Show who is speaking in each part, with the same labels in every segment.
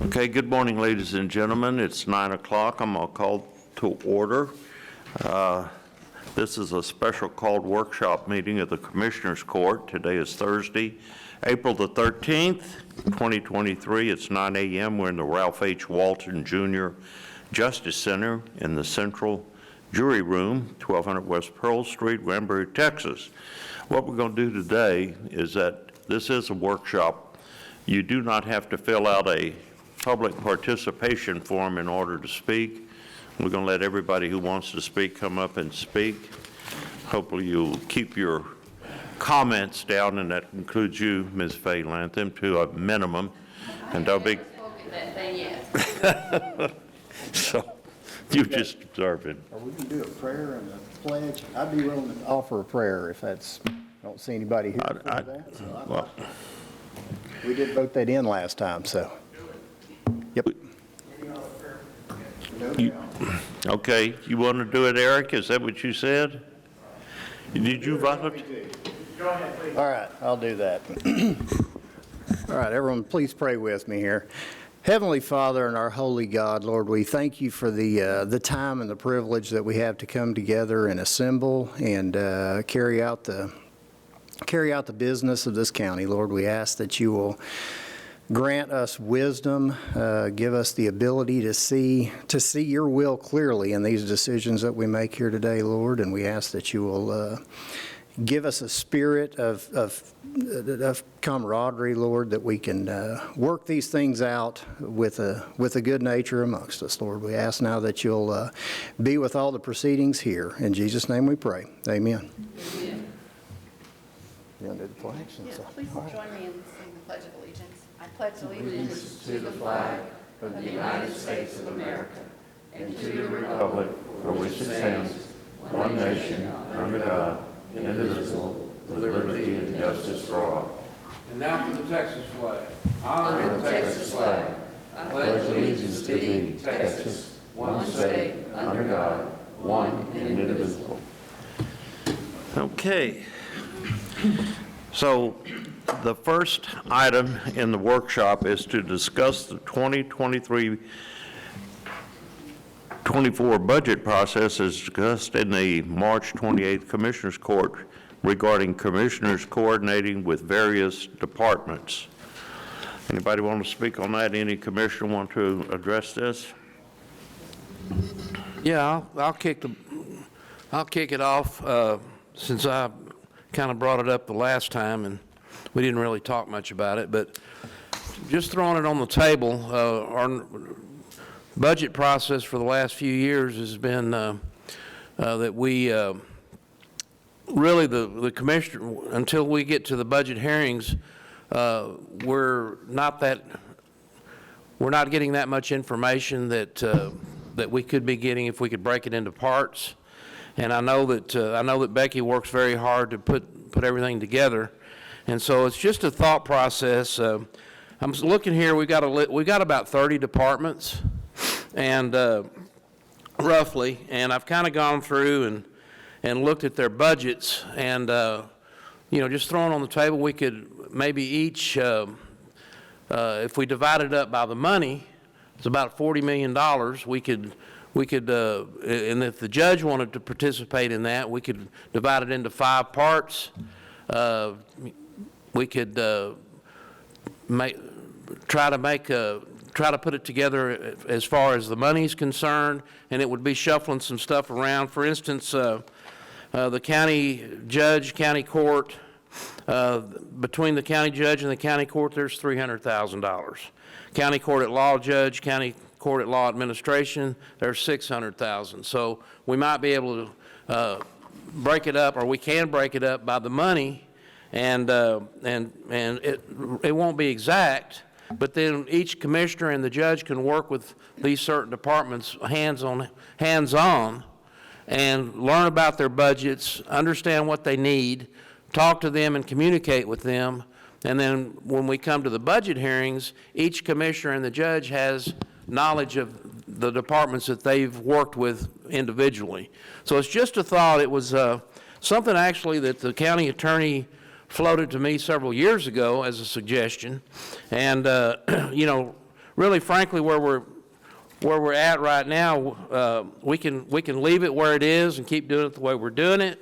Speaker 1: Okay, good morning, ladies and gentlemen. It's 9 o'clock. I'm going to call to order. This is a special called workshop meeting of the Commissioners Court. Today is Thursday, April the 13th, 2023. It's 9 a.m. We're in the Ralph H. Walton Jr. Justice Center in the Central Jury Room, 1200 West Pearl Street, Granbury, Texas. What we're going to do today is that this is a workshop. You do not have to fill out a public participation form in order to speak. We're going to let everybody who wants to speak come up and speak. Hopefully you'll keep your comments down, and that includes you, Ms. Faye Lantham, to a minimum. And don't be...
Speaker 2: that thing yet.
Speaker 1: So you just observing.
Speaker 3: Or we can do a prayer and a pledge. I'd be willing to offer a prayer if that's, I don't see anybody here for that. So
Speaker 1: Well,
Speaker 3: we did vote that in last time, so. Yep.
Speaker 1: okay, you want to do it, Eric? Is that what you said? Did you vote?
Speaker 3: All right, I'll do that. All right, everyone, please pray with me here. Heavenly Father and our holy God, Lord, we thank you for the time and the privilege that we have to come together and assemble and carry out the business of this county. Lord, we ask that you will grant us wisdom, give us the ability to see your will clearly in these decisions that we make here today, Lord, and we ask that you will give us a spirit of camaraderie, Lord, that we can work these things out with a good nature amongst us, Lord. We ask now that you'll be with all the proceedings here. In Jesus' name we pray. Amen.
Speaker 2: Amen.
Speaker 3: You want to do the flag?
Speaker 2: Yeah, please join me in saying the Pledge of Allegiance. I pledge allegiance to the flag of the United States of America and to the republic
Speaker 1: for which it stands, one nation, under God, indivisible, with liberty and justice for all.
Speaker 4: And now for the Texas flag.
Speaker 2: Honor the Texas flag. I pledge allegiance to thee, Texas, one state, under God, one and indivisible.
Speaker 1: Okay. So the first item in the workshop is to discuss the 2023-24 budget process as discussed in the March 28th Commissioners Court regarding commissioners coordinating with various departments. Anybody want to speak on that? Any commissioner want to address this?
Speaker 4: Yeah, I'll kick it off since I kind of brought it up the last time and we didn't really talk much about it, but just throwing it on the table, our budget process for the last few years has been that we really the commissioner, until we get to the budget hearings, we're not getting that much information that we could be getting if we could break it into parts. And I know that Becky works very hard to put everything together, and so it's just a thought process. I'm looking here. We got about 30 departments, and roughly, and I've kind of gone through and looked at their budgets, and just throwing on the table, we could maybe each, if we divide it up by the money, it's about $40 million. We could, and if the judge wanted to participate in that, we could divide it into 5 parts. We could try to put it together as far as the money's concerned, and it would be shuffling some stuff around. For instance, the county judge, county court, between the county judge and the county court, there's $300,000. County court at law judge, county court at law administration, there's $600,000. So we might be able to break it up, or we can break it up by the money, and it won't be exact, but then each commissioner and the judge can work with these certain departments hands-on, and learn about their budgets, understand what they need, talk to them and communicate with them, and then when we come to the budget hearings, each commissioner and the judge has knowledge of the departments that they've worked with individually. So it's just a thought. It was something actually that the county attorney floated to me several years ago as a suggestion, and really frankly, where we're at right now, we can leave it where it is and keep doing it the way we're doing it.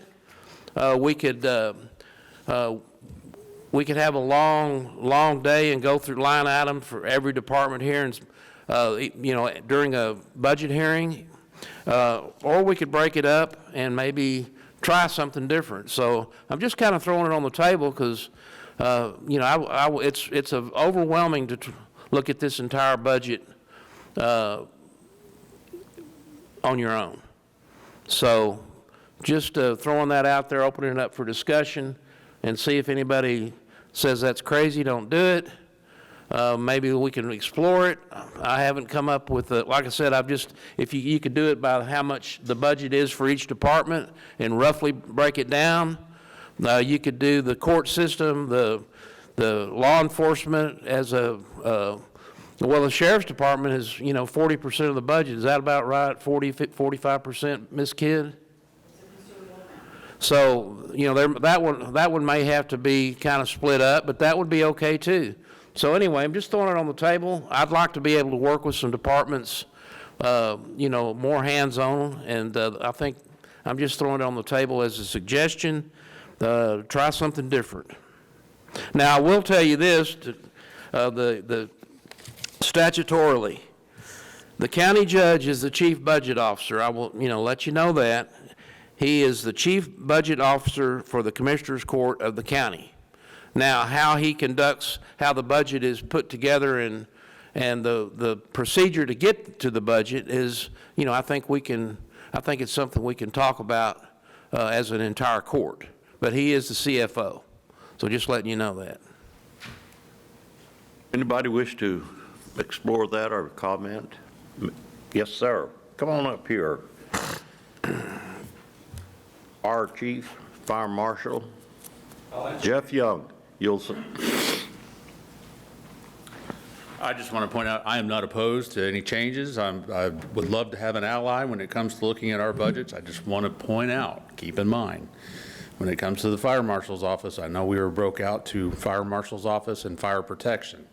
Speaker 4: We could have a long day and go through line item for every department here, and during a budget hearing, or we could break it up and maybe try something different. So I'm just kind of throwing it on the table because, it's overwhelming to look at this entire budget on your own. So just throwing that out there, opening it up for discussion, and see if anybody says that's crazy, don't do it. Maybe we can explore it. I haven't come up with like I said, if you could do it by how much the budget is for each department and roughly break it down. You could do the court system, the law enforcement as the sheriff's department is, 40% of the budget. Is that about right? 45%, Ms. Kidd? So, that one may have to be kind of split up, but that would be okay too. So anyway, I'm just throwing it on the table. I'd like to be able to work with some departments, more hands-on, and I think I'm just throwing it on the table as a suggestion. Try something different. Now, I will tell you this, the statutorily, the county judge is the chief budget officer. I will, let you know that. He is the chief budget officer for the Commissioners Court of the county. Now, how he conducts, how the budget is put together and the procedure to get to the budget is, I think it's something we can talk about as an entire court. But he is the CFO. So just letting you know that.
Speaker 1: Anybody wish to explore that or comment? Yes, sir. Come on up here. Our Chief Fire Marshal, Jeff Young.
Speaker 5: I just want to point out, I am not opposed to any changes. I would love to have an ally when it comes to looking at our budgets. I just want to point out, keep in mind, when it comes to the fire marshal's office, I know we were broke out to fire marshal's office and fire protection.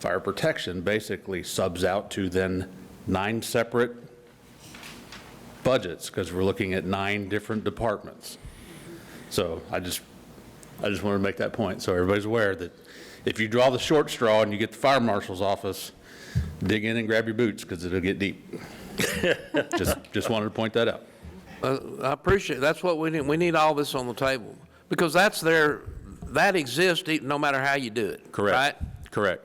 Speaker 5: Fire protection basically subs out to then 9 separate budgets because we're looking at 9 different departments. So I just want to make that point so everybody's aware that if you draw the short straw and you get the fire marshal's office, dig in and grab your boots because it'll get deep. Just wanted to point that out.
Speaker 4: I appreciate it. That's what we need. We need all this on the table because that exists no matter how you do it.
Speaker 5: Correct.
Speaker 4: Right?
Speaker 5: Correct.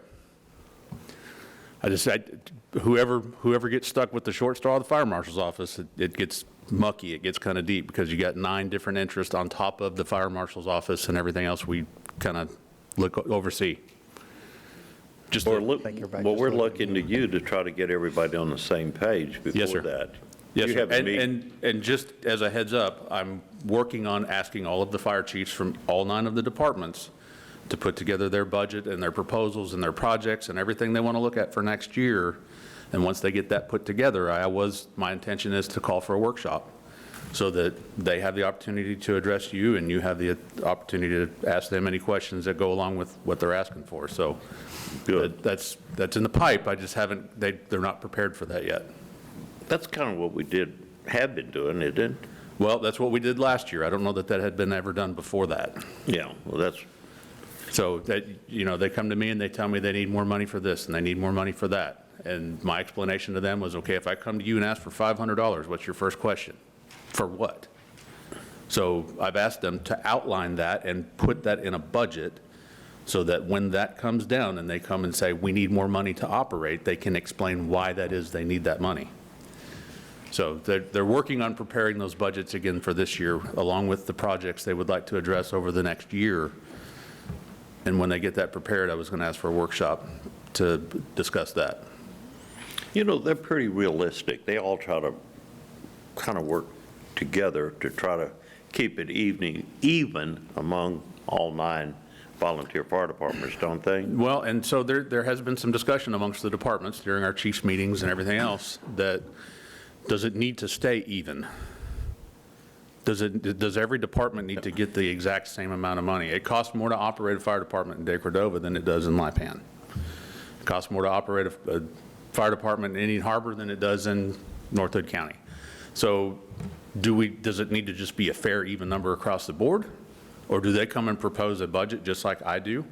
Speaker 5: Whoever gets stuck with the short straw of the fire marshal's office, it gets mucky. It gets kind of deep because you got 9 different interests on top of the fire marshal's office and everything else we kind of oversee.
Speaker 1: We're looking to you to try to get everybody on the same page
Speaker 5: Yes,
Speaker 1: before
Speaker 5: sir.
Speaker 1: that.
Speaker 5: Yes,
Speaker 1: You
Speaker 5: sir.
Speaker 1: have a meeting.
Speaker 5: And just as a heads up, I'm working on asking all of the fire chiefs from all 9 of the departments to put together their budget and their proposals and their projects and everything they want to look at for next year. And once they get that put together, my intention is to call for a workshop so that they have the opportunity to address you and you have the opportunity to ask them any questions that go along with what they're asking for. So
Speaker 1: Good.
Speaker 5: that's in the pipe. I just haven't, they're not prepared for that yet.
Speaker 1: That's kind of what we have been doing, isn't it?
Speaker 5: Well, that's what we did last year. I don't know that had been ever done before that.
Speaker 1: Yeah, well, that's,
Speaker 5: So that, they come to me and they tell me they need more money for this and they need more money for that. And my explanation to them was, okay, if I come to you and ask for $500, what's your first question? For what? So I've asked them to outline that and put that in a budget so that when that comes down and they come and say, we need more money to operate, they can explain why that is they need that money. So they're working on preparing those budgets again for this year, along with the projects they would like to address over the next year. And when they get that prepared, I was going to ask for a workshop to discuss that.
Speaker 1: they're pretty realistic. They all try to kind of work together to try to keep it even among all 9 volunteer fire departments, don't they?
Speaker 5: Well, and so there has been some discussion amongst the departments during our chiefs meetings and everything else that, does it need to stay even? Does every department need to get the exact same amount of money? It costs more to operate a fire department in De Cordova than it does in Lipan. Costs more to operate a fire department in Indian Harbor than it does in North Hood County. So does it need to just be a fair, even number across the board? Or do they come and propose a budget just like I do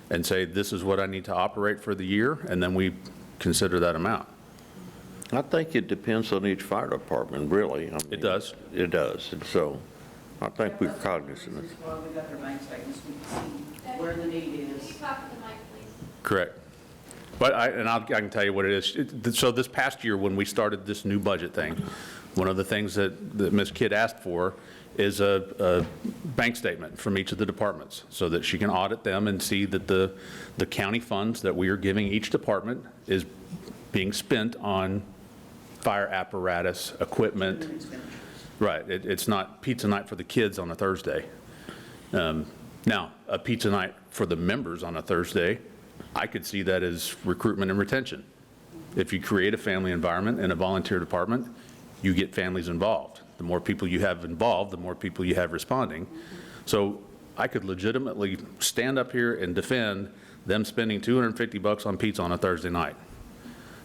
Speaker 5: and say, this is what I need to operate for the year, and then we consider that amount?
Speaker 1: I think it depends on each fire department, really. I mean,
Speaker 5: It does.
Speaker 1: It does, and so I think we're cognizant of it.
Speaker 6: Well, we got their bank statements, we can see where the need is.
Speaker 2: Talk to the mic, please.
Speaker 5: Correct. But I can tell you what it is. So this past year, when we started this new budget thing, one of the things that Ms. Kidd asked for is a bank statement from each of the departments so that she can audit them and see that the county funds that we are giving each department is being spent on fire apparatus, equipment. Right, it's not pizza night for the kids on a Thursday. Now, a pizza night for the members on a Thursday, I could see that as recruitment and retention. If you create a family environment in a volunteer department, you get families involved. The more people you have involved, the more people you have responding. So I could legitimately stand up here and defend them spending $250 on pizza on a Thursday night.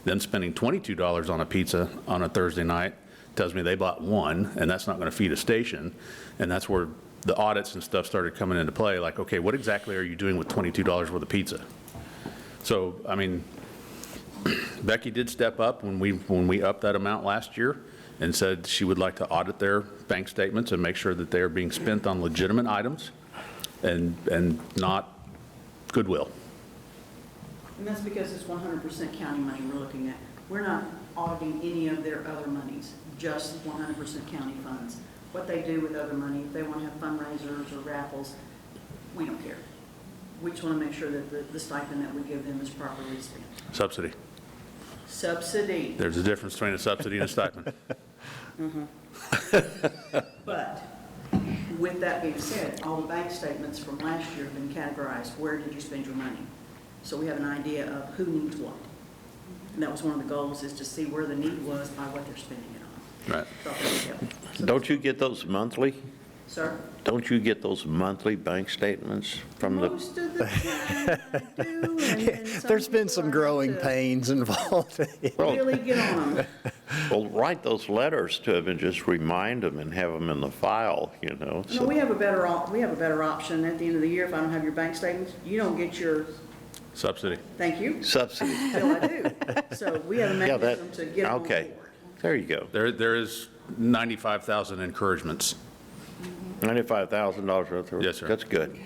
Speaker 5: Them spending $22 on a pizza on a Thursday night tells me they bought one, and that's not going to feed a station. And that's where the audits and stuff started coming into play, like, okay, what exactly are you doing with $22 worth of pizza? So, I mean, Becky did step up when we upped that amount last year and said she would like to audit their bank statements and make sure that they are being spent on legitimate items and not goodwill.
Speaker 6: And that's because it's 100% county money we're looking at. We're not auditing any of their other monies, just 100% county funds. What they do with other money, if they want to have fundraisers or raffles, we don't care. We just want to make sure that the stipend that we give them is properly spent.
Speaker 5: Subsidy.
Speaker 6: Subsidy.
Speaker 5: There's a difference between a subsidy and a stipend.
Speaker 6: But with that being said, all the bank statements from last year have been categorized. Where did you spend your money? So we have an idea of who needs what. And that was one of the goals, is to see where the need was by what they're spending it on.
Speaker 5: Right.
Speaker 6: Thought that would help. So
Speaker 1: Don't you get those monthly?
Speaker 6: Sir?
Speaker 1: Don't you get those monthly bank statements from the?
Speaker 6: Most of the time I do, and then
Speaker 3: There's been some
Speaker 6: people
Speaker 3: growing
Speaker 6: like to
Speaker 3: pains involved.
Speaker 6: really get on them.
Speaker 1: Well, write those letters to them and just remind them and have them in the file, you know?
Speaker 6: No, we have a better option at the end of the year. If I don't have your bank statements, you don't get your,
Speaker 5: Subsidy.
Speaker 6: thank you,
Speaker 1: Subsidy.
Speaker 6: till I do. So we have a
Speaker 1: Yeah,
Speaker 6: mechanism to get them on
Speaker 1: okay.
Speaker 6: board.
Speaker 1: There you go.
Speaker 5: There is 95,000 encouragements.
Speaker 1: $95,000 worth of.
Speaker 5: Yes, sir.
Speaker 1: That's good.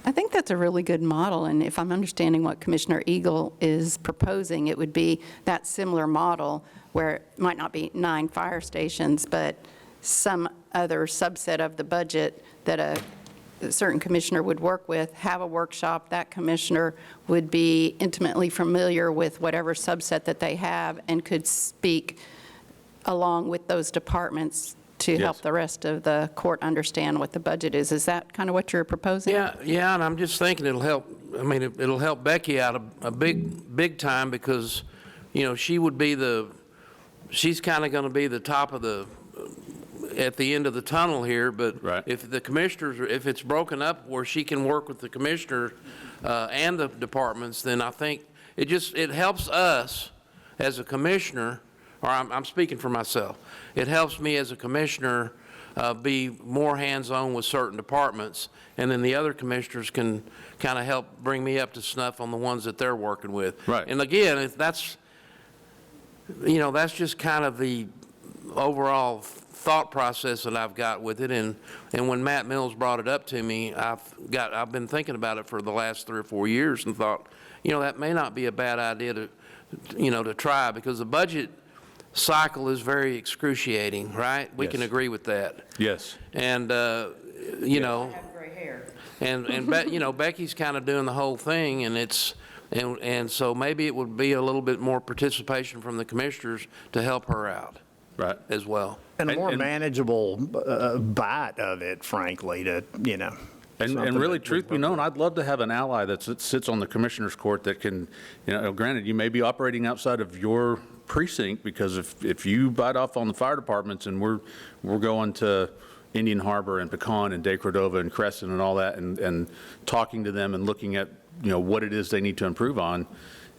Speaker 7: I think that's a really good model, and if I'm understanding what Commissioner Eagle is proposing, it would be that similar model where it might not be 9 fire stations, but some other subset of the budget that a certain commissioner would work with, have a workshop. That commissioner would be intimately familiar with whatever subset that they have and could speak along with those departments to help
Speaker 5: Yes.
Speaker 7: the rest of the court understand what the budget is. Is that kind of what you're proposing?
Speaker 4: Yeah, and I'm just thinking it'll help, I mean, it'll help Becky out a big time because, you know, she's kind of going to be the top of at the end of the tunnel here, but
Speaker 5: Right.
Speaker 4: if the commissioners, if it's broken up where she can work with the commissioner and the departments, then I think it helps us as a commissioner, or I'm speaking for myself, it helps me as a commissioner be more hands-on with certain departments, and then the other commissioners can kind of help bring me up to snuff on the ones that they're working with.
Speaker 5: Right.
Speaker 4: And again, that's just kind of the overall thought process that I've got with it, and when Matt Mills brought it up to me, I've been thinking about it for the last 3 or 4 years and thought, that may not be a bad idea to try, because the budget cycle is very excruciating, right? We can
Speaker 5: Yes.
Speaker 4: agree with that.
Speaker 5: Yes.
Speaker 4: And,
Speaker 6: I have gray hair.
Speaker 4: and Becky's kind of doing the whole thing, and so maybe it would be a little bit more participation from the commissioners to help her out
Speaker 5: Right.
Speaker 4: as well.
Speaker 3: And a more
Speaker 5: And-
Speaker 3: manageable bite of it, frankly, to.
Speaker 5: And
Speaker 3: something
Speaker 5: really,
Speaker 3: that-
Speaker 5: truth be known, I'd love to have an ally that sits on the commissioner's court that can, granted, you may be operating outside of your precinct, because if you bite off on the fire departments and we're going to, Indian Harbor and Pecan and De Cordova and Crescent and all that, and talking to them and looking at, what it is they need to improve on,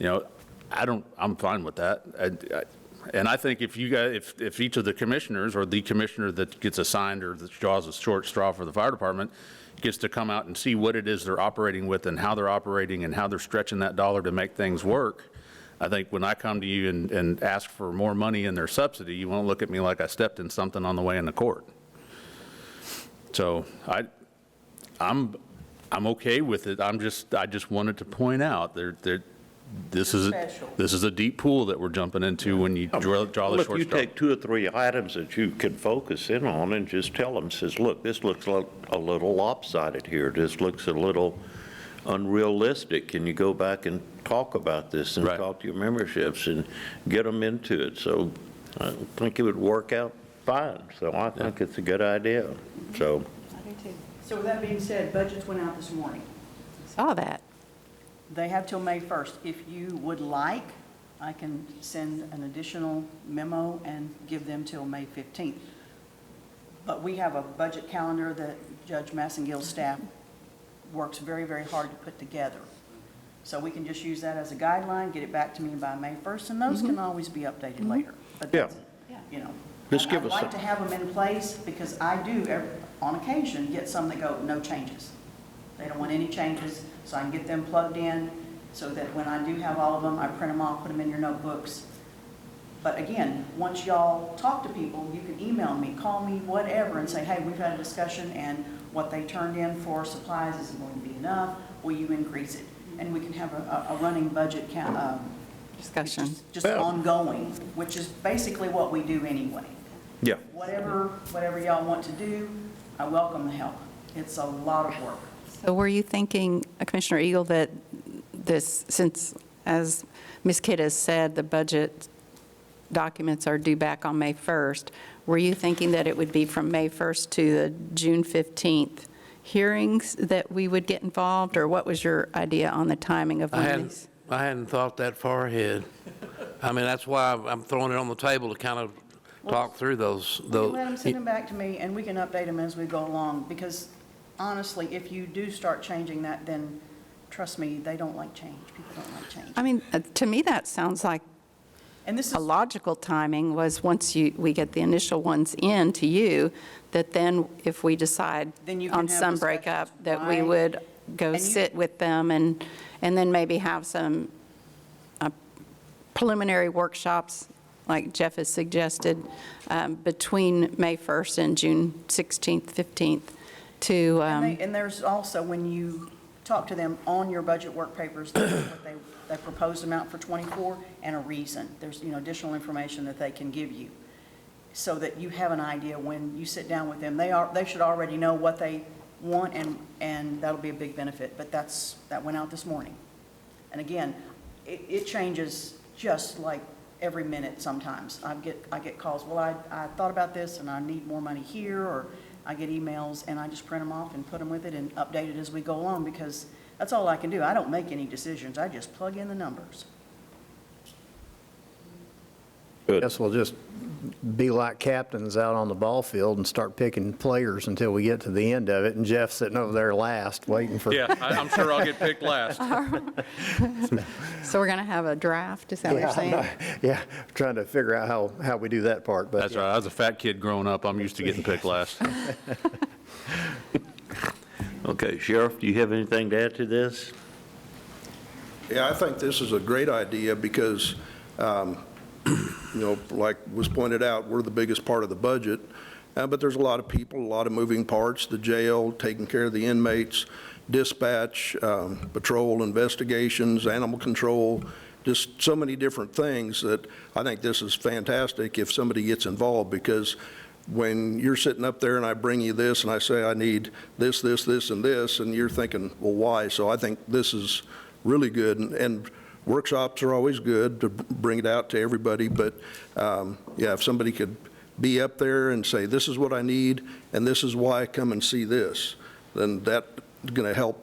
Speaker 5: I'm fine with that. And I think if you guys, if each of the commissioners or the commissioner that gets assigned or that draws a short straw for the fire department gets to come out and see what it is they're operating with and how they're operating and how they're stretching that dollar to make things work, I think when I come to you and ask for more money in their subsidy, you won't look at me like I stepped in something on the way into court. So I'm okay with it. I just wanted to point out this is a deep pool that we're jumping into when you draw the
Speaker 1: Well,
Speaker 5: short straw.
Speaker 1: if you take 2 or 3 items that you can focus in on and just tell them, says, look, this looks a little lopsided here, this looks a little unrealistic, can you go back and talk about this and
Speaker 5: Right.
Speaker 1: talk to your memberships and get them into it? So I think it would work out fine, so I think it's a good idea, so.
Speaker 6: I do too. So with that being said, budgets went out this morning.
Speaker 7: Saw that.
Speaker 6: They have till May 1st. If you would like, I can send an additional memo and give them till May 15th. But we have a budget calendar that Judge Massengill's staff works very, very hard to put together. So we can just use that as a guideline, get it back to me by May 1st, and those can always be updated later. But
Speaker 1: Yeah.
Speaker 6: that's,
Speaker 1: Just give
Speaker 6: I'd
Speaker 1: us
Speaker 6: like to have them in place because I do, on occasion, get some that go, no changes. They don't want any changes, so I can get them plugged in so that when I do have all of them, I print them off, put them in your notebooks. But again, once y'all talk to people, you can email me, call me, whatever, and say, hey, we've had a discussion and what they turned in for supplies isn't going to be enough. Will you increase it? And we can have a running budget
Speaker 7: Discussion.
Speaker 6: just ongoing, which is basically what we do anyway.
Speaker 1: Yeah.
Speaker 6: Whatever y'all want to do, I welcome the help. It's a lot of work.
Speaker 7: So were you thinking, Commissioner Eagle, that this, since, as Ms. Kidd has said, the budget documents are due back on May 1st, were you thinking that it would be from May 1st to the June 15th hearings that we would get involved, or what was your idea on the timing of when these?
Speaker 4: I hadn't thought that far ahead. I mean, that's why I'm throwing it on the table to kind of talk through those.
Speaker 6: You can let them send them back to me, and we can update them as we go along, because honestly, if you do start changing that, then trust me, they don't like change. People don't like change.
Speaker 7: I mean, to me, that sounds like
Speaker 6: And this is,
Speaker 7: a logical timing was once we get the initial ones in to you, that then if we decide
Speaker 6: Then you can
Speaker 7: on
Speaker 6: have
Speaker 7: some
Speaker 6: discussions.
Speaker 7: breakup, that we
Speaker 6: Right.
Speaker 7: would go
Speaker 6: And you-
Speaker 7: sit with them and then maybe have some preliminary workshops, like Jeff has suggested, between May 1st and June 16th, 15th, to,
Speaker 6: and there's also, when you talk to them on your budget work papers, this is what they proposed amount for '24 and a reason. There's, additional information that they can give you so that you have an idea when you sit down with them. They should already know what they want, and that'll be a big benefit. But that went out this morning. And again, it changes just like every minute sometimes. I get calls, well, I thought about this and I need more money here, or I get emails and I just print them off and put them with it and update it as we go along, because that's all I can do. I don't make any decisions. I just plug in the numbers.
Speaker 3: Guess we'll just be like captains out on the ball field and start picking players until we get to the end of it, and Jeff's sitting over there last, waiting for.
Speaker 5: Yeah, I'm sure I'll get picked last.
Speaker 7: so we're going to have a draft, is that what you're saying?
Speaker 3: Yeah, trying to figure out how we do that part, but.
Speaker 5: That's right. I was a fat kid growing up. I'm used to getting picked last.
Speaker 1: Okay, Sheriff, do you have anything to add to this?
Speaker 8: Yeah, I think this is a great idea because, like was pointed out, we're the biggest part of the budget, but there's a lot of people, a lot of moving parts, the jail, taking care of the inmates, dispatch, patrol investigations, animal control, just so many different things that I think this is fantastic if somebody gets involved, because when you're sitting up there and I bring you this and I say I need this, this, this, and this, and you're thinking, well, why? So I think this is really good, and workshops are always good to bring it out to everybody, but yeah, if somebody could be up there and say, this is what I need, and this is why, come and see this, then that's going to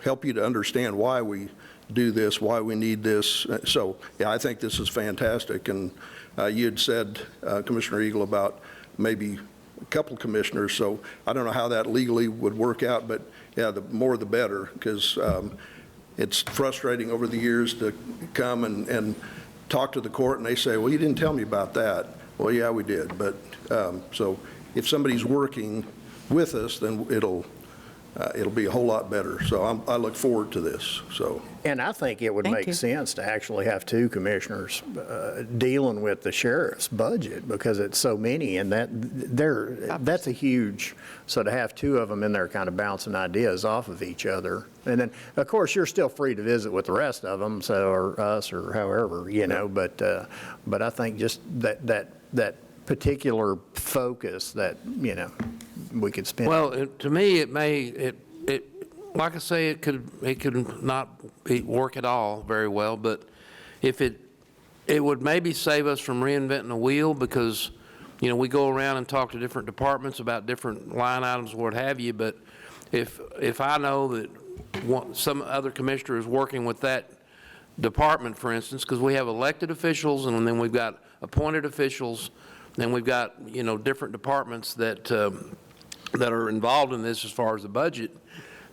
Speaker 8: help you to understand why we do this, why we need this. So, yeah, I think this is fantastic, and you had said, Commissioner Eagle, about maybe a couple commissioners, so I don't know how that legally would work out, but yeah, the more the better, because it's frustrating over the years to come and talk to the court, and they say, well, you didn't tell me about that. Well, yeah, we did, but, so if somebody's working with us, then it'll be a whole lot better. So I look forward to this, so.
Speaker 3: And I think it would
Speaker 7: Thank
Speaker 3: make
Speaker 7: you.
Speaker 3: sense to actually have two commissioners dealing with the sheriff's budget, because it's so many, and that's a huge, so to have two of them in there kind of bouncing ideas off of each other. And then, of course, you're still free to visit with the rest of them, so, or us, or however, but I think just that particular focus that, we could spend.
Speaker 4: Well, to me, like I say, it could not work at all very well, but if it would maybe save us from reinventing the wheel, because, we go around and talk to different departments about different line items, what have you, but if I know that some other commissioner is working with that department, for instance, because we have elected officials, and then we've got appointed officials, then we've got, different departments that are involved in this as far as the budget,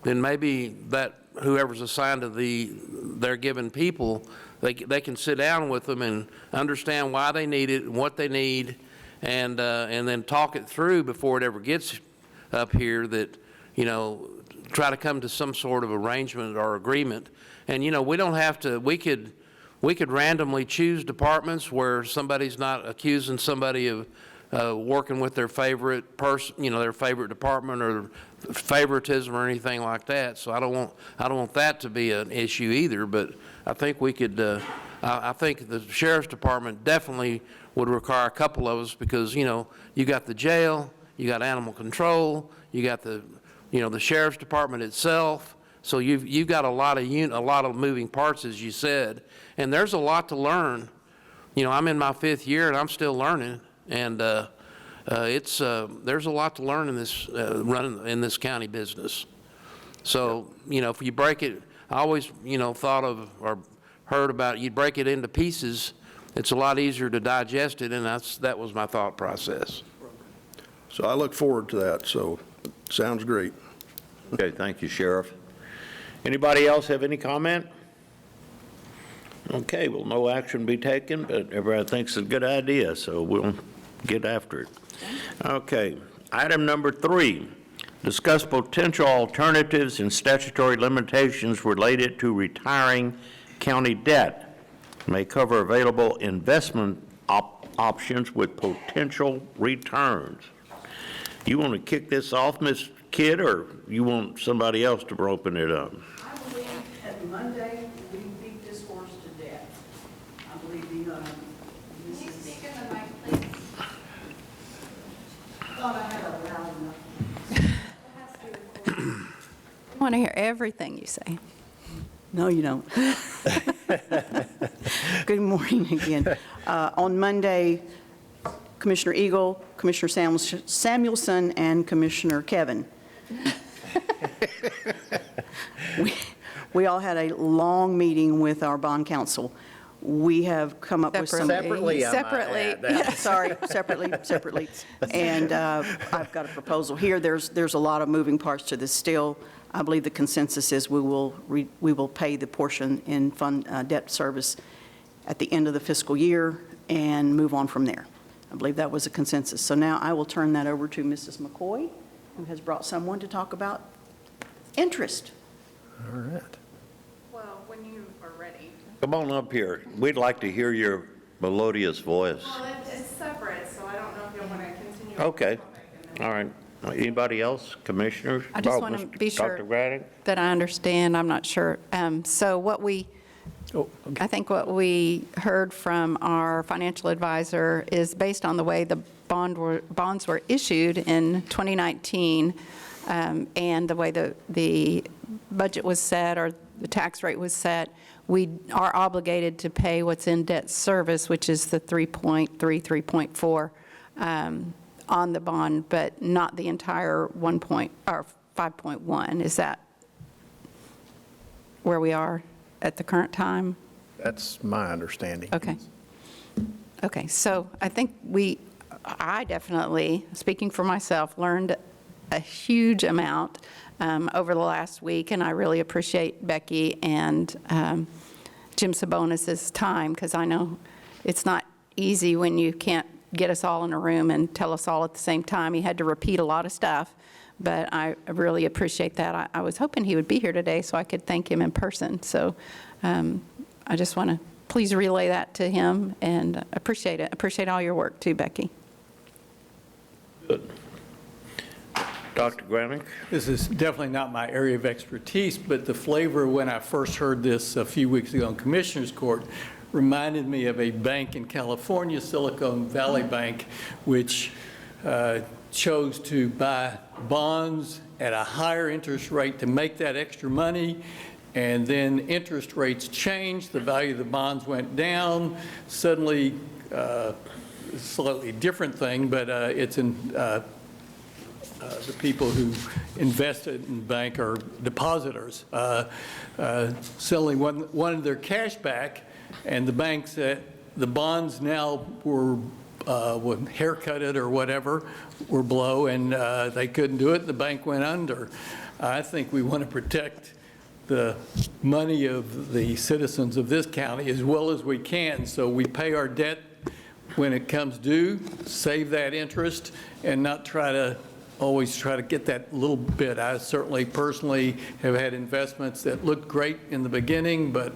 Speaker 4: then maybe that whoever's assigned to their given people, they can sit down with them and understand why they need it and what they need, and then talk it through before it ever gets up here, that, try to come to some sort of arrangement or agreement. And, we don't have to, we could randomly choose departments where somebody's not accusing somebody of working with their favorite person, their favorite department, or favoritism or anything like that. So I don't want that to be an issue either. But I think we could. I think the sheriff's department definitely would require a couple of us, because you got the jail, you got animal control, you got the the sheriff's department itself. So you've got a lot of moving parts, as you said, and there's a lot to learn. I'm in my 5th year and I'm still learning, and there's a lot to learn in this running in this county business. So if you break it, I always thought of or heard about, you break it into pieces, it's a lot easier to digest it, and that was my thought process.
Speaker 8: So I look forward to that, so sounds great.
Speaker 1: Okay, thank you, Sheriff. Anybody else have any comment? Okay, well, no action be taken, but everybody thinks it's a good idea, so we'll get after it. Okay, item number 3, discuss potential alternatives and statutory limitations related to retiring county debt. May cover available investment options with potential returns. You want to kick this off, Ms. Kidd, or you want somebody else to open it up?
Speaker 6: I believe at Monday, we beat this horse to death. I believe
Speaker 2: Can you
Speaker 6: Mrs.
Speaker 2: speak in the mic, please?
Speaker 6: thought I had a loud enough.
Speaker 7: I want to hear everything you say.
Speaker 6: No, you don't. Good morning again. On Monday, Commissioner Eagle, Commissioner Samuelson, and Commissioner Kevin. We all had a long meeting with our bond counsel. We have come up with some.
Speaker 3: Separately, I might
Speaker 7: Separately.
Speaker 3: add that.
Speaker 6: Sorry, separately. And I've got a proposal here. There's a lot of moving parts to this still. I believe the consensus is we will pay the portion in fund debt service at the end of the fiscal year and move on from there. I believe that was a consensus. So now I will turn that over to Mrs. McCoy, who has brought someone to talk about interest.
Speaker 3: All right.
Speaker 2: Well, when you are ready.
Speaker 1: Come on up here. We'd like to hear your melodious voice.
Speaker 2: Well, it's separate, so I don't know if you'll want to continue.
Speaker 1: Okay, all right. Anybody else, commissioners?
Speaker 7: I just
Speaker 1: Oh,
Speaker 7: want to
Speaker 1: Mr.
Speaker 7: be sure
Speaker 1: Dr. Graddick?
Speaker 7: that I understand. I'm not sure. So I think what we heard from our financial advisor is based on the way the bonds were issued in 2019, and the way the budget was set, or the tax rate was set, we are obligated to pay what's in debt service, which is the 3.3, 3.4 on the bond, but not the entire 5.1. Is that where we are at the current time?
Speaker 3: That's my understanding.
Speaker 7: Okay. Okay, so I think we I definitely, speaking for myself, learned a huge amount over the last week, and I really appreciate Becky and Jim Sabonis's time, because I know it's not easy when you can't get us all in a room and tell us all at the same time. He had to repeat a lot of stuff, but I really appreciate that. I was hoping he would be here today so I could thank him in person. So I just want to please relay that to him, and appreciate it. Appreciate all your work too, Becky.
Speaker 1: Good. Dr. Granick?
Speaker 9: This is definitely not my area of expertise, but the flavor when I first heard this a few weeks ago in Commissioners Court reminded me of a bank in California, Silicon Valley Bank, which chose to buy bonds at a higher interest rate to make that extra money, and then interest rates changed, the value of the bonds went down, suddenly, slightly different thing, but it's in the people who invested in the bank are depositors, suddenly wanted their cash back, and the bank said the bonds now were haircutted or whatever, were below, and they couldn't do it. The bank went under. I think we want to protect the money of the citizens of this county as well as we can, so we pay our debt when it comes due, save that interest, and not always try to get that little bit. I certainly personally have had investments that looked great in the beginning, but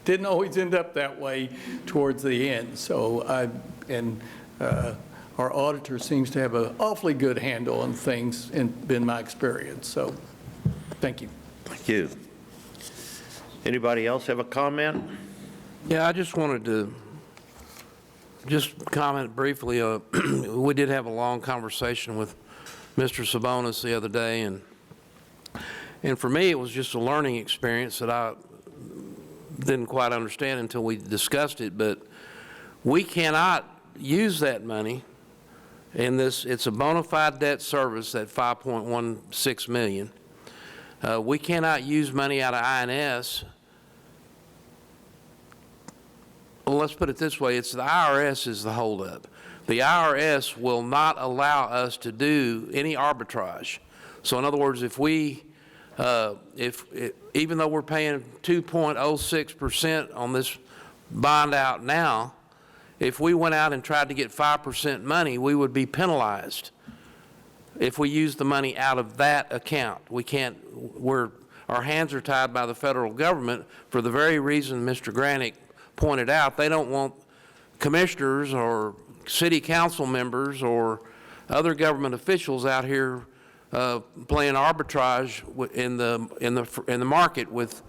Speaker 9: didn't always end up that way towards the end. So our auditor seems to have an awfully good handle on things, in my experience. So thank you.
Speaker 1: Thank you. Anybody else have a comment?
Speaker 4: Yeah, I just wanted to comment briefly. We did have a long conversation with Mr. Sabonis the other day, and for me it was just a learning experience that I didn't quite understand until we discussed it. But we cannot use that money in this. It's a bona fide debt service at $5.16 million. We cannot use money out of INS. Well, let's put it this way. It's the IRS is the holdup. The IRS will not allow us to do any arbitrage. So in other words, if even though we're paying 2.06% on this bond out now, if we went out and tried to get 5% money, we would be penalized if we used the money out of that account. We can't, our hands are tied by the federal government for the very reason Mr. Granick pointed out. They don't want commissioners or city council members or other government officials out here playing arbitrage in the market with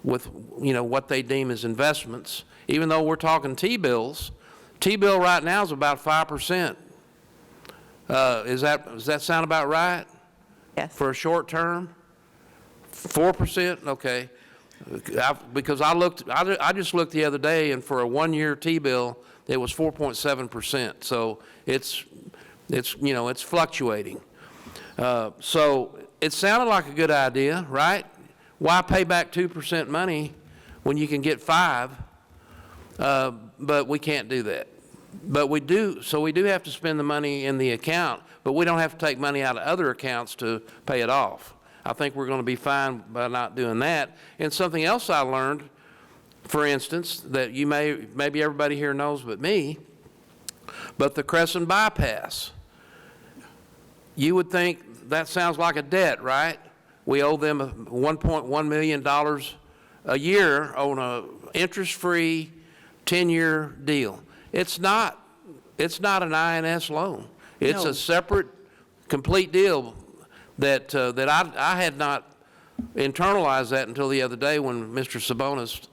Speaker 4: what they deem as investments. Even though we're talking T-bills, T-bill right now is about 5%. Does that sound about right?
Speaker 7: Yes.
Speaker 4: For a short term? 4%? Okay. Because I just looked the other day, and for a 1-year T-bill, it was 4.7%. So it's fluctuating. So it sounded like a good idea, right? Why pay back 2% money when you can get 5%? But we can't do that. But we do, so we do have to spend the money in the account, but we don't have to take money out of other accounts to pay it off. I think we're going to be fine by not doing that. And something else I learned, for instance, that maybe everybody here knows but me, but the Crescent bypass. You would think that sounds like a debt, right? We owe them $1.1 million a year on a interest-free 10-year deal. It's not an INS loan. It's a separate, complete deal that I had not internalized that until the other day when Mr. Sabonis,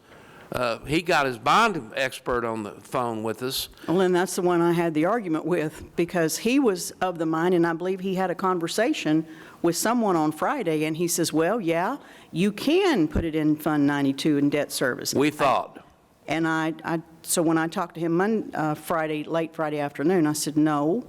Speaker 4: he got his bond expert on the phone with us.
Speaker 6: Well, and that's the one I had the argument with, because he was of the mind, and I believe he had a conversation with someone on Friday, and he says, well, yeah, you can put it in Fund 92 in debt service.
Speaker 4: We thought.
Speaker 6: And so when I talked to him late Friday afternoon, I said, no,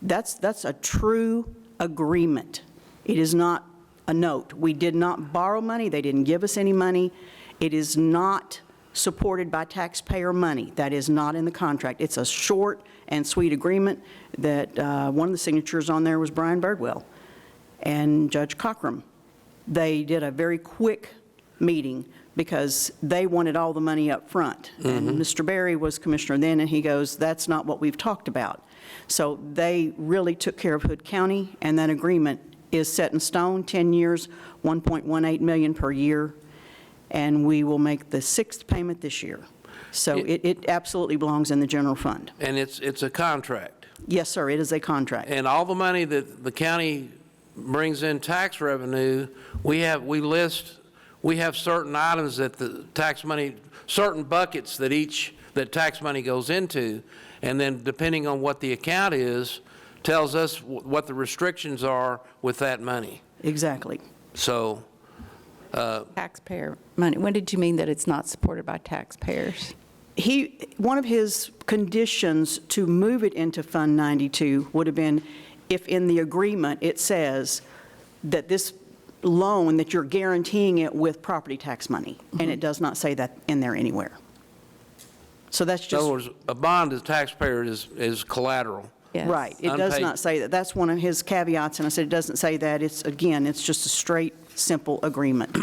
Speaker 6: that's a true agreement. It is not a note. We did not borrow money. They didn't give us any money. It is not supported by taxpayer money. That is not in the contract. It's a short and sweet agreement, that one of the signatures on there was Brian Birdwell and Judge Cockrum. They did a very quick meeting because they wanted all the money up front. And Mr. Berry was commissioner then, and he goes, that's not what we've talked about. So they really took care of Hood County, and that agreement is set in stone, 10 years, $1.18 million per year, and we will make the 6th payment this year. So it absolutely belongs in the general fund.
Speaker 4: And it's a contract.
Speaker 6: Yes, sir, it is a contract.
Speaker 4: And all the money that the county brings in tax revenue, we have certain items that the tax money, certain buckets that tax money goes into, and then depending on what the account is, tells us what the restrictions are with that money.
Speaker 6: Exactly.
Speaker 4: So,
Speaker 7: Taxpayer money. When did you mean that it's not supported by taxpayers?
Speaker 6: One of his conditions to move it into Fund 92 would have been if in the agreement it says that this loan, that you're guaranteeing it with property tax money, and it does not say that in there anywhere. So that's
Speaker 4: in other
Speaker 6: just,
Speaker 4: words, a bond to the taxpayer is collateral.
Speaker 7: Yes.
Speaker 6: right. It does
Speaker 4: Unpaid.
Speaker 6: not say that. That's one of his caveats, and I said it doesn't say that. It's, again, it's just a straight, simple agreement.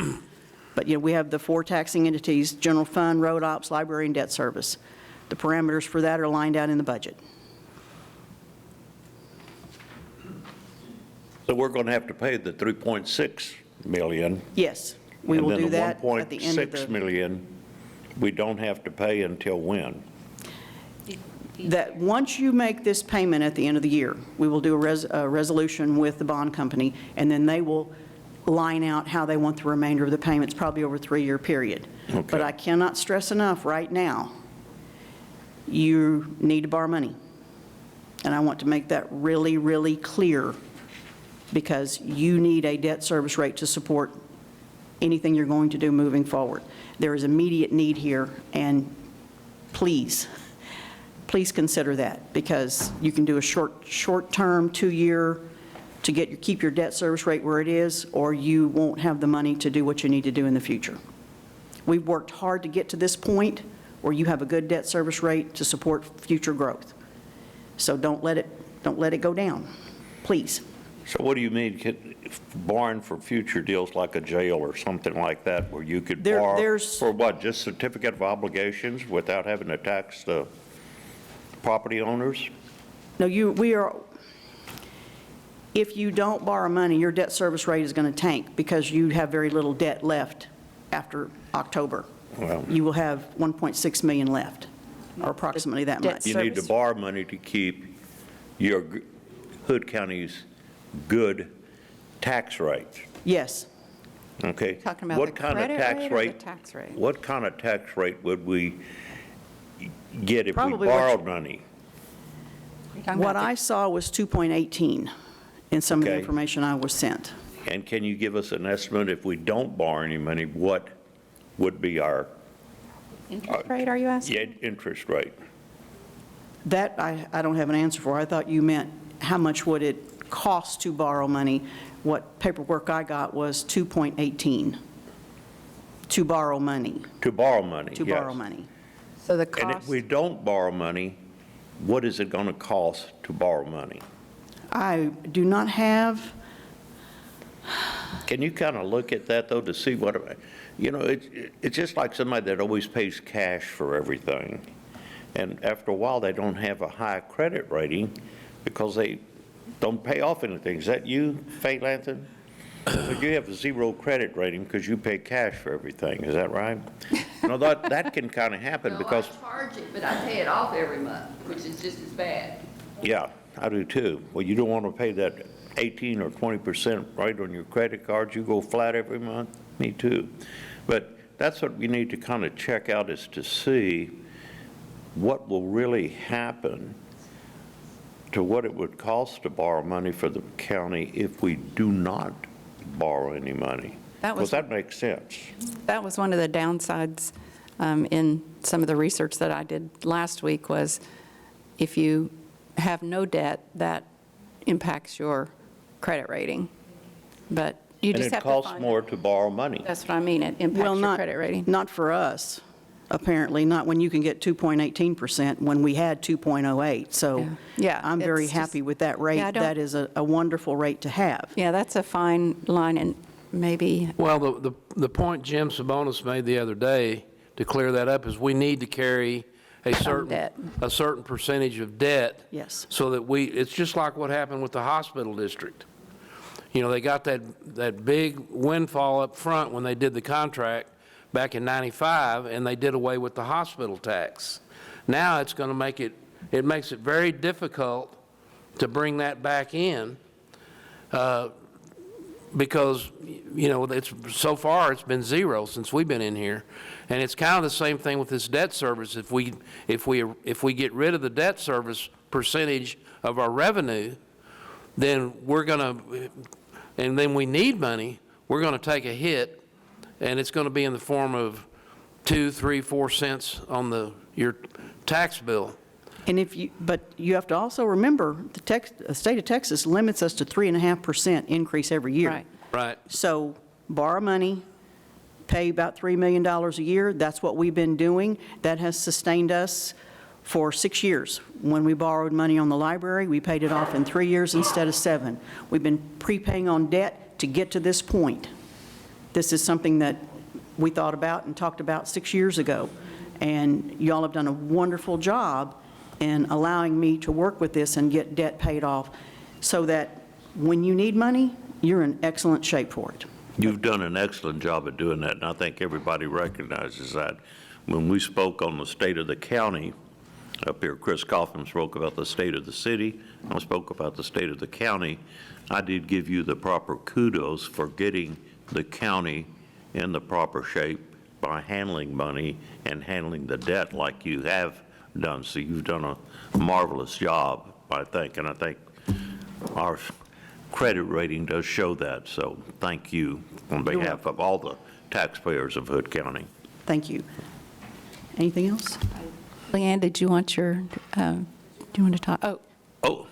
Speaker 6: But, we have the 4 taxing entities: general fund, road ops, library, and debt service. The parameters for that are lined out in the budget.
Speaker 1: So we're going to have to pay the 3.6 million.
Speaker 6: Yes, we will do that at the end of
Speaker 1: And then the 1.6
Speaker 6: the,
Speaker 1: million, we don't have to pay until when?
Speaker 6: that once you make this payment at the end of the year, we will do a resolution with the bond company, and then they will line out how they want the remainder of the payments, probably over a 3-year period.
Speaker 1: Okay.
Speaker 6: But I cannot stress enough right now, you need to borrow money. And I want to make that really, really clear, because you need a debt service rate to support anything you're going to do moving forward. There is immediate need here, and please consider that, because you can do a short-term, 2-year to keep your debt service rate where it is, or you won't have the money to do what you need to do in the future. We've worked hard to get to this point where you have a good debt service rate to support future growth. So don't let it go down, please.
Speaker 1: So what do you mean, borrowing for future deals like a jail or something like that, where you could borrow
Speaker 6: there's-
Speaker 1: for what, just certificate of obligations without having to tax the property owners?
Speaker 6: No, if you don't borrow money, your debt service rate is going to tank because you have very little debt left after October.
Speaker 1: Well,
Speaker 6: You will have 1.6 million left, or approximately that
Speaker 7: Debt
Speaker 6: much.
Speaker 1: you need to
Speaker 7: service-
Speaker 1: borrow money to keep your Hood County's good tax rate,
Speaker 6: Yes.
Speaker 1: okay?
Speaker 7: Talking about
Speaker 1: What
Speaker 7: the
Speaker 1: kind of
Speaker 7: credit
Speaker 1: tax
Speaker 7: rate or the
Speaker 1: rate?
Speaker 7: tax rate?
Speaker 1: What kind of tax rate would we get if we
Speaker 6: Probably what you-
Speaker 1: borrowed money?
Speaker 7: You're talking
Speaker 6: What
Speaker 7: about the-
Speaker 6: I saw was 2.18 in some of the
Speaker 1: Okay.
Speaker 6: information I was sent.
Speaker 1: And can you give us an estimate, if we don't borrow any money, what would be our
Speaker 7: Interest rate, are you asking?
Speaker 1: interest rate?
Speaker 6: That I don't have an answer for. I thought you meant how much would it cost to borrow money. What paperwork I got was 2.18 to borrow money,
Speaker 1: To borrow money,
Speaker 6: to
Speaker 1: yes.
Speaker 6: borrow money.
Speaker 7: So the
Speaker 1: And if
Speaker 7: cost,
Speaker 1: we don't borrow money, what is it going to cost to borrow money?
Speaker 6: I do not have,
Speaker 1: Can you kind of look at that, though, to see what, it's just like somebody that always pays cash for everything. And after a while, they don't have a high credit rating because they don't pay off anything. Is that you, Faye Lantham? So you have a 0 credit rating because you pay cash for everything, is that right? That can kind of happen because,
Speaker 2: No, I charge it, but I pay it off every month, which is just as bad.
Speaker 1: yeah, I do too. Well, you don't want to pay that 18 or 20% rate on your credit cards. You go flat every month. Me too. But that's what we need to kind of check out, is to see what will really happen to what it would cost to borrow money for the county if we do not borrow any money.
Speaker 7: That was-
Speaker 1: Does that make sense?
Speaker 7: that was one of the downsides in some of the research that I did last week, was if you have no debt, that impacts your credit rating. But you
Speaker 1: And
Speaker 7: just
Speaker 1: it
Speaker 7: have to
Speaker 1: costs
Speaker 7: find
Speaker 1: more
Speaker 7: out.
Speaker 1: to borrow money.
Speaker 7: That's what I mean, it impacts
Speaker 6: well,
Speaker 7: your credit rating.
Speaker 6: not for us. apparently, not when you can get 2.18%, when we had 2.08. So
Speaker 7: Yeah,
Speaker 6: I'm very
Speaker 7: it's just-
Speaker 6: happy with that rate.
Speaker 7: Yeah, I don't-
Speaker 6: That is a wonderful rate to have.
Speaker 7: Yeah, that's a fine line, and maybe,
Speaker 4: Well, the point Jim Sabonis made the other day, to clear that up, is we need to carry a
Speaker 7: debt.
Speaker 4: certain percentage of debt.
Speaker 6: Yes.
Speaker 4: So that it's just like what happened with the hospital district. You know, they got that big windfall up front when they did the contract back in '95, and they did away with the hospital tax. Now it's going to makes it very difficult to bring that back in, because, you know, so far it's been zero since we've been in here. And it's kind of the same thing with this debt service. If we get rid of the debt service percentage of our revenue, then then we need money, we're going to take a hit, and it's going to be in the form of 2, 3, 4 cents on your tax bill.
Speaker 6: And but you have to also remember, the state of Texas limits us to 3.5% increase every year.
Speaker 7: right.
Speaker 4: Right.
Speaker 6: So borrow money, pay about $3 million a year. That's what we've been doing. That has sustained us for 6 years. When we borrowed money on the library, we paid it off in 3 years instead of 7. We've been prepaying on debt to get to this point. This is something that we thought about and talked about 6 years ago. And y'all have done a wonderful job in allowing me to work with this and get debt paid off, so that when you need money, you're in excellent shape for it.
Speaker 1: You've done an excellent job of doing that, and I think everybody recognizes that. When we spoke on the state of the county, up here, Chris Coffin spoke about the state of the city, I spoke about the state of the county. I did give you the proper kudos for getting the county in the proper shape by handling money and handling the debt like you have done. So you've done a marvelous job, I think, and I think our credit rating does show that. So thank you on behalf of all the taxpayers of Hood County.
Speaker 6: Thank you. Anything else?
Speaker 7: Leanne, did you want do you want to talk? Oh,
Speaker 1: Oh,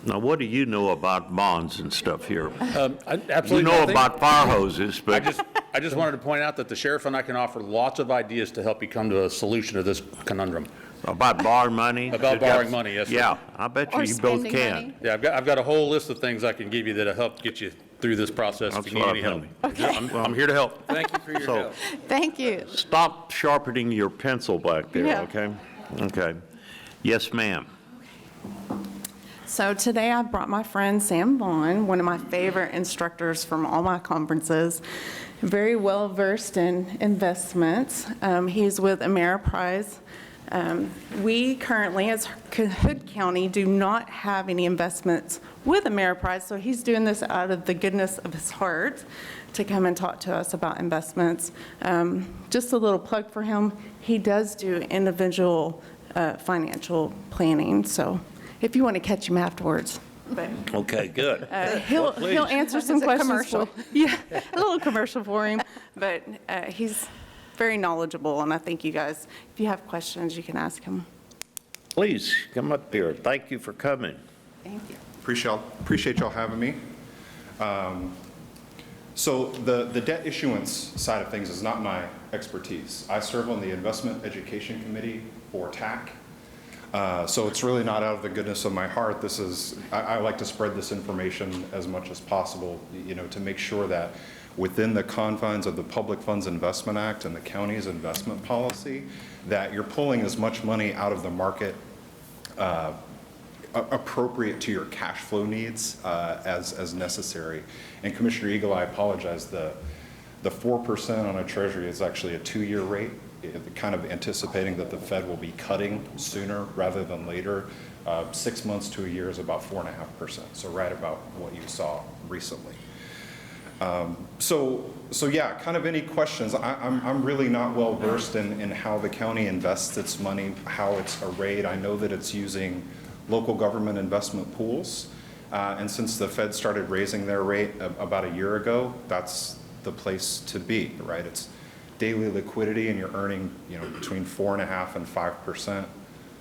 Speaker 1: now what do you know about bonds and stuff here? You
Speaker 5: Absolutely
Speaker 1: know
Speaker 5: nothing.
Speaker 1: about fire hoses, but
Speaker 5: I just wanted to point out that the sheriff and I can offer lots of ideas to help you come to a solution to this conundrum.
Speaker 1: about borrowing money?
Speaker 5: About borrowing money, yes, sir.
Speaker 1: Yeah, I bet you
Speaker 7: Or
Speaker 1: you both
Speaker 7: spending
Speaker 1: can.
Speaker 7: money.
Speaker 5: Yeah, I've got a whole list of things I can give you that'll help get you through this process if
Speaker 1: That's
Speaker 5: you need
Speaker 1: what
Speaker 5: any
Speaker 1: I'm
Speaker 5: help. I'm here to help.
Speaker 4: Thank you for your
Speaker 1: So
Speaker 4: help.
Speaker 7: thank you.
Speaker 1: stop sharpening your pencil back there,
Speaker 7: Yeah.
Speaker 1: okay? Okay. Yes, ma'am.
Speaker 10: So today I brought my friend Sam Vaughn, one of my favorite instructors from all my conferences, very well versed in investments. He's with Ameriprise. We currently, as Hood County, do not have any investments with Ameriprise, so he's doing this out of the goodness of his heart to come and talk to us about investments. Just a little plug for him, he does do individual financial planning, so if you want to catch him afterwards. But
Speaker 1: Okay, good.
Speaker 10: he'll answer some
Speaker 7: It's a
Speaker 10: questions.
Speaker 7: commercial.
Speaker 10: Yeah, a little commercial for him, but he's very knowledgeable, and I think you guys, if you have questions, you can ask him.
Speaker 1: Please, come up here. Thank you for coming.
Speaker 10: Thank you.
Speaker 11: Appreciate y'all having me. So the debt issuance side of things is not my expertise. I serve on the Investment Education Committee for TAC. So it's really not out of the goodness of my heart. This is, I like to spread this information as much as possible, you know, to make sure that within the confines of the Public Funds Investment Act and the county's investment policy, that you're pulling as much money out of the market appropriate to your cash flow needs as necessary. And Commissioner Eagle, I apologize, the 4% on a treasury is actually a 2-year rate, kind of anticipating that the Fed will be cutting sooner rather than later. 6 months to a year is about 4.5%, so right about what you saw recently. So yeah, kind of any questions? I'm really not well versed in how the county invests its money, how it's arrayed. I know that it's using local government investment pools, and since the Fed started raising their rate about a year ago, that's the place to be, right? It's daily liquidity, and you're earning, you know, between 4.5% and 5%,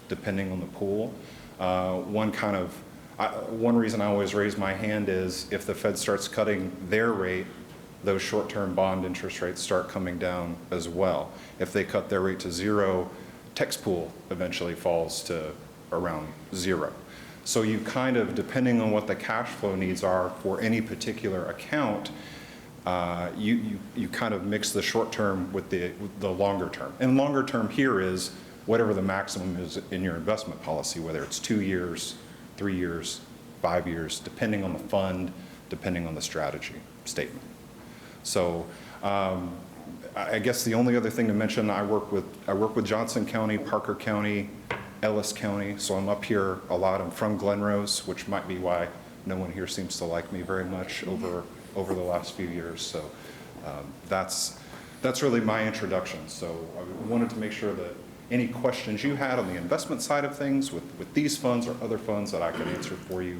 Speaker 11: depending on the pool. One reason I always raise my hand is if the Fed starts cutting their rate, those short-term bond interest rates start coming down as well. If they cut their rate to zero, tax pool eventually falls to around zero. So you kind of, depending on what the cash flow needs are for any particular account, you kind of mix the short term with the longer term. And longer term here is whatever the maximum is in your investment policy, whether it's 2 years, 3 years, 5 years, depending on the fund, depending on the strategy statement. So I guess the only other thing to mention, I work with Johnson County, Parker County, Ellis County, so I'm up here a lot. I'm from Glen Rose, which might be why no one here seems to like me very much over the last few years. So that's really my introduction. So I wanted to make sure that any questions you had on the investment side of things with these funds or other funds that I could answer for you,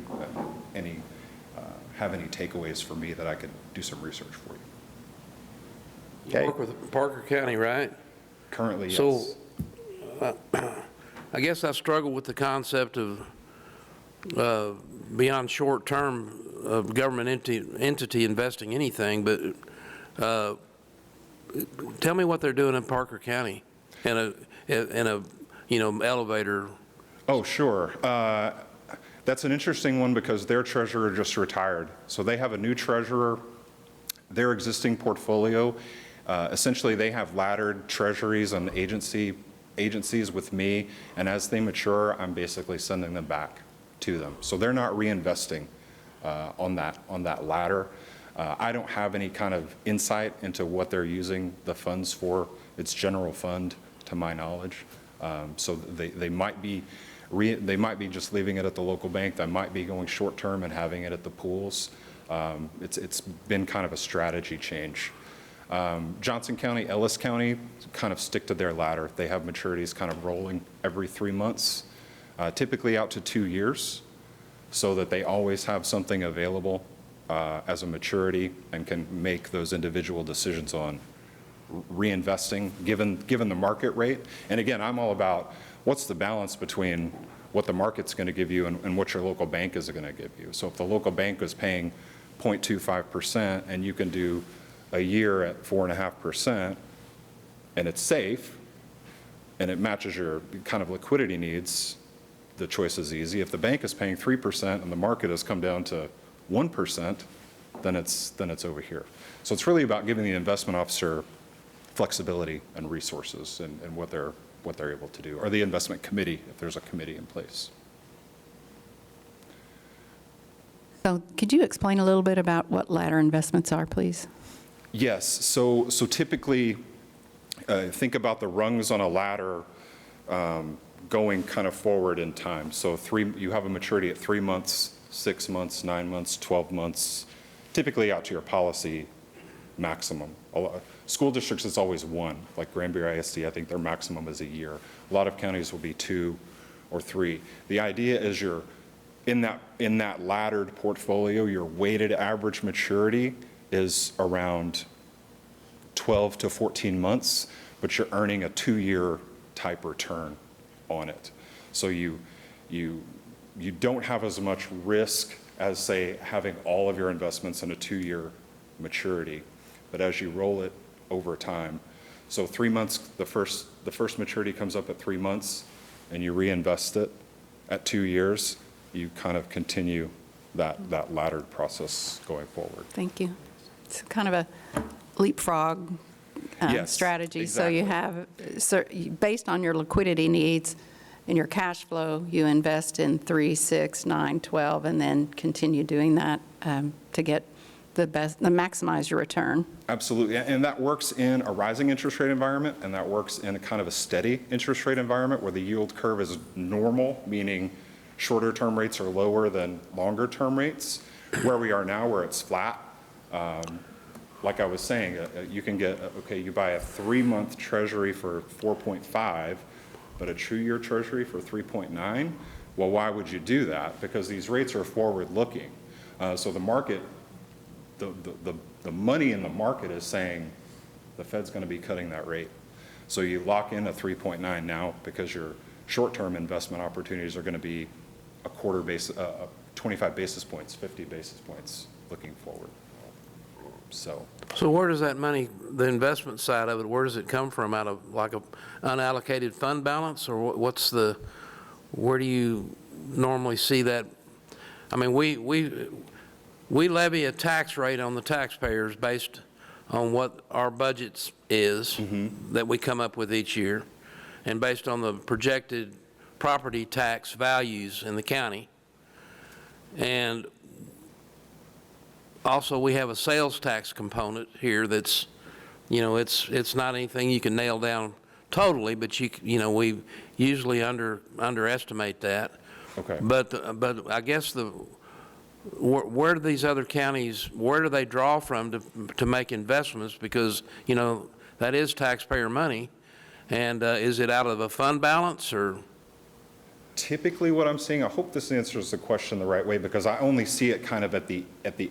Speaker 11: have any takeaways for me that I could do some research for you.
Speaker 4: You work with Parker County, right?
Speaker 11: Currently, yes.
Speaker 4: So I guess I struggle with the concept of beyond short-term of government entity investing anything, but tell me what they're doing in Parker County in a elevator.
Speaker 11: Oh, sure. That's an interesting one because their treasurer just retired. So they have a new treasurer. Their existing portfolio, essentially they have laddered treasuries and agencies with me, and as they mature, I'm basically sending them back to them. So they're not reinvesting on that ladder. I don't have any kind of insight into what they're using the funds for. It's general fund, to my knowledge. So they might be just leaving it at the local bank. They might be going short term and having it at the pools. It's been kind of a strategy change. Johnson County, Ellis County kind of stick to their ladder. They have maturities kind of rolling every 3 months, typically out to 2 years, so that they always have something available as a maturity and can make those individual decisions on reinvesting given the market rate. And again, I'm all about what's the balance between what the market's going to give you and what your local bank is going to give you. So if the local bank is paying 0.25% and you can do a year at 4.5% and it's safe and it matches your kind of liquidity needs, the choice is easy. If the bank is paying 3% and the market has come down to 1%, then it's over here. So it's really about giving the investment officer flexibility and resources and what they're able to do, or the investment committee, if there's a committee in place.
Speaker 7: So could you explain a little bit about what ladder investments are, please?
Speaker 11: Yes, so typically, think about the rungs on a ladder going kind of forward in time. So you have a maturity at 3 months, 6 months, 9 months, 12 months, typically out to your policy maximum. School districts, it's always 1, like Granbury ISD, I think their maximum is a year. A lot of counties will be 2 or 3. The idea is you're in that laddered portfolio, your weighted average maturity is around 12 to 14 months, but you're earning a 2-year type return on it. So you don't have as much risk as, say, having all of your investments in a 2-year maturity, but as you roll it over time. So 3 months, the first maturity comes up at 3 months, and you reinvest it at 2 years, you kind of continue that laddered process going forward.
Speaker 7: Thank you. It's kind of a leapfrog
Speaker 11: Yes,
Speaker 7: strategy.
Speaker 11: exactly.
Speaker 7: So based on your liquidity needs and your cash flow, you invest in 3, 6, 9, 12, and then continue doing that to get the best, to maximize your return.
Speaker 11: Absolutely, and that works in a rising interest rate environment, and that works in a kind of a steady interest rate environment where the yield curve is normal, meaning shorter term rates are lower than longer term rates. Where we are now, where it's flat, like I was saying, you can get, okay, you buy a 3-month treasury for 4.5, but a 2-year treasury for 3.9. Well, why would you do that? Because these rates are forward-looking. So the market, the money in the market is saying the Fed's going to be cutting that rate. So you lock in a 3.9 now because your short-term investment opportunities are going to be 25 basis points, 50 basis points looking forward. So
Speaker 4: So where does that money, the investment side of it, where does it come from? Out of like a unallocated fund balance, or where do you normally see that? I mean, we levy a tax rate on the taxpayers based on what our budgets is that we come up with each year, and based on the projected property tax values in the county. And also, we have a sales tax component here that's, it's not anything you can nail down totally, but we usually underestimate that.
Speaker 11: Okay.
Speaker 4: But I guess where do these other counties, where do they draw from to make investments? Because, that is taxpayer money. And is it out of a fund balance, or?
Speaker 11: typically what I'm seeing, I hope this answers the question the right way, because I only see it kind of at the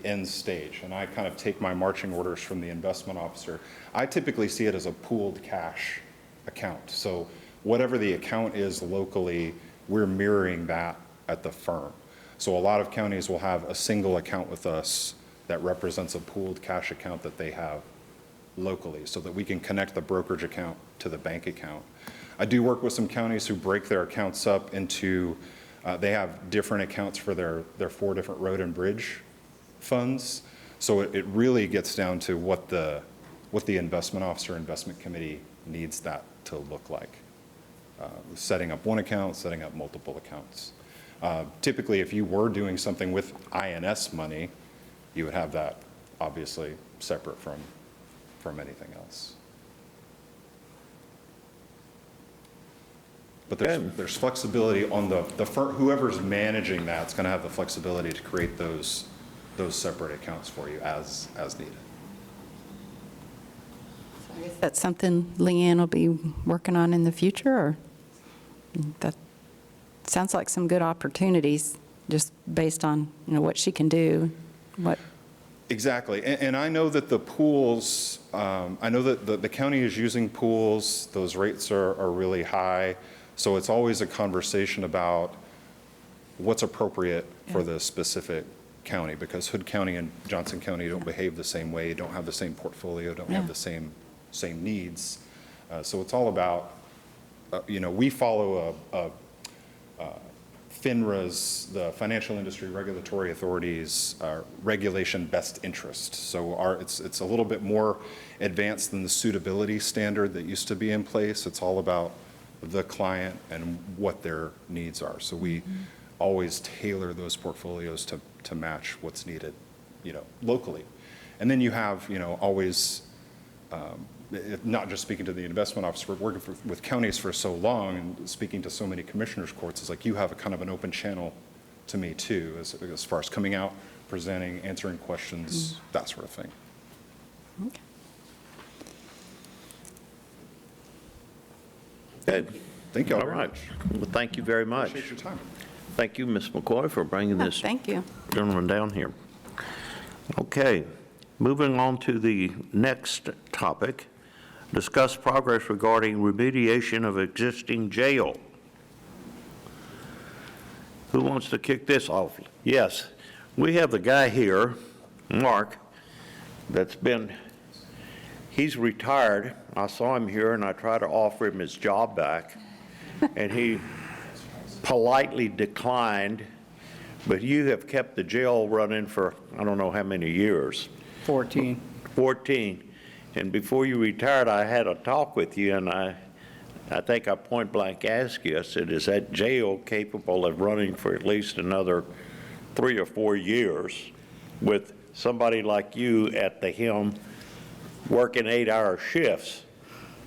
Speaker 11: end stage, and I kind of take my marching orders from the investment officer. I typically see it as a pooled cash account. So whatever the account is locally, we're mirroring that at the firm. So a lot of counties will have a single account with us that represents a pooled cash account that they have locally, so that we can connect the brokerage account to the bank account. I do work with some counties who break their accounts up into, they have different accounts for their 4 different road and bridge funds. So it really gets down to what the investment officer, investment committee needs that to look like. Setting up one account, setting up multiple accounts. Typically, if you were doing something with INS money, you would have that obviously separate from anything else. But there's flexibility on the firm, whoever's managing that's going to have the flexibility to create those separate accounts for you as needed.
Speaker 7: That's something Leanne will be working on in the future, or that sounds like some good opportunities just based on, what she can do, what.
Speaker 11: Exactly, and I know that the pools, I know that the county is using pools, those rates are really high, so it's always a conversation about what's appropriate for the specific county, because Hood County and Johnson County don't behave the same way, don't have the same portfolio, don't have the same needs. So it's all about, we follow FINRA's, the Financial Industry Regulatory Authority's regulation best interest. So it's a little bit more advanced than the suitability standard that used to be in place. It's all about the client and what their needs are. So we always tailor those portfolios to match what's needed, locally. And then you have, always, not just speaking to the investment officer, but working with counties for so long and speaking to so many commissioners' courts, it's like you have a kind of an open channel to me too, as far as coming out, presenting, answering questions, that sort of thing.
Speaker 7: Okay.
Speaker 1: Good.
Speaker 11: Thank you all
Speaker 1: All
Speaker 11: very
Speaker 1: right.
Speaker 11: much.
Speaker 1: Well, thank you very much.
Speaker 11: Appreciate your time.
Speaker 1: Thank you, Ms. McCoy, for bringing this
Speaker 7: Thank you.
Speaker 1: gentleman down here. Okay, moving on to the next topic. Discuss progress regarding remediation of existing jail. Who wants to kick this off? Yes, we have the guy here, Mark, he's retired. I saw him here and I tried to offer him his job back, and he politely declined, but you have kept the jail running for, I don't know how many years.
Speaker 12: 14.
Speaker 1: 14. And before you retired, I had a talk with you, and I think I point blank asked you, I said, is that jail capable of running for at least another 3 or 4 years with somebody like you at the helm working 8-hour shifts?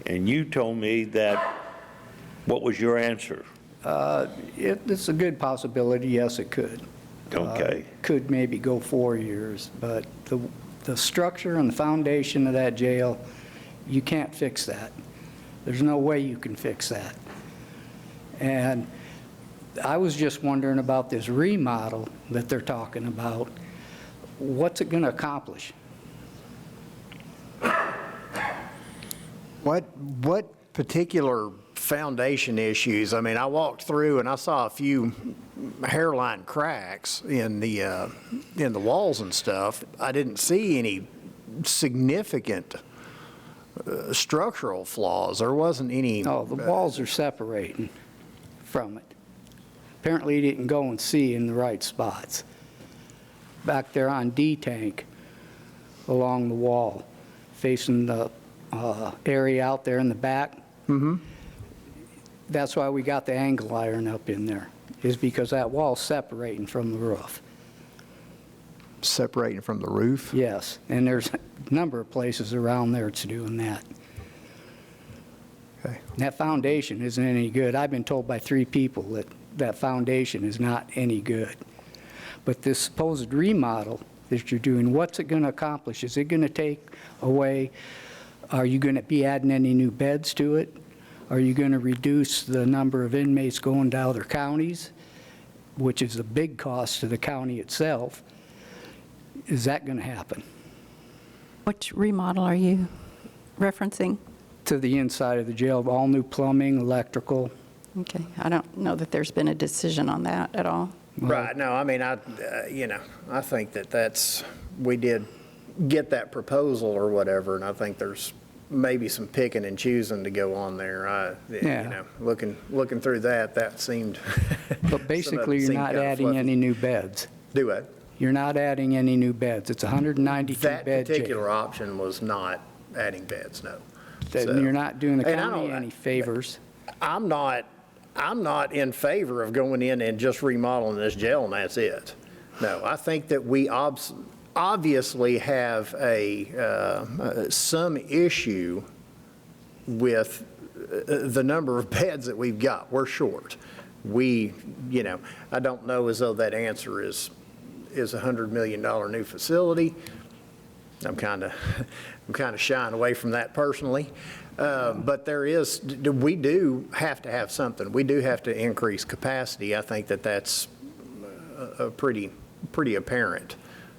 Speaker 1: And you told me that, what was your answer?
Speaker 12: It's a good possibility, yes, it could.
Speaker 1: Okay.
Speaker 12: Could maybe go 4 years, but the structure and the foundation of that jail, you can't fix that. There's no way you can fix that. And I was just wondering about this remodel that they're talking about. What's it going to accomplish?
Speaker 3: What particular foundation issues? I mean, I walked through and I saw a few hairline cracks in the walls and stuff. I didn't see any significant structural flaws. There wasn't any.
Speaker 12: No, the walls are separating from it. Apparently, he didn't go and see in the right spots. Back there on D-tank, along the wall, facing the area out there in the back. That's why we got the angle iron up in there, is because that wall's separating from the roof.
Speaker 3: Separating from the roof?
Speaker 12: Yes, and there's a number of places around there that's doing that.
Speaker 3: Okay.
Speaker 12: And that foundation isn't any good. I've been told by 3 people that that foundation is not any good. But this supposed remodel that you're doing, what's it going to accomplish? Is it going to take away, are you going to be adding any new beds to it? Are you going to reduce the number of inmates going to other counties, which is a big cost to the county itself? Is that going to happen?
Speaker 7: Which remodel are you referencing?
Speaker 12: To the inside of the jail, all new plumbing, electrical.
Speaker 7: Okay, I don't know that there's been a decision on that at all.
Speaker 3: Right, no, I mean, I think we did get that proposal or whatever, and I think there's maybe some picking and choosing to go on there.
Speaker 12: Yeah.
Speaker 3: Looking through that seemed.
Speaker 12: But basically, you're not adding any new beds.
Speaker 3: Do what?
Speaker 12: You're not adding any new beds. It's a 192-bed jail.
Speaker 3: That particular option was not adding beds, no.
Speaker 12: Then you're not doing the
Speaker 3: And I
Speaker 12: county
Speaker 3: don't-
Speaker 12: any favors.
Speaker 3: I'm not in favor of going in and just remodeling this jail and that's it. No, I think that we obviously have some issue with the number of beds that we've got. We're short. I don't know as though that answer is a $100 million new facility. I'm kind of shying away from that personally. But we do have to have something. We do have to increase capacity. I think that's pretty apparent.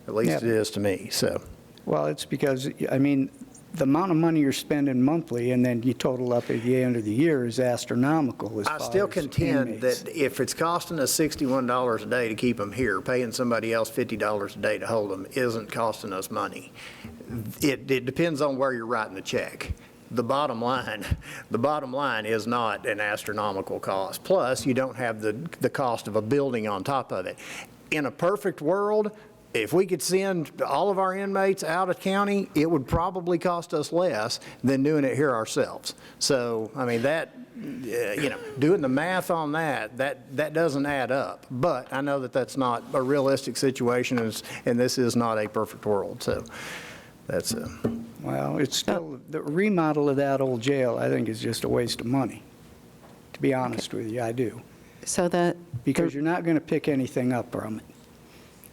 Speaker 3: At least it is to me, so.
Speaker 12: Well, it's because, I mean, the amount of money you're spending monthly and then you total up at the end of the year is astronomical as far
Speaker 3: I
Speaker 12: as
Speaker 3: still contend
Speaker 12: inmates.
Speaker 3: that if it's costing us $61 a day to keep them here, paying somebody else $50 a day to hold them isn't costing us money. It depends on where you're writing the check. The bottom line is not an astronomical cost. Plus, you don't have the cost of a building on top of it. In a perfect world, if we could send all of our inmates out of county, it would probably cost us less than doing it here ourselves. So, I mean, doing the math on that doesn't add up. But I know that that's not a realistic situation, and this is not a perfect world. So that's
Speaker 12: Well, it's still, the remodel of that old jail, I think, is just a waste of money. To be honest with you, I do.
Speaker 7: So
Speaker 12: Because you're not going to pick anything up from it.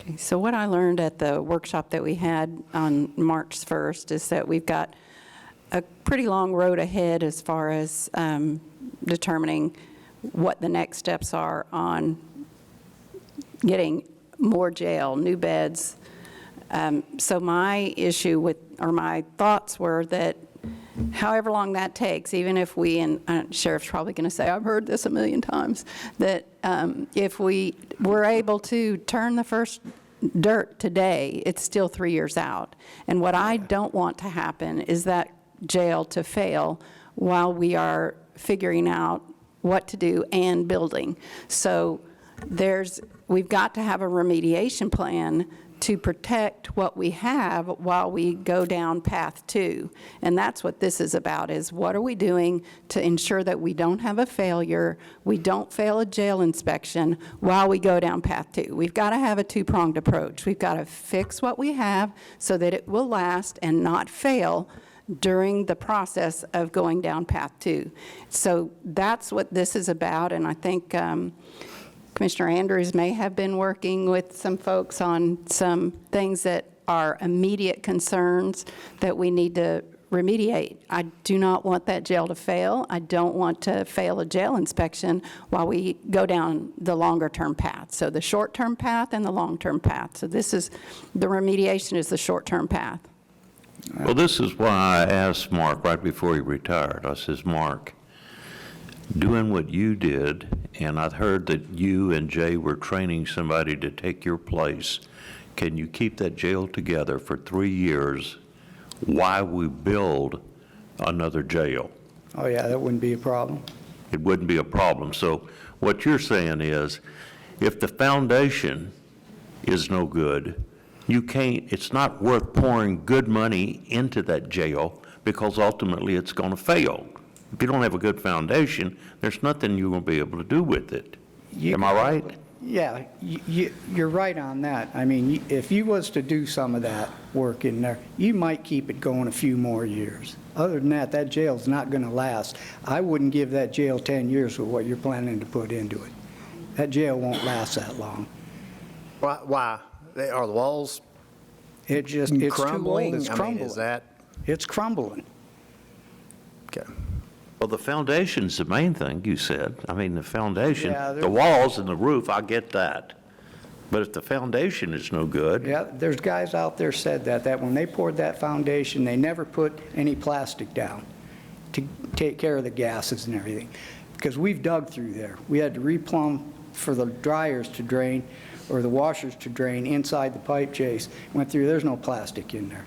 Speaker 7: Okay, so what I learned at the workshop that we had on March 1st is that we've got a pretty long road ahead as far as determining what the next steps are on getting more jail, new beds. So my my thoughts were that however long that takes, even if we, and Sheriff's probably going to say, I've heard this a million times, that if we were able to turn the first dirt today, it's still 3 years out. And what I don't want to happen is that jail to fail while we are figuring out what to do and building. So we've got to have a remediation plan to protect what we have while we go down path 2. And that's what this is about, is what are we doing to ensure that we don't have a failure, we don't fail a jail inspection while we go down path 2. We've got to have a two-pronged approach. We've got to fix what we have so that it will last and not fail during the process of going down path 2. So that's what this is about, and I think Commissioner Andrews may have been working with some folks on some things that are immediate concerns that we need to remediate. I do not want that jail to fail. I don't want to fail a jail inspection while we go down the longer-term path. So the short-term path and the long-term path. So the remediation is the short-term path.
Speaker 1: Well, this is why I asked Mark right before he retired. I says, Mark, doing what you did, and I've heard that you and Jay were training somebody to take your place. Can you keep that jail together for 3 years why we build another jail.
Speaker 12: Oh, yeah, that wouldn't be a problem.
Speaker 1: It wouldn't be a problem. So what you're saying is, if the foundation is no good, you can't, it's not worth pouring good money into that jail because ultimately it's going to fail. If you don't have a good foundation, there's nothing you're going to be able to do with it. Am I right?
Speaker 12: Yeah, you're right on that. I mean, if you was to do some of that work in there, you might keep it going a few more years. Other than that, that jail's not going to last. I wouldn't give that jail 10 years with what you're planning to put into it. That jail won't last that long.
Speaker 3: Why? Are the walls
Speaker 12: It's too old.
Speaker 3: crumbling?
Speaker 12: It's
Speaker 3: I mean,
Speaker 12: crumbling.
Speaker 3: is that,
Speaker 12: It's crumbling.
Speaker 3: okay.
Speaker 1: Well, the foundation's the main thing, you said. I mean, the foundation,
Speaker 12: Yeah,
Speaker 1: the walls and the roof, I get that. But if the foundation is no good,
Speaker 12: Yeah, there's guys out there said that when they poured that foundation, they never put any plastic down to take care of the gases and everything. Because we've dug through there. We had to replumb for the dryers to drain, or the washers to drain inside the pipe chase. Went through, there's no plastic in there.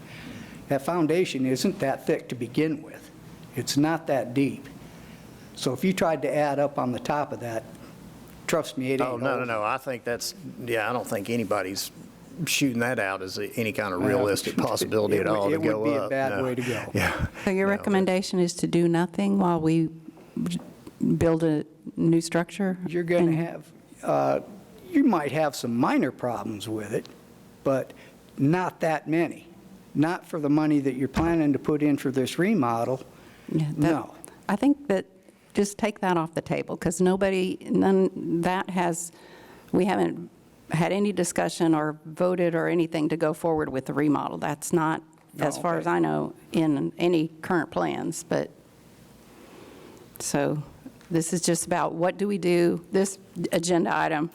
Speaker 12: That foundation isn't that thick to begin with. It's not that deep. So if you tried to add up on the top of that, trust me, it ain't.
Speaker 3: Oh, no. I think that's, yeah, I don't think anybody's shooting that out as any kind of realistic possibility at all to go up.
Speaker 12: It would be a bad
Speaker 3: No.
Speaker 12: way to go.
Speaker 3: Yeah.
Speaker 7: So your recommendation is to do nothing while we build a new structure?
Speaker 12: You're going to
Speaker 7: And-
Speaker 12: have, you might have some minor problems with it, but not that many. Not for the money that you're planning to put in for this remodel.
Speaker 7: Yeah,
Speaker 12: No.
Speaker 7: I think that, just take that off the table, because we haven't had any discussion or voted or anything to go forward with the remodel. That's not, as far
Speaker 12: okay.
Speaker 7: as I know, in any current plans, but, so this is just about what do we do? This agenda item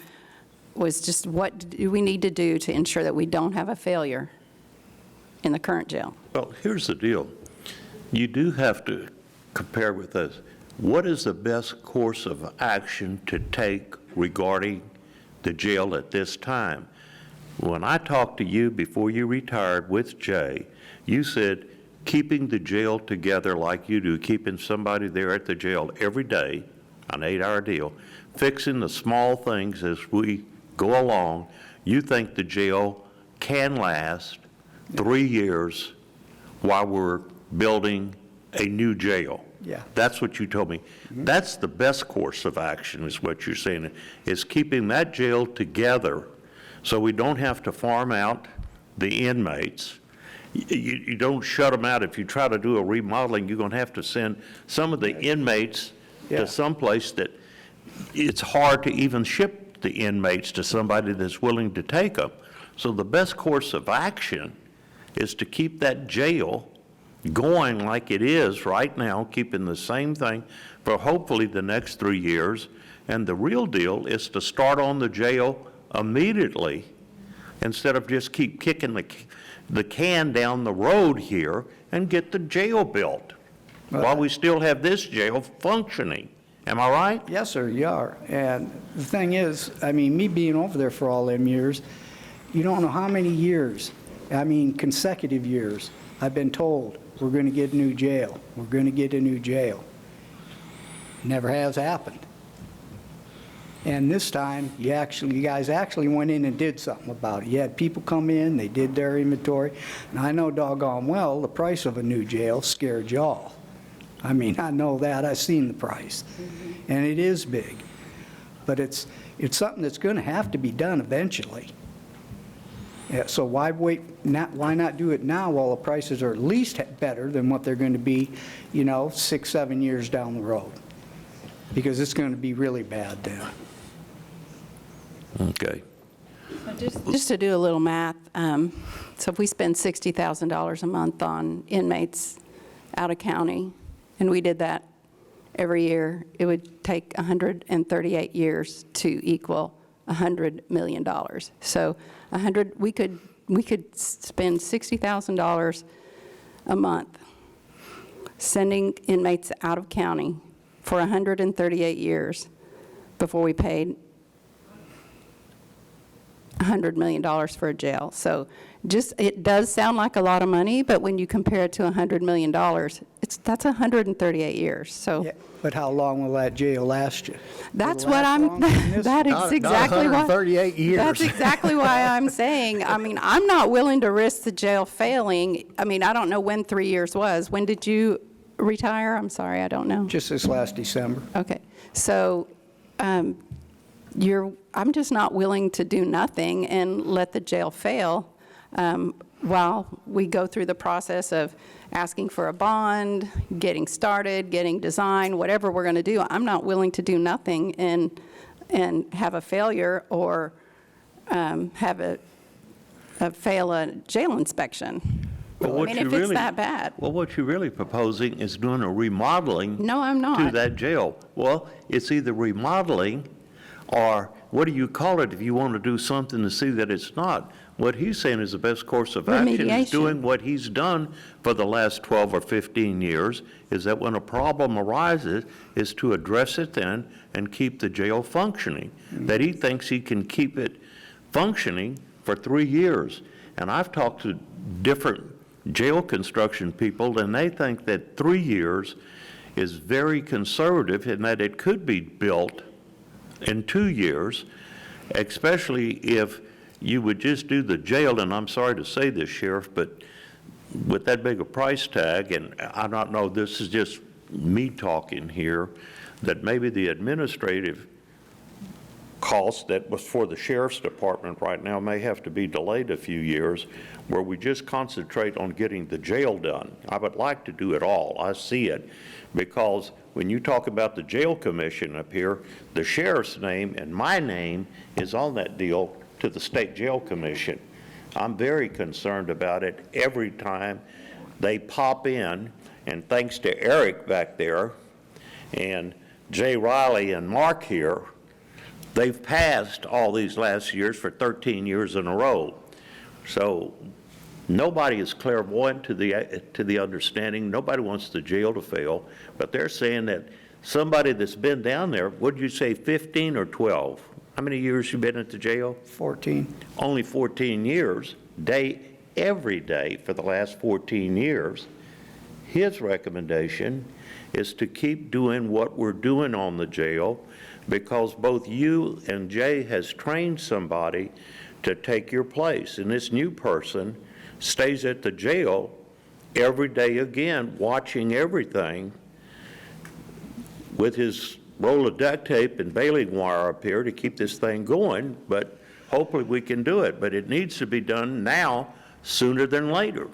Speaker 7: was just what do we need to do to ensure that we don't have a failure in the current jail?
Speaker 1: well, here's the deal. You do have to compare with us. What is the best course of action to take regarding the jail at this time? When I talked to you before you retired with Jay, you said keeping the jail together like you do, keeping somebody there at the jail every day, an 8-hour deal, fixing the small things as we go along, you think the jail can last 3 years while we're building a new jail.
Speaker 12: Yeah.
Speaker 1: That's what you told me. That's the best course of action, is what you're saying, is keeping that jail together so we don't have to farm out the inmates. You don't shut them out. If you try to do a remodeling, you're going to have to send some of the inmates
Speaker 12: Yeah.
Speaker 1: to someplace that it's hard to even ship the inmates to somebody that's willing to take them. So the best course of action is to keep that jail going like it is right now, keeping the same thing for hopefully the next 3 years. And the real deal is to start on the jail immediately instead of just keep kicking the can down the road here and get the jail built while we still have this jail functioning. Am I right?
Speaker 12: Yes, sir, you are. And the thing is, I mean, me being over there for all them years, you don't know how many years, I mean, consecutive years, I've been told, we're going to get a new jail. We're going to get a new jail. Never has happened. And this time, you guys actually went in and did something about it. You had people come in, they did their inventory, and I know doggone well the price of a new jail scared y'all. I mean, I know that, I've seen the price, and it is big. But it's something that's going to have to be done eventually. Yeah, so why not do it now while the prices are at least better than what they're going to be, 6, 7 years down the road? Because it's going to be really bad then.
Speaker 1: Okay.
Speaker 7: Just to do a little math, so if we spend $60,000 a month on inmates out of county, and we did that every year, it would take 138 years to equal $100 million. So we could spend $60,000 a month sending inmates out of county for 138 years before we paid $100 million for a jail. So just, it does sound like a lot of money, but when you compare it to $100 million, that's 138 years. So
Speaker 12: Yeah, but how long will that jail last you?
Speaker 7: that's
Speaker 12: Will it
Speaker 7: what
Speaker 12: last
Speaker 7: I'm,
Speaker 12: longer than this?
Speaker 7: that is
Speaker 3: Not
Speaker 7: exactly why.
Speaker 3: 138 years.
Speaker 7: That's exactly why I'm saying, I mean, I'm not willing to risk the jail failing. I mean, I don't know when 3 years was. When did you retire? I'm sorry, I don't know.
Speaker 12: Just this last December.
Speaker 7: Okay, so I'm just not willing to do nothing and let the jail fail while we go through the process of asking for a bond, getting started, getting design, whatever we're going to do. I'm not willing to do nothing and have a failure or have a fail a jail inspection. I mean, if it's that bad.
Speaker 1: Well, what you're really proposing is doing a remodeling.
Speaker 7: No, I'm not.
Speaker 1: To that jail. Well, it's either remodeling, or what do you call it if you want to do something to see that it's not? What he's saying is the best course of action is
Speaker 7: Remediation.
Speaker 1: doing what he's done for the last 12 or 15 years, is that when a problem arises, is to address it then and keep the jail functioning. That he thinks he can keep it functioning for 3 years. And I've talked to different jail construction people, and they think that 3 years is very conservative and that it could be built in 2 years, especially if you would just do the jail. And I'm sorry to say this, Sheriff, but with that big a price tag, and I don't know, this is just me talking here, that maybe the administrative cost that was for the Sheriff's Department right now may have to be delayed a few years, where we just concentrate on getting the jail done. I would like to do it all. I see it, because when you talk about the jail commission up here, the sheriff's name and my name is on that deal to the state jail commission. I'm very concerned about it every time they pop in, and thanks to Eric back there and Jay Riley and Mark here, they've passed all these last years for 13 years in a row. So nobody is clairvoyant to the understanding. Nobody wants the jail to fail, but they're saying that somebody that's been down there, what'd you say, 15 or 12? How many years you been at the jail?
Speaker 12: 14.
Speaker 1: Only 14 years, every day for the last 14 years. His recommendation is to keep doing what we're doing on the jail, because both you and Jay has trained somebody to take your place. And this new person stays at the jail every day again, watching everything with his roll of duct tape and baling wire up here to keep this thing going, but hopefully we can do it. But it needs to be done now, sooner than later.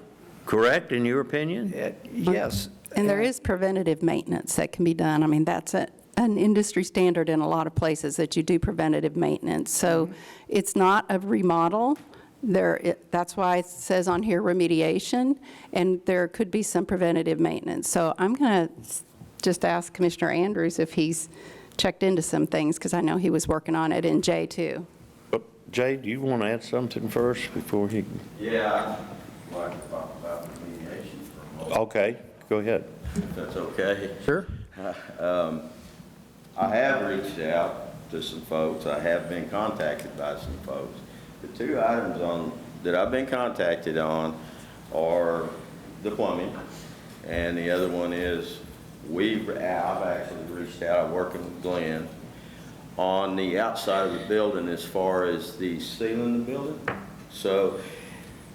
Speaker 1: Correct, in your opinion?
Speaker 12: Yes.
Speaker 7: And there is preventative maintenance that can be done. I mean, that's an industry standard in a lot of places, that you do preventative maintenance. So it's not a remodel. That's why it says on here remediation, and there could be some preventative maintenance. So I'm going to just ask Commissioner Andrews if he's checked into some things, because I know he was working on it, and Jay too.
Speaker 1: Jay, do you want to add something first before he?
Speaker 13: Yeah, I'd like to talk about remediation for a moment.
Speaker 1: Okay, go ahead.
Speaker 13: If that's okay.
Speaker 3: Sure.
Speaker 13: I have reached out to some folks. I have been contacted by some folks. The two items that I've been contacted on are the plumbing, and the other one is I've actually reached out. I'm working with Glenn on the outside of the building as far as the ceiling of the building. So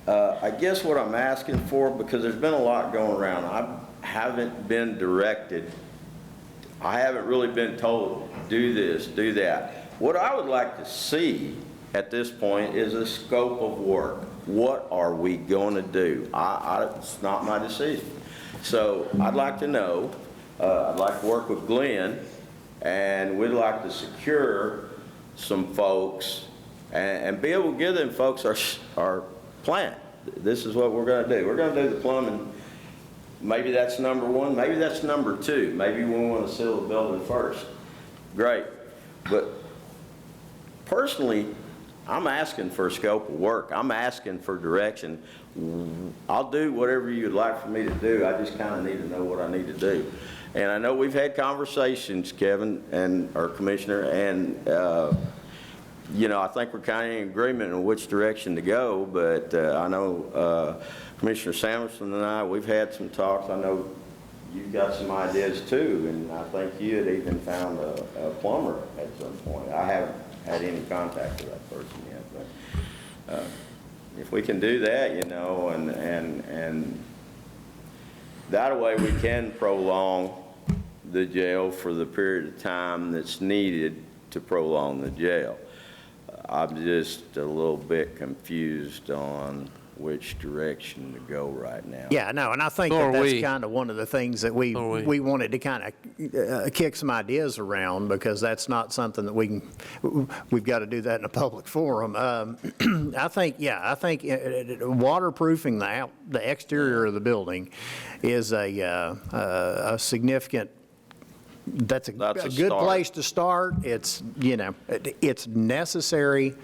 Speaker 13: I guess what I'm asking for, because there's been a lot going around, I haven't been directed. I haven't really been told, do this, do that. What I would like to see at this point is a scope of work. What are we going to do? It's not my decision. So I'd like to know. I'd like to work with Glenn, and we'd like to secure some folks and be able to give them folks our plan. This is what we're going to do. We're going to do the plumbing. Maybe that's number one. Maybe that's number two. Maybe we want to seal the building first. Great. But personally, I'm asking for a scope of work. I'm asking for direction. I'll do whatever you'd like for me to do. I just kind of need to know what I need to do. And I know we've had conversations, Kevin and our commissioner, and You know, I think we're kind of in agreement on which direction to go, but I know Commissioner Samuelson and I, we've had some talks. I know you've got some ideas too, and I think you had even found a plumber at some point. I haven't had any contact with that person yet, but if we can do that, you know, and that way we can prolong the jail for the period of time that's needed to prolong the jail. I'm just a little bit confused on which direction to go right now.
Speaker 3: Yeah, no, and I think
Speaker 4: So are
Speaker 3: that that's
Speaker 4: we.
Speaker 3: kind of one of the things that we wanted to kind of kick some ideas around, because that's not something that we've got to do that in a public forum. I think waterproofing the exterior of the building is a significant, that's a good
Speaker 13: start.
Speaker 3: place to start. It's, you know, it's necessary.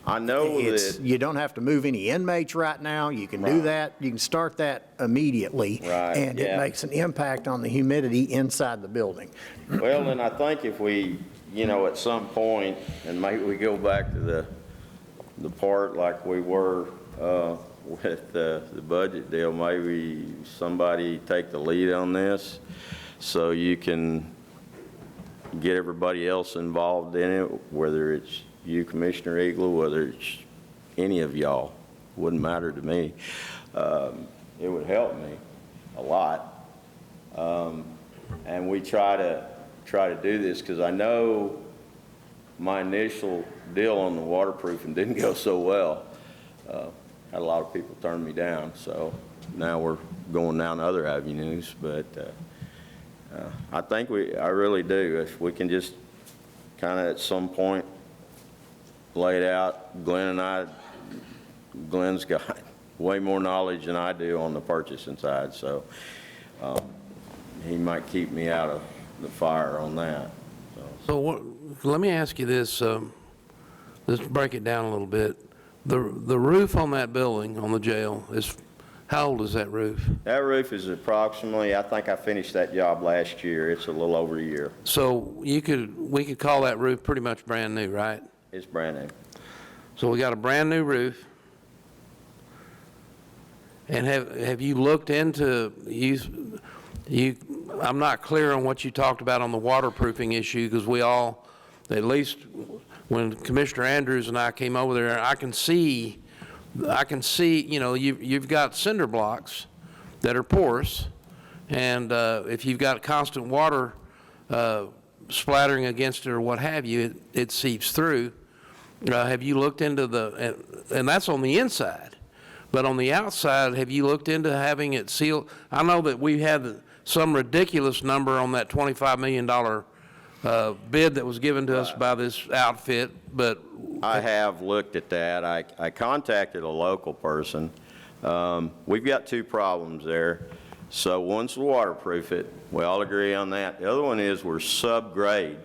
Speaker 13: I know that,
Speaker 3: You don't have to move any inmates right now. You can do that. You can start that immediately.
Speaker 13: Right,
Speaker 3: And it
Speaker 13: yeah.
Speaker 3: makes an impact on the humidity inside the building.
Speaker 13: well, and I think if we, you know, at some point, and maybe we go back to the part like we were with the budget deal, maybe somebody take the lead on this so you can get everybody else involved in it, whether it's you, Commissioner Eagle, whether it's any of y'all, wouldn't matter to me. It would help me a lot. And we try to do this, because I know my initial deal on the waterproofing didn't go so well. Had a lot of people turn me down, so now we're going down other avenues, but I think I really do. If we can just kind of at some point lay it out, Glenn's got way more knowledge than I do on the purchasing side, so he might keep me out of the fire on that.
Speaker 4: So let me ask you this, let's break it down a little bit. The roof on that building, on the jail, how old is that roof?
Speaker 13: That roof is approximately, I think I finished that job last year. It's a little over a year.
Speaker 4: So we could call that roof pretty much brand new, right?
Speaker 13: It's brand new.
Speaker 4: So we got a brand new roof. And have you looked into, I'm not clear on what you talked about on the waterproofing issue, because we all, at least when Commissioner Andrews and I came over there, I can see, you know, you've got cinder blocks that are porous, and if you've got constant water splattering against it or what have you, it seeps through. Have you looked into and that's on the inside, but on the outside, have you looked into having it sealed? I know that we had some ridiculous number on that $25 million bid that was given to us by this outfit, but
Speaker 13: I have looked at that. I contacted a local person. We've got two problems there. So one's to waterproof it. We all agree on that. The other one is we're subgrade.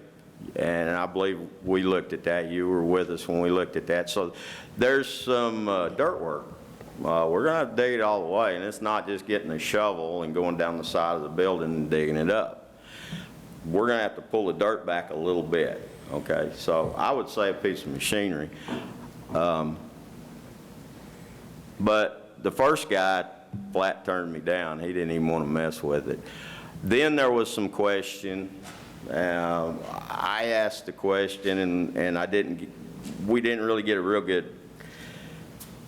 Speaker 13: And I believe we looked at that. You were with us when we looked at that. So there's some dirt work. We're going to dig it all the way, and it's not just getting a shovel and going down the side of the building and digging it up. We're going to have to pull the dirt back a little bit, okay? So I would say a piece of machinery. But the first guy flat turned me down. He didn't even want to mess with it. Then there was some question. I asked the question, and we didn't really get a real good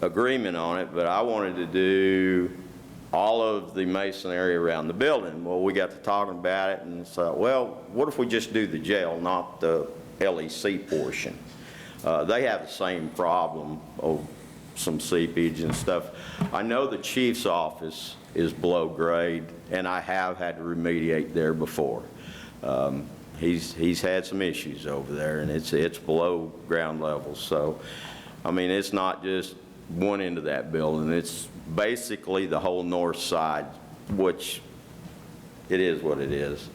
Speaker 13: agreement on it, but I wanted to do all of the masonry around the building. Well, we got to talking about it and thought, well, what if we just do the jail, not the LEC portion? They have the same problem of some seepage and stuff. I know the chief's office is below grade, and I have had to remediate there before. He's had some issues over there, and it's below ground level. So, I mean, it's not just one end of that building. It's basically the whole north side, which it is what it is.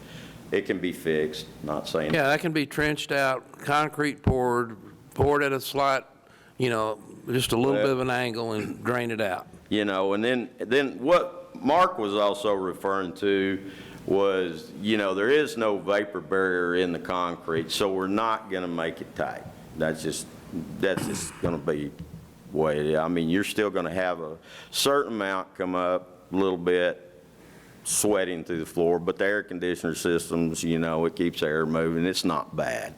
Speaker 13: It can be fixed, not saying.
Speaker 4: yeah, that can be trenched out, concrete poured at a slight, you know, just a little bit of an angle and drain it out.
Speaker 13: You know, and then what Mark was also referring to was, you know, there is no vapor barrier in the concrete, so we're not going to make it tight. That's just that's just going to be the way it is. I mean, you're still going to have a certain amount come up, a little bit, sweating through the floor, but the air conditioner systems, you know, it keeps air moving. It's not bad.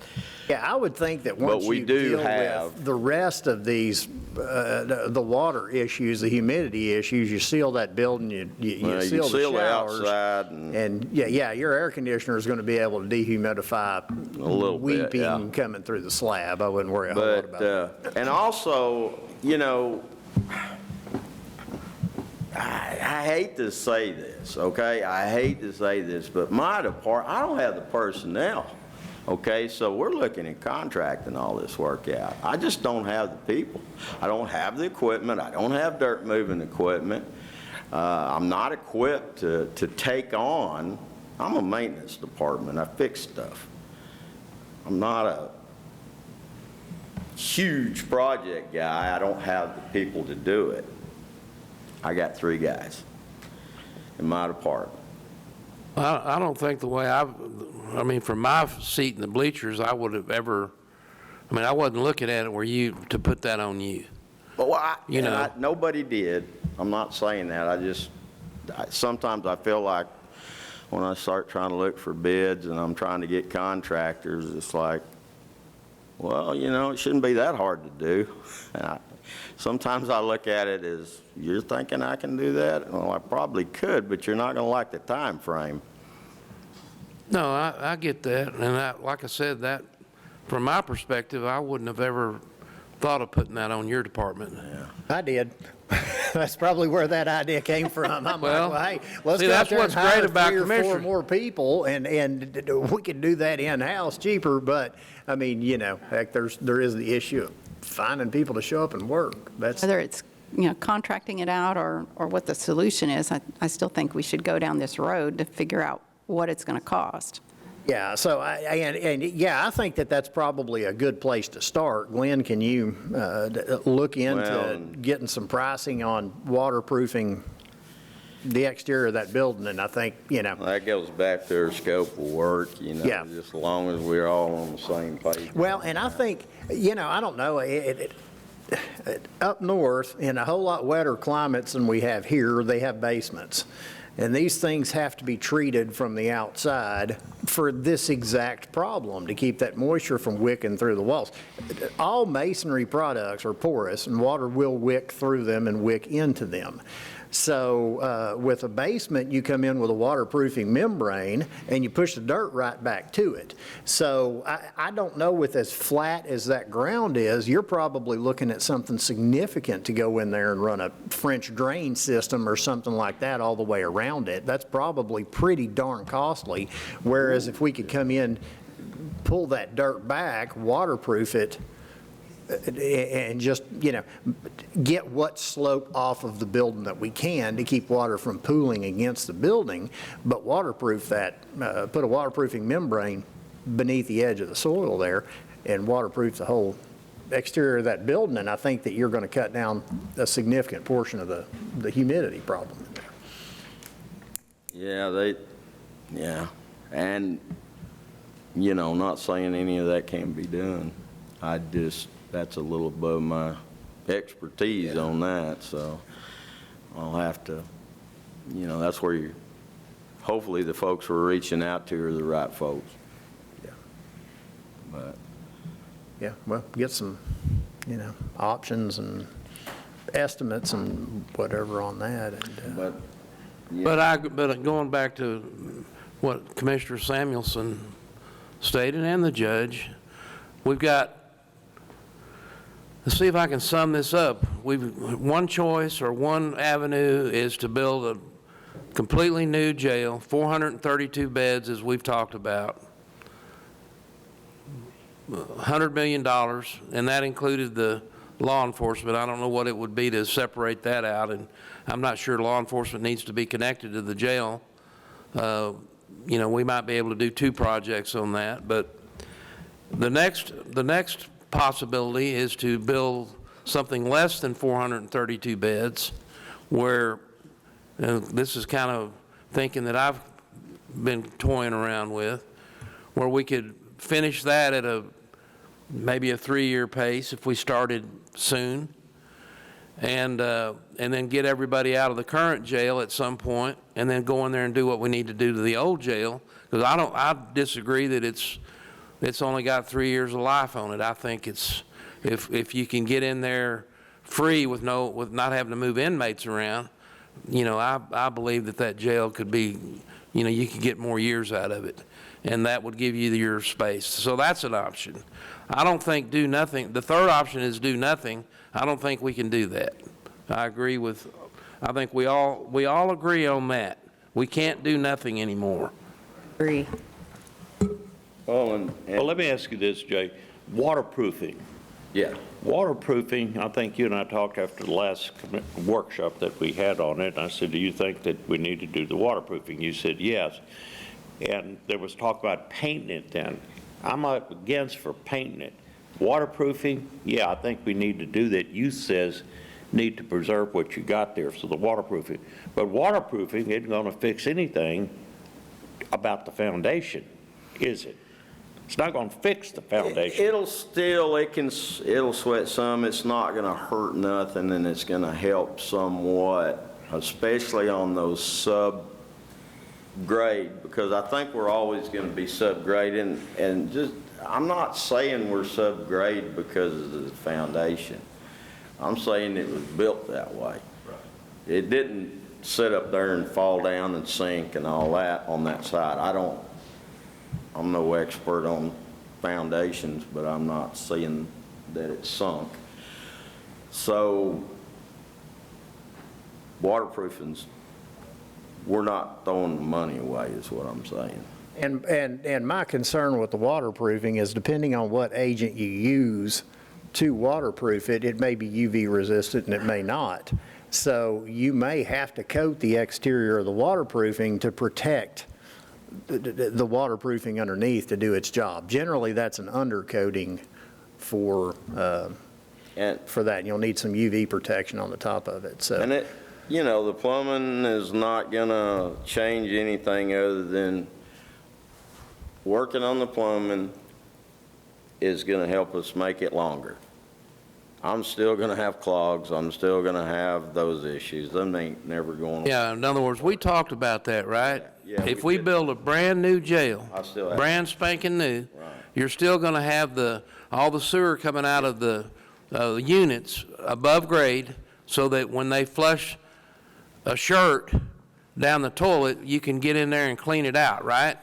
Speaker 3: Yeah, I would think that once
Speaker 13: we
Speaker 3: you
Speaker 13: do
Speaker 3: deal
Speaker 13: have-
Speaker 3: with the rest of these, the water issues, the humidity issues, you seal that building, you
Speaker 13: Well, you
Speaker 3: seal the
Speaker 13: seal the
Speaker 3: showers.
Speaker 13: outside and-
Speaker 3: And, yeah, your air conditioner is going to be able to dehumidify
Speaker 13: A little bit, yeah.
Speaker 3: weeping coming through the slab. I wouldn't worry a whole lot
Speaker 13: But,
Speaker 3: about it.
Speaker 13: and also, you know, I hate to say this, okay? I hate to say this, but my department, I don't have the personnel, okay? So we're looking at contracting all this work out. I just don't have the people. I don't have the equipment. I don't have dirt moving equipment. I'm not equipped to take on. I'm a maintenance department. I fix stuff. I'm not a huge project guy. I don't have the people to do it. I got 3 guys in my department.
Speaker 4: I don't think the way I mean, from my seat in the bleachers, I would have ever, I mean, I wasn't looking at it to put that on you.
Speaker 13: Well,
Speaker 4: You know.
Speaker 13: nobody did. I'm not saying that. Sometimes I feel like when I start trying to look for bids and I'm trying to get contractors, it's like, well, you know, it shouldn't be that hard to do. Sometimes I look at it as, you're thinking I can do that? Well, I probably could, but you're not going to like the time frame.
Speaker 4: No, I get that, and like I said, that, from my perspective, I wouldn't have ever thought of putting that on your department.
Speaker 3: I did. That's probably where that idea came from. I'm
Speaker 4: Well,
Speaker 3: like, well, hey, let's
Speaker 4: see,
Speaker 3: go out
Speaker 4: that's
Speaker 3: there and
Speaker 4: what's great
Speaker 3: hire
Speaker 4: about
Speaker 3: 3 or 4
Speaker 4: commissioners.
Speaker 3: more people, and we could do that in-house cheaper, but, I mean, you know, heck, there is the issue of finding people to show up and work. That's,
Speaker 7: Whether it's, contracting it out or what the solution is, I still think we should go down this road to figure out what it's going to cost.
Speaker 3: yeah, so, I think that's probably a good place to start. Glenn, can you look into
Speaker 13: Well,
Speaker 3: getting some pricing on waterproofing the exterior of that building, and I think,
Speaker 13: That goes back to our scope of work, you know,
Speaker 3: Yeah.
Speaker 13: just as long as we're all on the same page.
Speaker 3: well, and I think, I don't know, up north, in a whole lot wetter climates than we have here, they have basements. And these things have to be treated from the outside for this exact problem, to keep that moisture from wicking through the walls. All masonry products are porous, and water will wick through them and wick into them. So with a basement, you come in with a waterproofing membrane, and you push the dirt right back to it. So I don't know, with as flat as that ground is, you're probably looking at something significant to go in there and run a French drain system or something like that all the way around it. That's probably pretty darn costly, whereas if we could come in, pull that dirt back, waterproof it, and just, get what slope off of the building that we can to keep water from pooling against the building, but waterproof that, put a waterproofing membrane beneath the edge of the soil there and waterproof the whole exterior of that building, and I think that you're going to cut down a significant portion of the humidity problem in there.
Speaker 13: Yeah, and, not saying any of that can be done. That's a little above my expertise on that, so I'll have to, that's where hopefully the folks we're reaching out to are the right folks.
Speaker 3: Yeah.
Speaker 13: But,
Speaker 3: Yeah, well, get some, options and estimates and whatever on that, and,
Speaker 13: but,
Speaker 4: But going back to what Commissioner Samuelson stated and the judge, we've got, let's see if I can sum this up. One choice or one avenue is to build a completely new jail, 432 beds, as we've talked about, $100 million, and that included the law enforcement. I don't know what it would be to separate that out, and I'm not sure law enforcement needs to be connected to the jail. We might be able to do 2 projects on that, but the next possibility is to build something less than 432 beds, where, this is kind of thinking that I've been toying around with, where we could finish that at maybe a 3-year pace if we started soon, and then get everybody out of the current jail at some point, and then go in there and do what we need to do to the old jail. Because I disagree that it's only got 3 years of life on it. I think it's, if you can get in there free with not having to move inmates around, you know, I believe that jail could be, you know, you could get more years out of it, and that would give you your space. So that's an option. I don't think do nothing. The third option is do nothing. I don't think we can do that. I think we all agree on that. We can't do nothing anymore.
Speaker 7: Agree.
Speaker 13: Well,
Speaker 1: Well, let me ask you this, Jay. Waterproofing.
Speaker 13: yeah.
Speaker 1: Waterproofing, I think you and I talked after the last workshop that we had on it, and I said, do you think that we need to do the waterproofing? You said yes. And there was talk about painting it then. I'm up against for painting it. Waterproofing, yeah, I think we need to do that. Youth says need to preserve what you got there, so the waterproofing. But waterproofing isn't going to fix anything about the foundation, is it? It's not going to fix the foundation.
Speaker 13: It'll sweat some. It's not going to hurt nothing, and it's going to help somewhat, especially on those subgrade, because I think we're always going to be subgrading. And just, I'm not saying we're subgrade because of the foundation. I'm saying it was built that way. It didn't sit up there and fall down and sink and all that on that side. I'm no expert on foundations, but I'm not seeing that it's sunk. So waterproofing's, we're not throwing the money away is what I'm saying.
Speaker 3: And my concern with the waterproofing is depending on what agent you use to waterproof it, it may be UV resistant and it may not. So you may have to coat the exterior of the waterproofing to protect the waterproofing underneath to do its job. Generally, that's an undercoating for that. You'll need some UV protection on the top of it. So.
Speaker 13: And you know, the plumbing is not gonna change anything other than working on the plumbing is gonna help us make it longer. I'm still gonna have clogs. I'm still gonna have those issues. Them ain't never going away.
Speaker 4: Yeah, in other words, we talked about that, right?
Speaker 13: Yeah,
Speaker 4: If
Speaker 13: we
Speaker 4: we
Speaker 13: did.
Speaker 4: build a brand-new jail,
Speaker 13: I still have-
Speaker 4: brand spanking new,
Speaker 13: Right.
Speaker 4: you're still going to have all the sewer coming out of the units above grade, so that when they flush a shirt down the toilet, you can get in there and clean it out, right?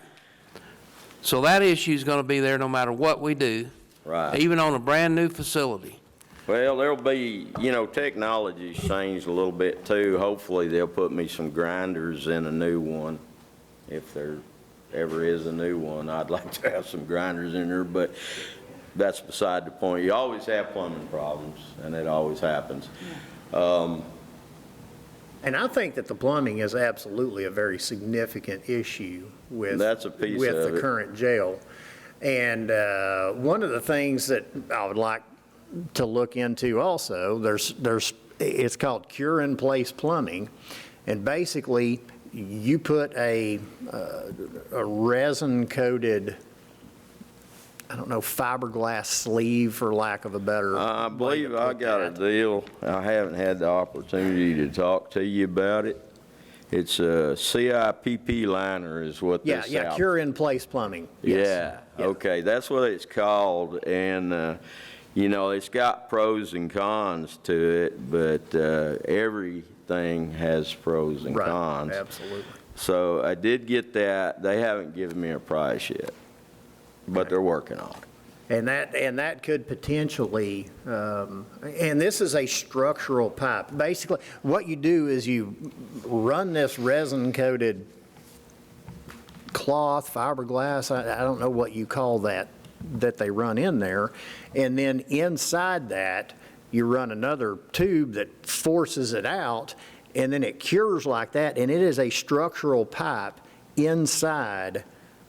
Speaker 4: So that issue's going to be there no matter what we do,
Speaker 13: Right.
Speaker 4: even on a brand-new facility.
Speaker 13: Well, there'll be, you know, technology's changed a little bit too. Hopefully they'll put me some grinders in a new one. If there ever is a new one, I'd like to have some grinders in there, but that's beside the point. You always have plumbing problems, and it always happens.
Speaker 3: And I think that the plumbing is absolutely a very significant issue with
Speaker 13: That's a piece
Speaker 3: with
Speaker 13: of
Speaker 3: the
Speaker 13: it.
Speaker 3: current jail. And one of the things that I would like to look into also, it's called cure-in-place plumbing, and basically you put a resin-coated, I don't know, fiberglass sleeve, for lack of a better way
Speaker 13: I believe
Speaker 3: to
Speaker 13: I
Speaker 3: put
Speaker 13: got a
Speaker 3: that.
Speaker 13: deal. I haven't had the opportunity to talk to you about it. It's a CIPP liner is what
Speaker 3: Yeah,
Speaker 13: this
Speaker 3: yeah, cure-in-place plumbing. Yes.
Speaker 13: Yeah,
Speaker 3: Yeah.
Speaker 13: okay, that's what it's called, and, you know, it's got pros and cons to it, but everything has pros and cons.
Speaker 3: Right, absolutely.
Speaker 13: So I did get that. They haven't given me a price yet, but they're working on it.
Speaker 3: And that could potentially, and this is a structural pipe. Basically, what you do is you run this resin-coated cloth, fiberglass, I don't know what you call that they run in there, and then inside that, you run another tube that forces it out, and then it cures like that, and it is a structural pipe inside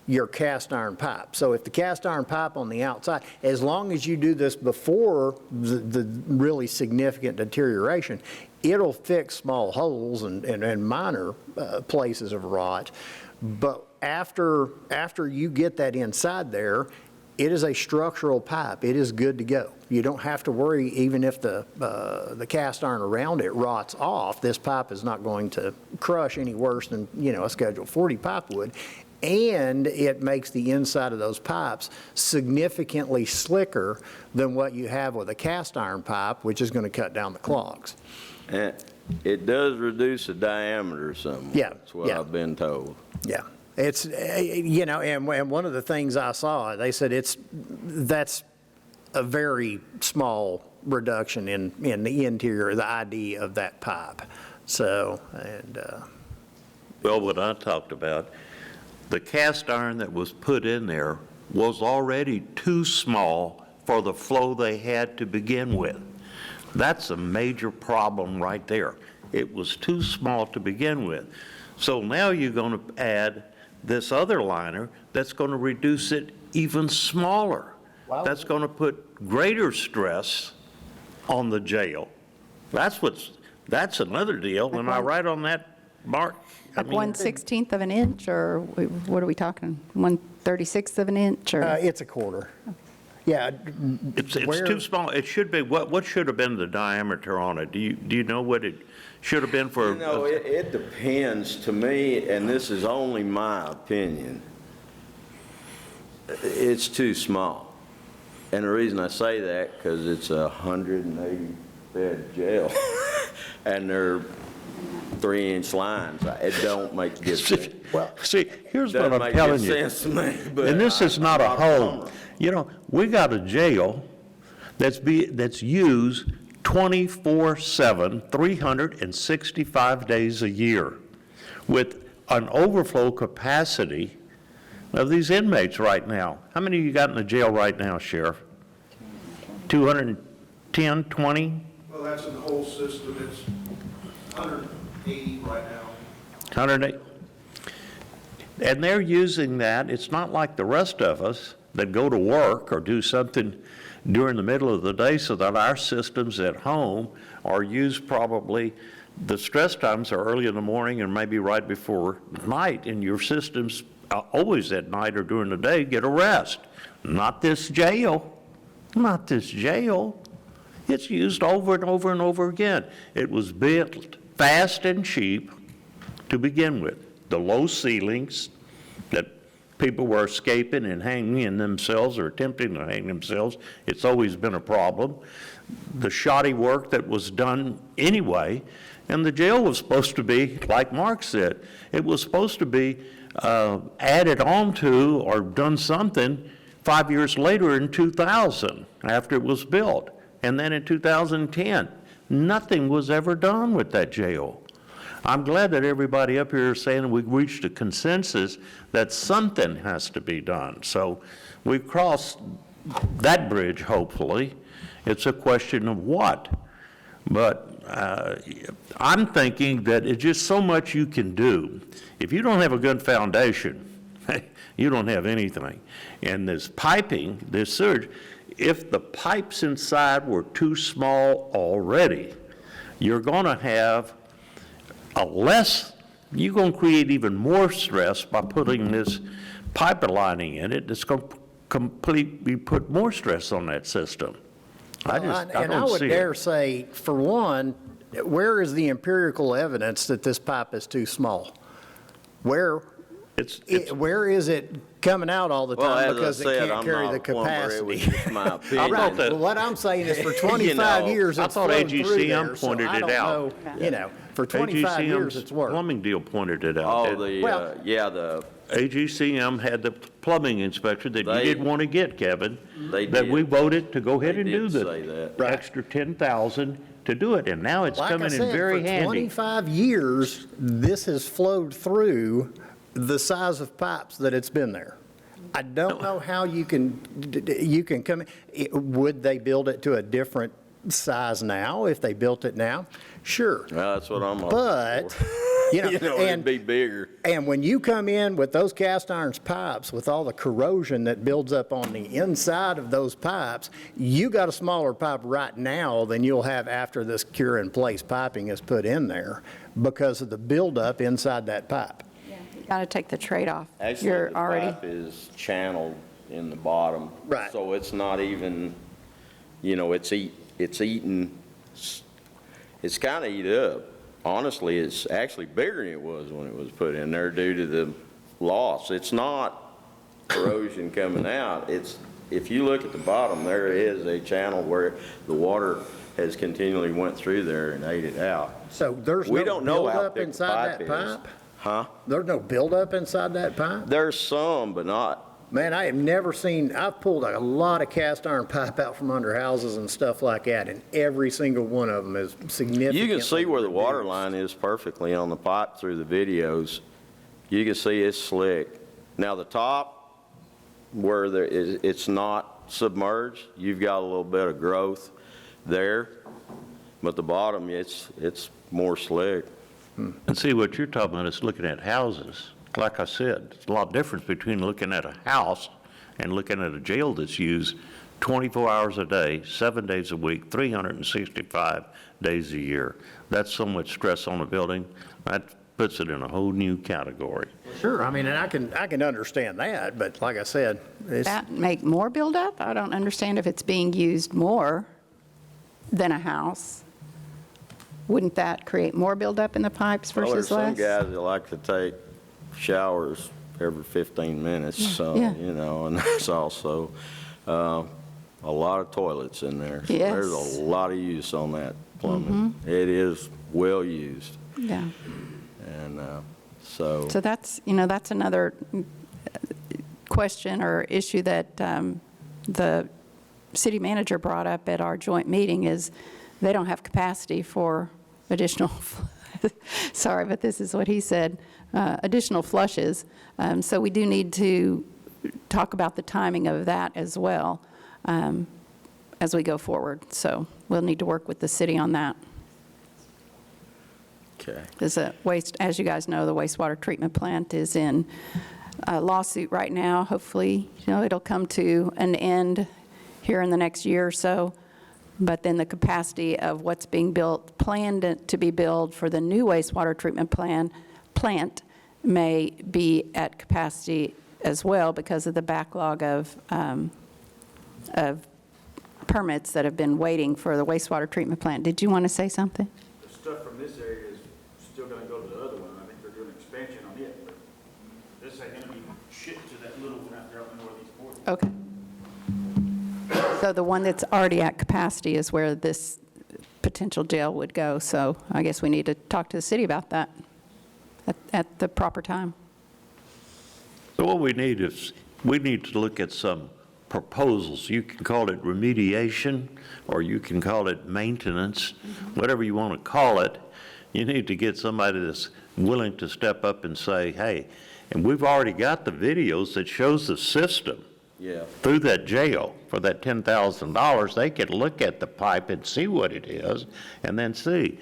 Speaker 3: your cast iron pipe. So if the cast iron pipe on the outside, as long as you do this before the really significant deterioration, it'll fix small holes and minor places of rot. But after you get that inside there, it is a structural pipe. It is good to go. You don't have to worry, even if the cast iron around it rots off, this pipe is not going to crush any worse than, a Schedule 40 pipe would. And it makes the inside of those pipes significantly slicker than what you have with a cast iron pipe, which is going to cut down the clogs.
Speaker 13: And it does reduce the diameter somewhat.
Speaker 3: Yeah,
Speaker 13: That's what
Speaker 3: yeah.
Speaker 13: I've been told.
Speaker 3: Yeah, it's, and one of the things I saw, they said that's a very small reduction in the interior, the ID of that pipe. So,
Speaker 1: Well, what I talked about, the cast iron that was put in there was already too small for the flow they had to begin with. That's a major problem right there. It was too small to begin with. So now you're going to add this other liner that's going to reduce it even smaller.
Speaker 3: Wow.
Speaker 1: That's going to put greater stress on the jail. That's another deal. Am I right on that, Mark?
Speaker 7: Like 1/16 of an inch, or what are we talking? 1/36 of an inch, or?
Speaker 3: it's a quarter. Yeah.
Speaker 1: It's
Speaker 3: where-
Speaker 1: too small. It should be, what should have been the diameter on it? Do you know what it should have been for?
Speaker 13: It depends to me, and this is only my opinion. It's too small. And the reason I say that, because it's a 180-bed jail, and they're 3-inch lines. It don't make good sense.
Speaker 1: Well, see, here's what
Speaker 13: Doesn't
Speaker 1: I'm
Speaker 13: make
Speaker 1: telling
Speaker 13: good
Speaker 1: you.
Speaker 13: sense to me, but
Speaker 1: And this is not a
Speaker 13: I'm
Speaker 1: home.
Speaker 13: plumber.
Speaker 1: We got a jail that's used 24/7, 365 days a year, with an overflow capacity of these inmates right now. How many you got in the jail right now, Sheriff? 210, 20?
Speaker 8: Well, that's in the whole system. It's 180 right now.
Speaker 1: 108. And they're using that. It's not like the rest of us that go to work or do something during the middle of the day, so that our systems at home are used probably, the stress times are early in the morning and maybe right before night, and your systems always at night or during the day get a rest. Not this jail. Not this jail. It's used over and over and over again. It was built fast and cheap to begin with. The low ceilings that people were escaping and hanging themselves or attempting to hang themselves, it's always been a problem. The shoddy work that was done anyway, and the jail was supposed to be, like Mark said, it was supposed to be added on to or done something 5 years later in 2000 after it was built. And then in 2010, nothing was ever done with that jail. I'm glad that everybody up here is saying we've reached a consensus that something has to be done. So we've crossed that bridge, hopefully. It's a question of what. But I'm thinking that it's just so much you can do. If you don't have a good foundation, you don't have anything. And this piping, this surge, if the pipes inside were too small already, you're going to have you're going to create even more stress by putting this pipe lining in it. It's going to completely put more stress on that system. I don't
Speaker 3: would
Speaker 1: see
Speaker 3: dare
Speaker 1: it.
Speaker 3: say, for one, where is the empirical evidence that this pipe is too small? Where is it coming out all the
Speaker 13: Well,
Speaker 3: time
Speaker 13: as
Speaker 3: because
Speaker 13: I
Speaker 3: it
Speaker 13: said,
Speaker 3: can't
Speaker 13: I'm
Speaker 3: carry
Speaker 13: not
Speaker 3: the
Speaker 13: a plumber. It was
Speaker 3: capacity?
Speaker 13: just my opinion.
Speaker 3: Right. Well, what I'm saying is for 25 years,
Speaker 1: I
Speaker 3: it's
Speaker 1: thought
Speaker 3: flowed through
Speaker 1: AGCM
Speaker 3: there, so
Speaker 1: pointed
Speaker 3: I
Speaker 1: it
Speaker 3: don't
Speaker 1: out.
Speaker 3: know, for 25 years, it's
Speaker 1: AGCM's
Speaker 3: worked.
Speaker 1: plumbing deal pointed it out.
Speaker 13: Oh, the
Speaker 1: AGCM had the plumbing inspector that you
Speaker 13: They-
Speaker 1: didn't want to get, Kevin.
Speaker 13: They
Speaker 1: That we
Speaker 13: did.
Speaker 1: voted to go ahead
Speaker 13: They
Speaker 1: and do
Speaker 13: did say that.
Speaker 1: the extra 10,000 to do it, and now it's
Speaker 3: Like I
Speaker 1: coming in
Speaker 3: said,
Speaker 1: very
Speaker 3: for
Speaker 1: handy.
Speaker 3: 25 years, this has flowed through the size of pipes that it's been there. I don't know how you can come, would they build it to a different size now if they built it now? Sure.
Speaker 13: Well, that's what I'm
Speaker 3: But,
Speaker 13: for. It'd be bigger.
Speaker 3: And when you come in with those cast iron pipes, with all the corrosion that builds up on the inside of those pipes, you got a smaller pipe right now than you'll have after this cure-in-place piping is put in there because of the buildup inside that pipe.
Speaker 7: You got to take the trade-off.
Speaker 13: Actually,
Speaker 7: You're
Speaker 13: the
Speaker 7: already,
Speaker 13: pipe is channeled in the bottom.
Speaker 3: Right.
Speaker 13: So it's not even, you know, it's eating, it's kind of eat up. Honestly, it's actually bigger than it was when it was put in there due to the loss. It's not corrosion coming out. It's, if you look at the bottom, there is a channel where the water has continually went through there and ate it out.
Speaker 3: So there's
Speaker 13: We
Speaker 3: no
Speaker 13: don't know how
Speaker 3: buildup
Speaker 13: thick the
Speaker 3: inside that
Speaker 13: pipe is.
Speaker 3: pipe?
Speaker 13: Huh?
Speaker 3: There's no buildup inside that pipe?
Speaker 13: There's some, but not.
Speaker 3: Man, I have never seen, I've pulled a lot of cast iron pipe out from under houses and stuff like that, and every single one of them is significantly.
Speaker 13: You can see where the water
Speaker 3: reduced.
Speaker 13: line is perfectly on the pipe through the videos. You can see it's slick. Now the top, where there is, it's not submerged, you've got a little bit of growth there, but the bottom, it's more slick.
Speaker 1: And see, what you're talking about is looking at houses. Like I said, there's a lot of difference between looking at a house and looking at a jail that's used 24 hours a day, 7 days a week, 365 days a year. That's so much stress on a building, that puts it in a whole new category.
Speaker 3: Sure, I mean, and I can understand that, but like I said, it's,
Speaker 7: That make more buildup? I don't understand if it's being used more than a house. Wouldn't that create more buildup in the pipes
Speaker 13: Well, there's
Speaker 7: versus less?
Speaker 13: some guys that like to take showers every 15 minutes, so,
Speaker 7: Yeah.
Speaker 13: you know, and there's also a lot of toilets in there. So
Speaker 7: Yes.
Speaker 13: there's a lot of use on that plumbing. It is well used,
Speaker 7: Yeah.
Speaker 13: and so.
Speaker 7: So that's, that's another question or issue that the city manager brought up at our joint meeting is they don't have capacity for additional, sorry, but this is what he said, additional flushes. So we do need to talk about the timing of that as well as we go forward. So we'll need to work with the city on that.
Speaker 13: Okay.
Speaker 7: There's a waste, as you guys know, the wastewater treatment plant is in a lawsuit right now. Hopefully, it'll come to an end here in the next year or so. But then the capacity of what's being built, planned to be built for the new wastewater treatment plant may be at capacity as well because of the backlog of permits that have been waiting for the wastewater treatment plant. Did you want to say something?
Speaker 14: The stuff from this area is still going to go to the other one. I think they're doing expansion on it, but this ain't going to be shipped to that little one out there on the northeast border.
Speaker 7: Okay. So the one that's already at capacity is where this potential jail would go. So I guess we need to talk to the city about that at the proper time.
Speaker 1: So what we need is, we need to look at some proposals. You can call it remediation, or you can call it maintenance, whatever you want to call it. You need to get somebody that's willing to step up and say, hey, and we've already got the videos that shows the system.
Speaker 13: Yeah.
Speaker 1: Through that jail for that $10,000, they could look at the pipe and see what it is and then see.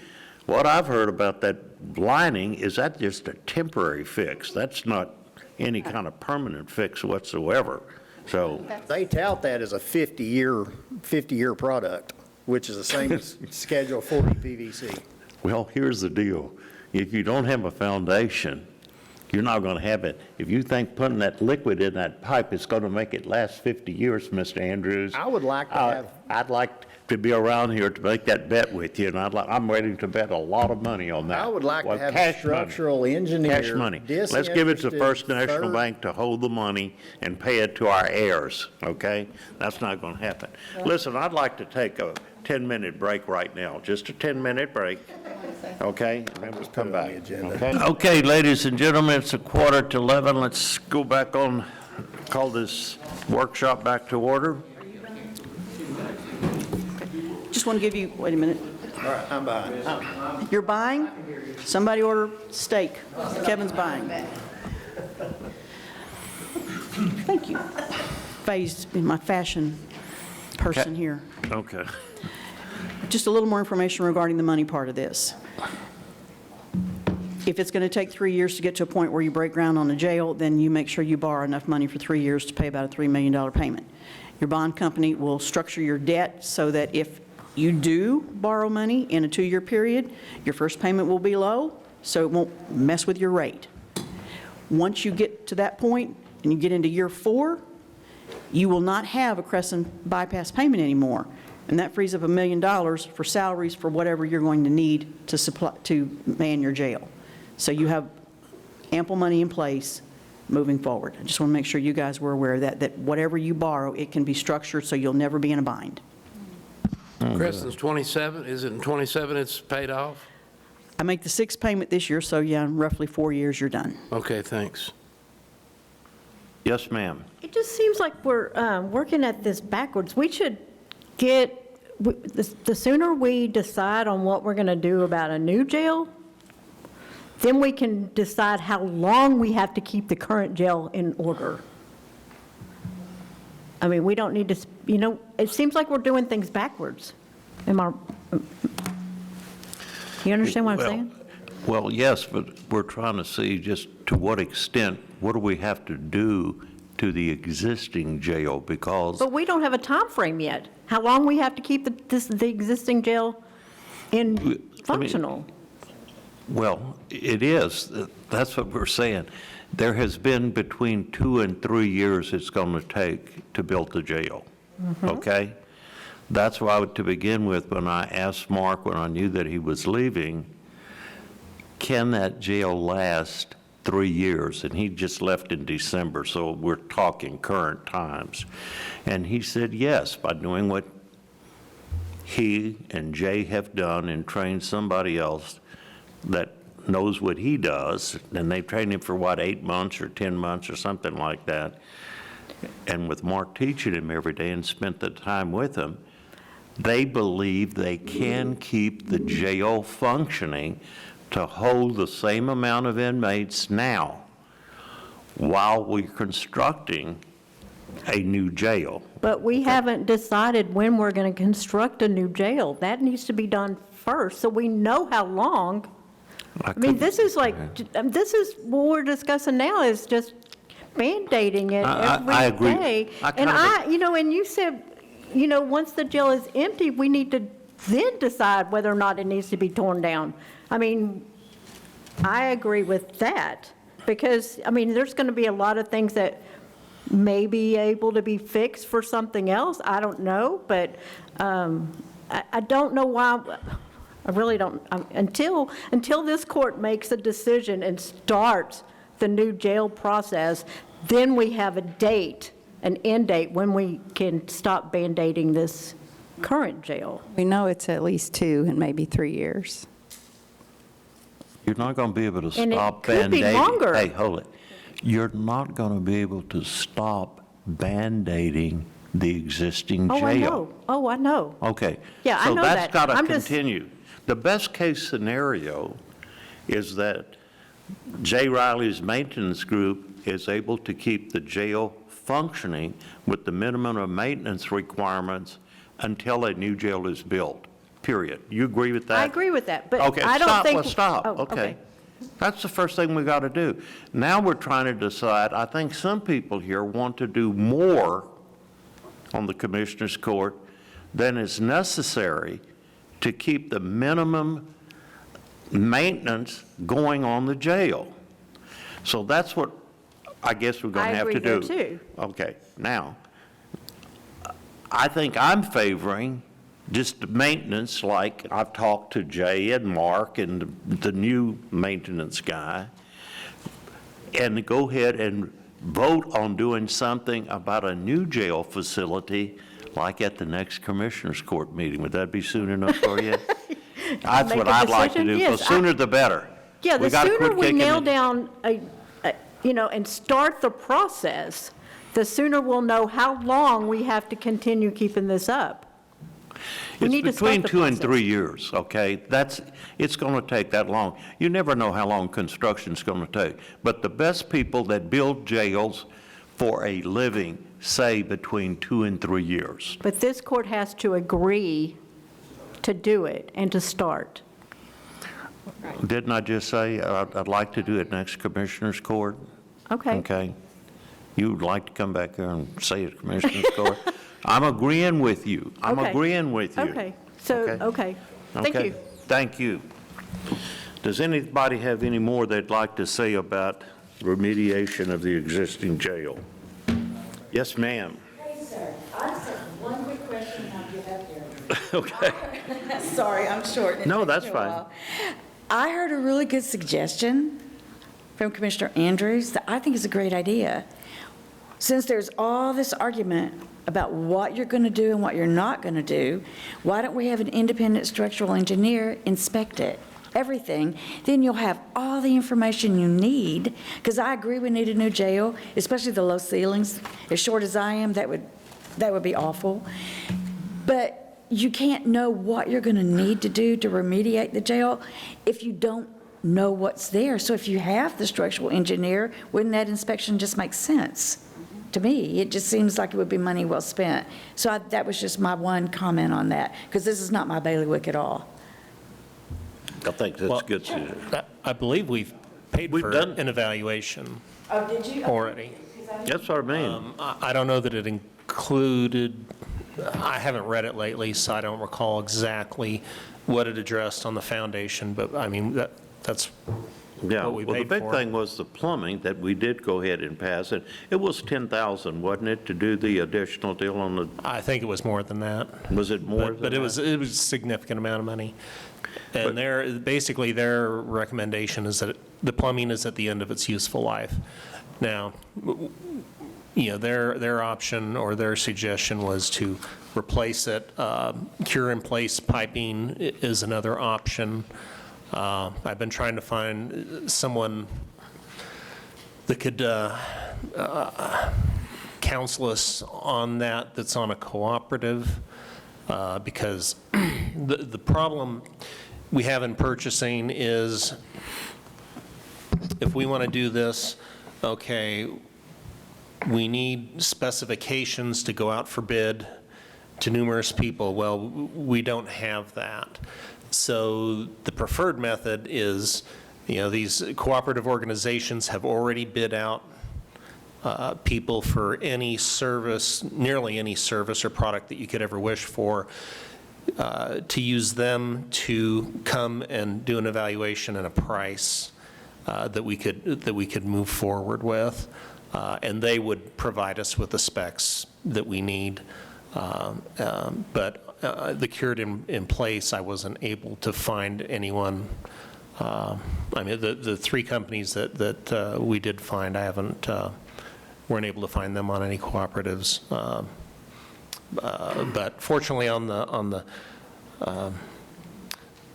Speaker 1: What I've heard about that lining is that just a temporary fix. That's not any kind of permanent fix whatsoever. So
Speaker 3: they tout that as a 50-year product, which is the same as Schedule 40 PVC.
Speaker 1: well, here's the deal. If you don't have a foundation, you're not going to have it. If you think putting that liquid in that pipe is going to make it last 50 years, Mr. Andrews.
Speaker 3: I would like to have.
Speaker 1: I'd like to be around here to make that bet with you, and I'm ready to bet a lot of money on that.
Speaker 3: I would like
Speaker 1: Well,
Speaker 3: to have a
Speaker 1: cash money.
Speaker 3: structural engineer.
Speaker 1: Cash money. Let's give it to First National
Speaker 3: third-
Speaker 1: Bank to hold the money and pay it to our heirs, okay? That's not going to happen. Listen, I'd like to take a 10-minute break right now, just a 10-minute break, okay? And then we'll come back, okay? Okay, ladies and gentlemen, it's 11:15. Let's go back on, call this workshop back to order.
Speaker 6: Just want to give you, wait a minute.
Speaker 3: All right, I'm behind.
Speaker 6: You're buying? Somebody order steak. Kevin's buying. Thank you. Phased in my fashion person here.
Speaker 1: Okay.
Speaker 6: Just a little more information regarding the money part of this. If it's going to take 3 years to get to a point where you break ground on a jail, then you make sure you borrow enough money for 3 years to pay about a $3 million payment. Your bond company will structure your debt so that if you do borrow money in a 2-year period, your first payment will be low, so it won't mess with your rate. Once you get to that point and you get into year 4, you will not have a Crescent bypass payment anymore. And that frees up $1 million for salaries for whatever you're going to need to man your jail. So you have ample money in place moving forward. I just want to make sure you guys were aware of that, that whatever you borrow, it can be structured so you'll never be in a bind.
Speaker 4: Creston's 27, is it in 27 it's paid off?
Speaker 6: I make the 6th payment this year, so yeah, in roughly 4 years, you're done.
Speaker 4: Okay, thanks.
Speaker 1: Yes, ma'am.
Speaker 15: It just seems like we're working at this backwards. We should the sooner we decide on what we're going to do about a new jail, then we can decide how long we have to keep the current jail in order. I mean, we don't need to, it seems like we're doing things backwards. You understand what I'm saying?
Speaker 1: Well, yes, but we're trying to see just to what extent, what do we have to do to the existing jail, because...
Speaker 15: But we don't have a time frame yet. How long we have to keep the existing jail functional?
Speaker 1: Well, it is. That's what we're saying. There has been between 2 and 3 years it's going to take to build the jail, okay? That's why, to begin with, when I asked Mark, when I knew that he was leaving, can that jail last 3 years? And he just left in December, so we're talking current times. And he said yes, by doing what he and Jay have done and trained somebody else that knows what he does, and they've trained him for, what, 8 months or 10 months or something like that. And with Mark teaching him every day and spent the time with him, they believe they can keep the jail functioning to hold the same amount of inmates now while we're constructing a new jail.
Speaker 15: But we haven't decided when we're going to construct a new jail. That needs to be done first, so we know how long. I mean, this is like, this is what we're discussing now, is just Band-Aiding it
Speaker 1: I agree.
Speaker 15: every day. And and you said, once the jail is empty, we need to then decide whether or not it needs to be torn down. I mean, I agree with that, because, I mean, there's going to be a lot of things that may be able to be fixed for something else. I don't know, but I don't know why. I really don't, until this court makes a decision and starts the new jail process, then we have a date, an end date, when we can stop Band-Aiding this current jail.
Speaker 7: We know it's at least 2 and maybe 3 years.
Speaker 1: You're not going to be able to
Speaker 15: And it
Speaker 1: stop
Speaker 15: could be
Speaker 1: Band-Aiding.
Speaker 15: longer.
Speaker 1: Hey, hold it. You're not going to be able to stop Band-Aiding the existing jail.
Speaker 15: Oh, I know. Oh, I know.
Speaker 1: Okay.
Speaker 15: Yeah, I know
Speaker 1: So that's
Speaker 15: that.
Speaker 1: got to
Speaker 15: I'm just-
Speaker 1: continue. The best case scenario is that Jay Riley's maintenance group is able to keep the jail functioning with the minimum of maintenance requirements until a new jail is built, period. You agree with that?
Speaker 15: I agree with that, but
Speaker 1: Okay,
Speaker 15: I don't
Speaker 1: stop,
Speaker 15: think.
Speaker 1: let's stop,
Speaker 15: Oh,
Speaker 1: okay. That's the first thing we got to do. Now we're trying to decide, I think some people here want to do more on the Commissioners Court than is necessary to keep the minimum maintenance going on the jail. So that's what I guess we're going to have to do.
Speaker 15: I agree there too.
Speaker 1: Okay, now, I think I'm favoring just maintenance, like I've talked to Jay and Mark and the new maintenance guy, and go ahead and vote on doing something about a new jail facility, like at the next Commissioners Court meeting. Would that be soon enough for you? That's
Speaker 15: Make
Speaker 1: what
Speaker 15: a
Speaker 1: I'd like to
Speaker 15: decision?
Speaker 1: do.
Speaker 15: Yes,
Speaker 1: The sooner the better.
Speaker 15: Yeah, the
Speaker 1: gotta
Speaker 15: sooner
Speaker 1: quit
Speaker 15: we
Speaker 1: kicking
Speaker 15: nail
Speaker 1: it.
Speaker 15: down and start the process, the sooner we'll know how long we have to continue keeping this up. We need to
Speaker 1: It's
Speaker 15: start
Speaker 1: between
Speaker 15: the
Speaker 1: 2 and
Speaker 15: process.
Speaker 1: 3 years, okay? It's going to take that long. You never know how long construction's going to take. But the best people that build jails for a living say between 2 and 3 years.
Speaker 15: But this court has to agree to do it and to start.
Speaker 1: Didn't I just say I'd like to do it next Commissioners Court?
Speaker 15: Okay.
Speaker 1: Okay. You would like to come back there and say it Commissioners Court? I'm agreeing with you. I'm
Speaker 15: Okay.
Speaker 1: agreeing with you.
Speaker 15: Okay, so, okay. Thank
Speaker 1: Okay.
Speaker 15: you.
Speaker 1: Thank you. Does anybody have any more they'd like to say about remediation of the existing jail? Yes, ma'am.
Speaker 16: get up here.
Speaker 1: Okay.
Speaker 16: Sorry, I'm short.
Speaker 1: No, that's
Speaker 16: It took me a
Speaker 1: fine.
Speaker 16: while. I heard a really good suggestion from Commissioner Andrews that I think is a great idea. Since there's all this argument about what you're going to do and what you're not going to do, why don't we have an independent structural engineer inspect it, everything? Then you'll have all the information you need, because I agree we need a new jail, especially the low ceilings. As short as I am, that would be awful. But you can't know what you're going to need to do to remediate the jail if you don't know what's there. So if you have the structural engineer, wouldn't that inspection just make sense? To me, it just seems like it would be money well spent. So that was just my one comment on that, because this is not my bailiwick at all.
Speaker 1: I think that's good, Susan.
Speaker 17: I believe we've paid
Speaker 1: We've
Speaker 17: for
Speaker 1: done-
Speaker 17: an evaluation
Speaker 16: Oh, did you?
Speaker 17: already.
Speaker 1: That's what I mean.
Speaker 17: I don't know that it included, I haven't read it lately, so I don't recall exactly what it addressed on the foundation, but I mean, that's
Speaker 1: Yeah,
Speaker 17: what we
Speaker 1: well, the
Speaker 17: paid
Speaker 1: big
Speaker 17: for.
Speaker 1: thing was the plumbing that we did go ahead and pass it. It was 10,000, wasn't it, to do the additional deal on the,
Speaker 17: I think it was more than that.
Speaker 1: was it more than
Speaker 17: But it
Speaker 1: that?
Speaker 17: was a significant amount of money.
Speaker 1: But-
Speaker 17: And basically their recommendation is that the plumbing is at the end of its useful life. Now, their option or their suggestion was to replace it. Cure-in-place piping is another option. I've been trying to find someone that could counsel us on that, that's on a cooperative, because the problem we have in purchasing is if we want to do this, okay, we need specifications to go out for bid to numerous people. Well, we don't have that. So the preferred method is, these cooperative organizations have already bid out people for any service, nearly any service or product that you could ever wish for, to use them to come and do an evaluation and a price that we could move forward with, and they would provide us with the specs that we need. But the cured in place, I wasn't able to find anyone. I mean, the three companies that we did find, weren't able to find them on any cooperatives. But fortunately, on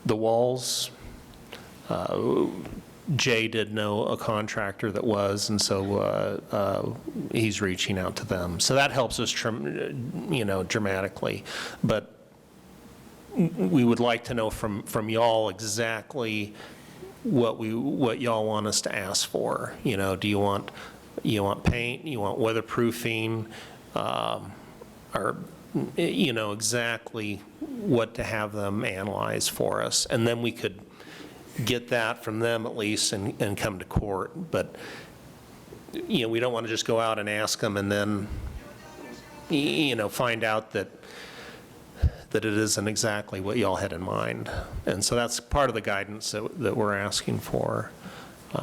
Speaker 17: the walls, Jay did know a contractor that was, and so he's reaching out to them. So that helps us, dramatically. But we would like to know from y'all exactly what y'all want us to ask for. Do you want paint? You want weatherproofing? Or exactly what to have them analyze for us, and then we could get that from them at least and come to court. But, we don't want to just go out and ask them and then, find out that it isn't exactly what y'all had in mind. And so that's part of the guidance that we're asking for.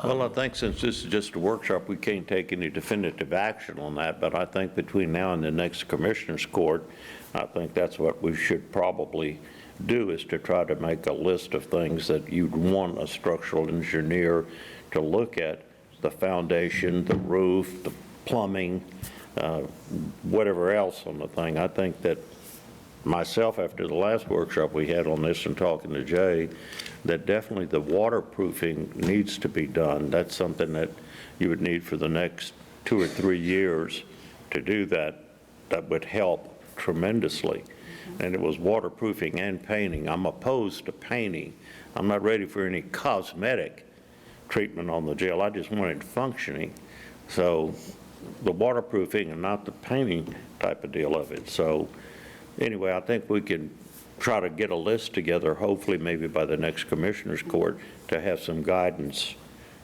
Speaker 1: Well, I think since this is just a workshop, we can't take any definitive action on that, but I think between now and the next Commissioners Court, I think that's what we should probably do, is to try to make a list of things that you'd want a structural engineer to look at: the foundation, the roof, the plumbing, whatever else on the thing. I think that myself, after the last workshop we had on this and talking to Jay, that definitely the waterproofing needs to be done. That's something that you would need for the next 2 or 3 years to do that. That would help tremendously. And it was waterproofing and painting. I'm opposed to painting. I'm not ready for any cosmetic treatment on the jail. I just want it functioning. So the waterproofing and not the painting type of deal of it. So anyway, I think we can try to get a list together, hopefully maybe by the next Commissioners Court, to have some guidance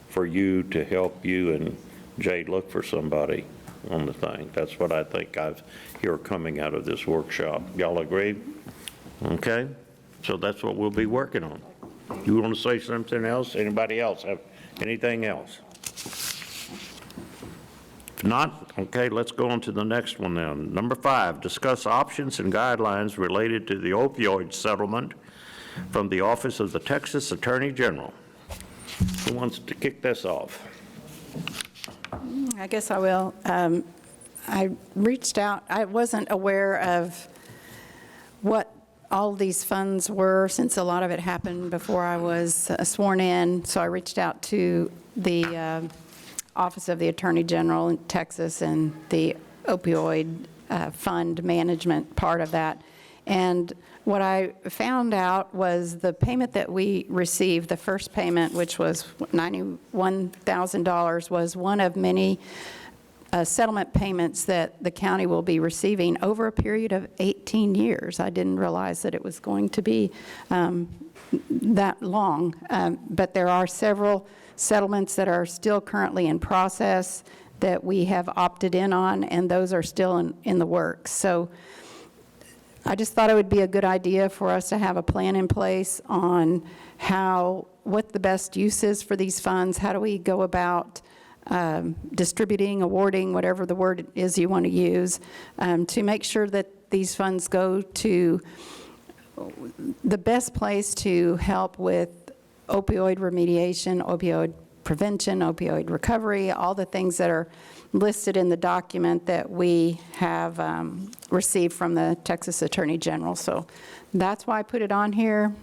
Speaker 1: for you to help you and Jay look for somebody on the thing. That's what I think I hear coming out of this workshop. Y'all agree? Okay? So that's what we'll be working on. You want to say something else? Anybody else have anything else? If not, okay, let's go on to the next one then. Number 5, discuss options and guidelines related to the opioid settlement from the Office of the Texas Attorney General. Who wants to kick this off?
Speaker 7: I guess I will. I reached out, I wasn't aware of what all these funds were, since a lot of it happened before I was sworn in, so I reached out to the Office of the Attorney General in Texas and the opioid fund management part of that. And what I found out was the payment that we received, the first payment, which was $91,000, was one of many settlement payments that the county will be receiving over a period of 18 years. I didn't realize that it was going to be that long, but there are several settlements that are still currently in process that we have opted in on, and those are still in the works. So I just thought it would be a good idea for us to have a plan in place on what the best use is for these funds. How do we go about distributing, awarding, whatever the word is you want to use, to make sure that these funds go to the best place to help with opioid remediation, opioid prevention, opioid recovery, all the things that are listed in the document that we have received from the Texas Attorney General. So that's why I put it on here.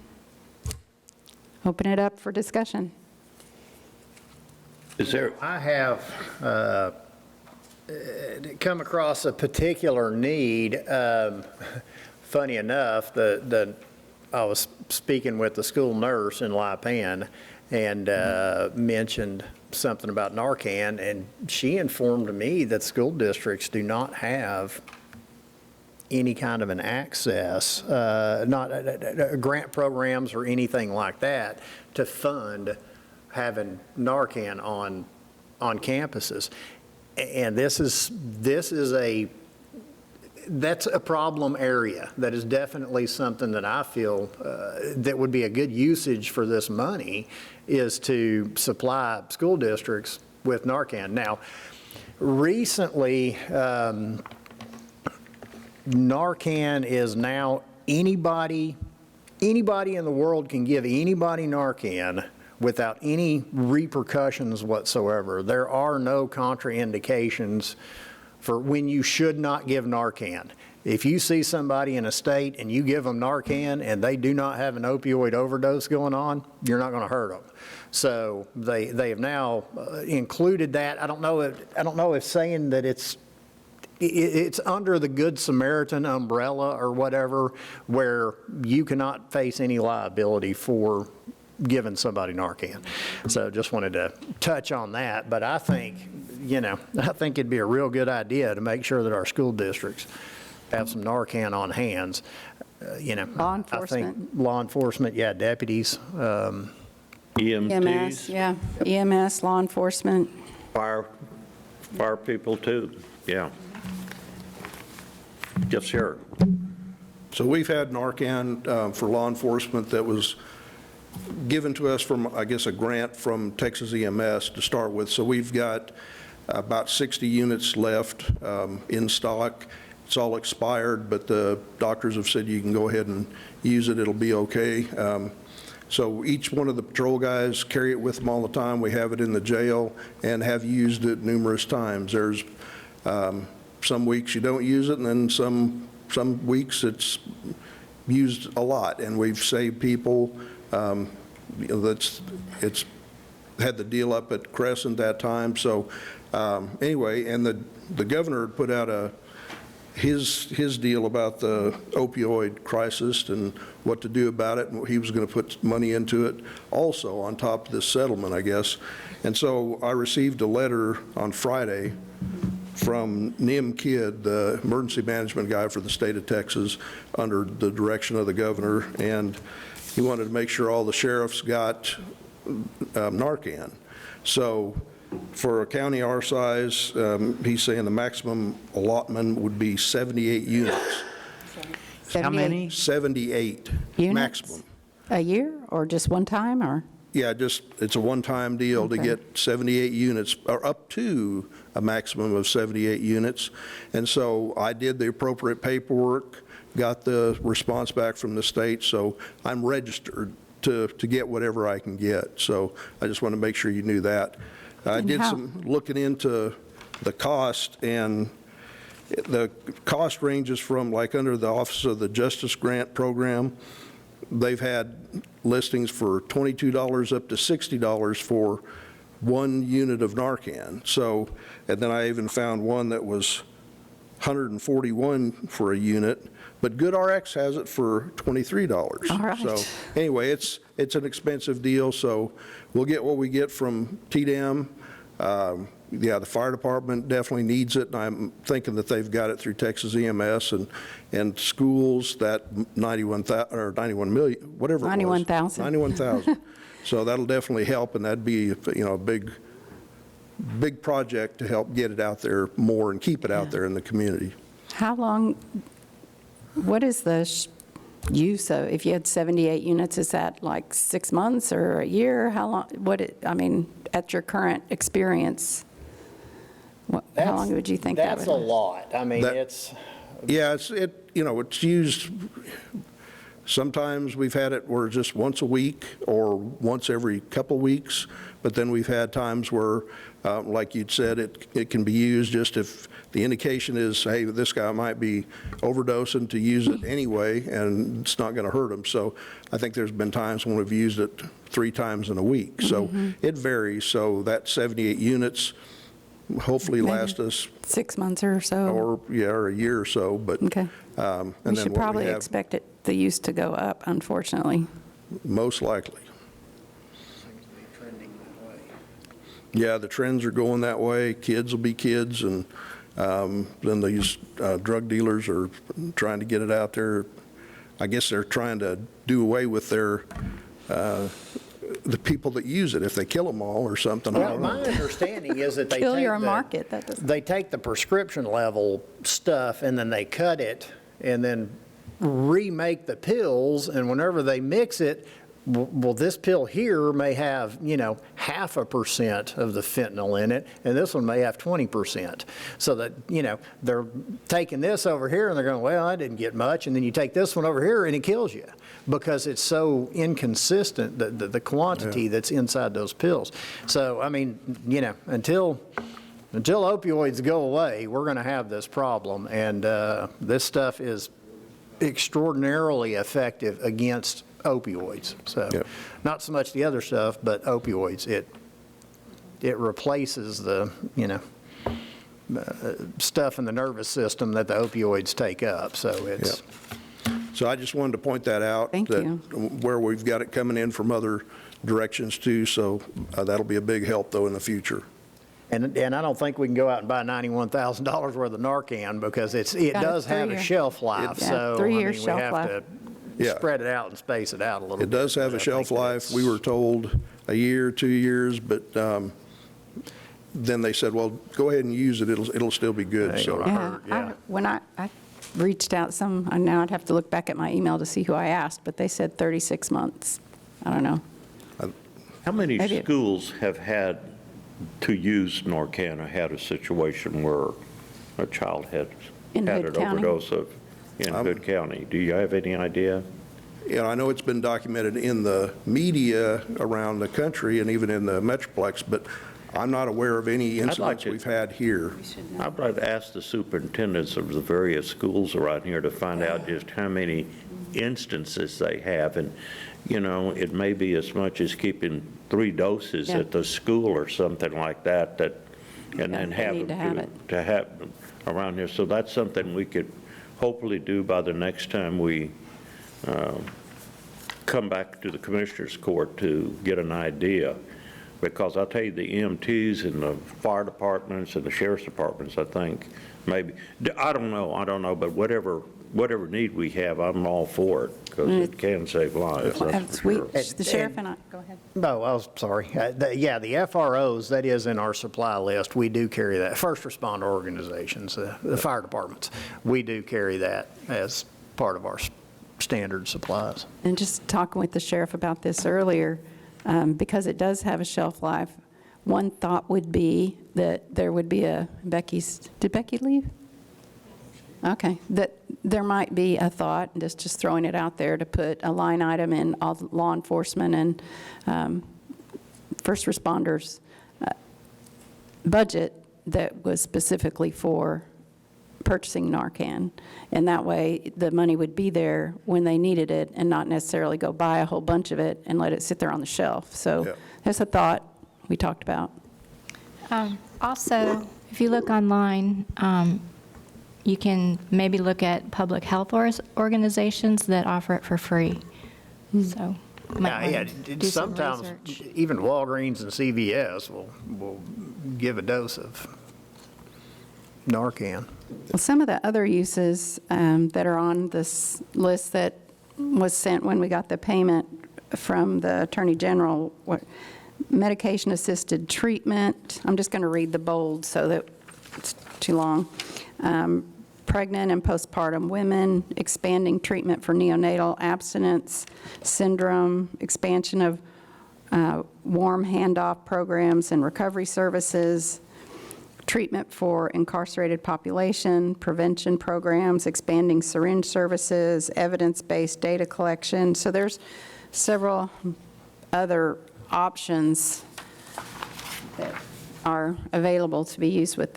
Speaker 7: Open it up for discussion.
Speaker 1: Is there?
Speaker 3: I have come across a particular need. Funny enough, I was speaking with the school nurse in Lipan and mentioned something about Narcan, and she informed me that school districts do not have any kind of an access, not grant programs or anything like that, to fund having Narcan on campuses. And that's a problem area. That is definitely something that I feel that would be a good usage for this money, is to supply school districts with Narcan. Now, recently, Narcan is now anybody in the world can give anybody Narcan without any repercussions whatsoever. There are no contraindications for when you should not give Narcan. If you see somebody in a state and you give them Narcan and they do not have an opioid overdose going on, you're not going to hurt them. So they have now included that. I don't know if saying that it's under the Good Samaritan umbrella or whatever, where you cannot face any liability for giving somebody Narcan. So just wanted to touch on that. But I think it'd be a real good idea to make sure that our school districts have some Narcan on hands.
Speaker 7: Law enforcement.
Speaker 3: I think law enforcement, yeah, deputies.
Speaker 1: EMTs?
Speaker 7: EMS, yeah, EMS, law enforcement.
Speaker 1: Fire people too, yeah. Yes, sir.
Speaker 8: So we've had Narcan for law enforcement that was given to us from, I guess, a grant from Texas EMS to start with. So we've got about 60 units left in stock. It's all expired, but the doctors have said you can go ahead and use it. It'll be okay. So each one of the patrol guys carry it with them all the time. We have it in the jail and have used it numerous times. There's some weeks you don't use it, and then some weeks it's used a lot, and we've saved people. It's had the deal up at Crescent that time. So anyway, and the governor put out his deal about the opioid crisis and what to do about it, and he was going to put money into it also on top of this settlement, I guess. And so I received a letter on Friday from Nim Kidd, the emergency management guy for the state of Texas, under the direction of the governor, and he wanted to make sure all the sheriffs got Narcan. So for a county our size, he's saying the maximum allotment would be 78 units.
Speaker 7: How many?
Speaker 8: 78
Speaker 7: Units?
Speaker 8: maximum.
Speaker 7: A year, or just one time, or?
Speaker 8: Yeah, it's a one-time deal to
Speaker 7: Okay.
Speaker 8: get 78 units, or up to a maximum of 78 units. And so I did the appropriate paperwork, got the response back from the state, so I'm registered to get whatever I can get. So I just want to make sure you knew that. I
Speaker 7: And
Speaker 8: did
Speaker 7: how-
Speaker 8: some looking into the cost, and the cost ranges from, like, under the Office of the Justice Grant Program, they've had listings for $22 up to $60 for 1 unit of Narcan. So, and then I even found one that was $141 for a unit, but GoodRx has it for $23.
Speaker 7: All right.
Speaker 8: So anyway, it's an expensive deal, so we'll get what we get from TDM. Yeah, the fire department definitely needs it, and I'm thinking that they've got it through Texas EMS, and schools, that 91,000, or 91 million, whatever it was.
Speaker 7: 91,000.
Speaker 8: 91,000. So that'll definitely help, and that'd be, a big project to help get it out there more and keep it out there in the community.
Speaker 7: How long, what is the use of, if you had 78 units, is that like 6 months or a year? How long, at your current experience, how long would you think that would
Speaker 3: That's a lot. I mean,
Speaker 8: That-
Speaker 3: it's,
Speaker 8: Yeah, it's used, sometimes we've had it where just once a week or once every couple weeks, but then we've had times where, like you'd said, it can be used just if the indication is, hey, this guy might be overdosing, to use it anyway, and it's not going to hurt him. So I think there's been times when we've used it 3 times in a week. So it varies. So that 78 units hopefully
Speaker 7: Maybe
Speaker 8: last us,
Speaker 7: 6 months or so?
Speaker 8: or a year or so, but.
Speaker 7: Okay.
Speaker 8: And
Speaker 7: We
Speaker 8: then
Speaker 7: should
Speaker 8: what
Speaker 7: probably
Speaker 8: have,
Speaker 7: expect the use to go up, unfortunately.
Speaker 8: most likely. Yeah, the trends are going that way. Kids will be kids, and then these drug dealers are trying to get it out there. I guess they're trying to do away with the people that use it, if they kill them all or something. I
Speaker 3: well,
Speaker 8: don't
Speaker 3: my
Speaker 8: know.
Speaker 3: understanding is that they
Speaker 7: Kill
Speaker 3: take
Speaker 7: your
Speaker 3: the-
Speaker 7: market. That doesn't.
Speaker 3: they take the prescription level stuff and then they cut it and then remake the pills, and whenever they mix it, well, this pill here may have, 0.5% of the fentanyl in it, and this one may have 20%. So that, they're taking this over here and they're going, well, I didn't get much, and then you take this one over here and it kills you because it's so inconsistent, the quantity that's inside those pills. So, until opioids go away, we're going to have this problem, and this stuff is extraordinarily effective against opioids. So
Speaker 8: Yep.
Speaker 3: not so much the other stuff, but opioids. It replaces the, stuff in the nervous system that the opioids take up. So it's,
Speaker 8: So I just wanted to point that out.
Speaker 7: Thank
Speaker 8: that
Speaker 7: you.
Speaker 8: Where we've got it coming in from other directions too, so that'll be a big help though in the future.
Speaker 3: and I don't think we can go out and buy $91,000 worth of Narcan because it
Speaker 7: Got a
Speaker 3: does have a
Speaker 7: 3-year.
Speaker 3: shelf life.
Speaker 7: Yeah,
Speaker 3: So
Speaker 7: 3-year
Speaker 3: we
Speaker 7: shelf
Speaker 3: have
Speaker 7: life.
Speaker 3: to
Speaker 8: Yeah.
Speaker 3: spread it out and space it out a little bit.
Speaker 8: It does have
Speaker 3: but
Speaker 8: a
Speaker 3: I
Speaker 8: shelf
Speaker 3: think
Speaker 8: life.
Speaker 3: that's-
Speaker 8: We were told a year, 2 years, but then they said, well, go ahead and use it. It'll still be good.
Speaker 3: Ain't
Speaker 8: So
Speaker 3: gonna
Speaker 7: Yeah,
Speaker 3: hurt, yeah.
Speaker 7: when I reached out and now I'd have to look back at my email to see who I asked, but they said 36 months. I don't know.
Speaker 1: How many
Speaker 7: Maybe-
Speaker 1: schools have had to use Narcan or had a situation where a child had
Speaker 7: In
Speaker 1: had
Speaker 7: Hood
Speaker 1: an
Speaker 7: County?
Speaker 1: overdose in Hood County? Do you have any idea?
Speaker 8: I know it's been documented in the media around the country and even in the Metroplex, but I'm not aware of any
Speaker 1: like
Speaker 8: incidents
Speaker 1: to-
Speaker 8: we've had here.
Speaker 1: I'd like to ask the superintendents of the various schools around here to find out just how many instances they have. And, it may be as much as keeping 3 doses
Speaker 7: Yeah.
Speaker 1: at the school or something like that, and
Speaker 7: Yeah,
Speaker 1: then
Speaker 7: they
Speaker 1: have
Speaker 7: need
Speaker 1: them to have them around here. So that's something we could hopefully do by the next time we come back to the Commissioners Court to get an idea. Because I'll tell you, the EMTs and the fire departments and the sheriff's departments, I think, maybe, I don't know, but whatever need we have, I'm all for it, because it can save lives, that's for sure.
Speaker 7: The sheriff and I, go ahead.
Speaker 3: No, I was sorry. The FROs, that is in our supply list. We do carry that. First responder organizations, the fire departments, we do carry that as part of our standard supplies.
Speaker 7: And just talking with the sheriff about this earlier, because it does have a shelf life. One thought would be that there would be did Becky leave? Okay, that there might be a thought, just throwing it out there, to put a line item in all the law enforcement and first responders budget that was specifically for purchasing Narcan. And that way, the money would be there when they needed it and not necessarily go buy a whole bunch of it and let it sit there on the shelf. So
Speaker 8: Yeah.
Speaker 7: that's a thought we talked about.
Speaker 18: Also, if you look online, you can maybe look at public health organizations that offer it for free. So, you might
Speaker 3: Yeah,
Speaker 18: want to do some
Speaker 3: sometimes
Speaker 18: research.
Speaker 3: even Walgreens and CVS will give a dose of Narcan.
Speaker 7: Well, some of the other uses that are on this list that was sent when we got the payment from the Attorney General, medication-assisted treatment, I'm just going to read the bold so that it's too long. Pregnant and postpartum women, expanding treatment for neonatal abstinence syndrome, expansion of warm handoff programs and recovery services, treatment for incarcerated population, prevention programs, expanding syringe services, evidence-based data collection. So there's several other options that are available to be used with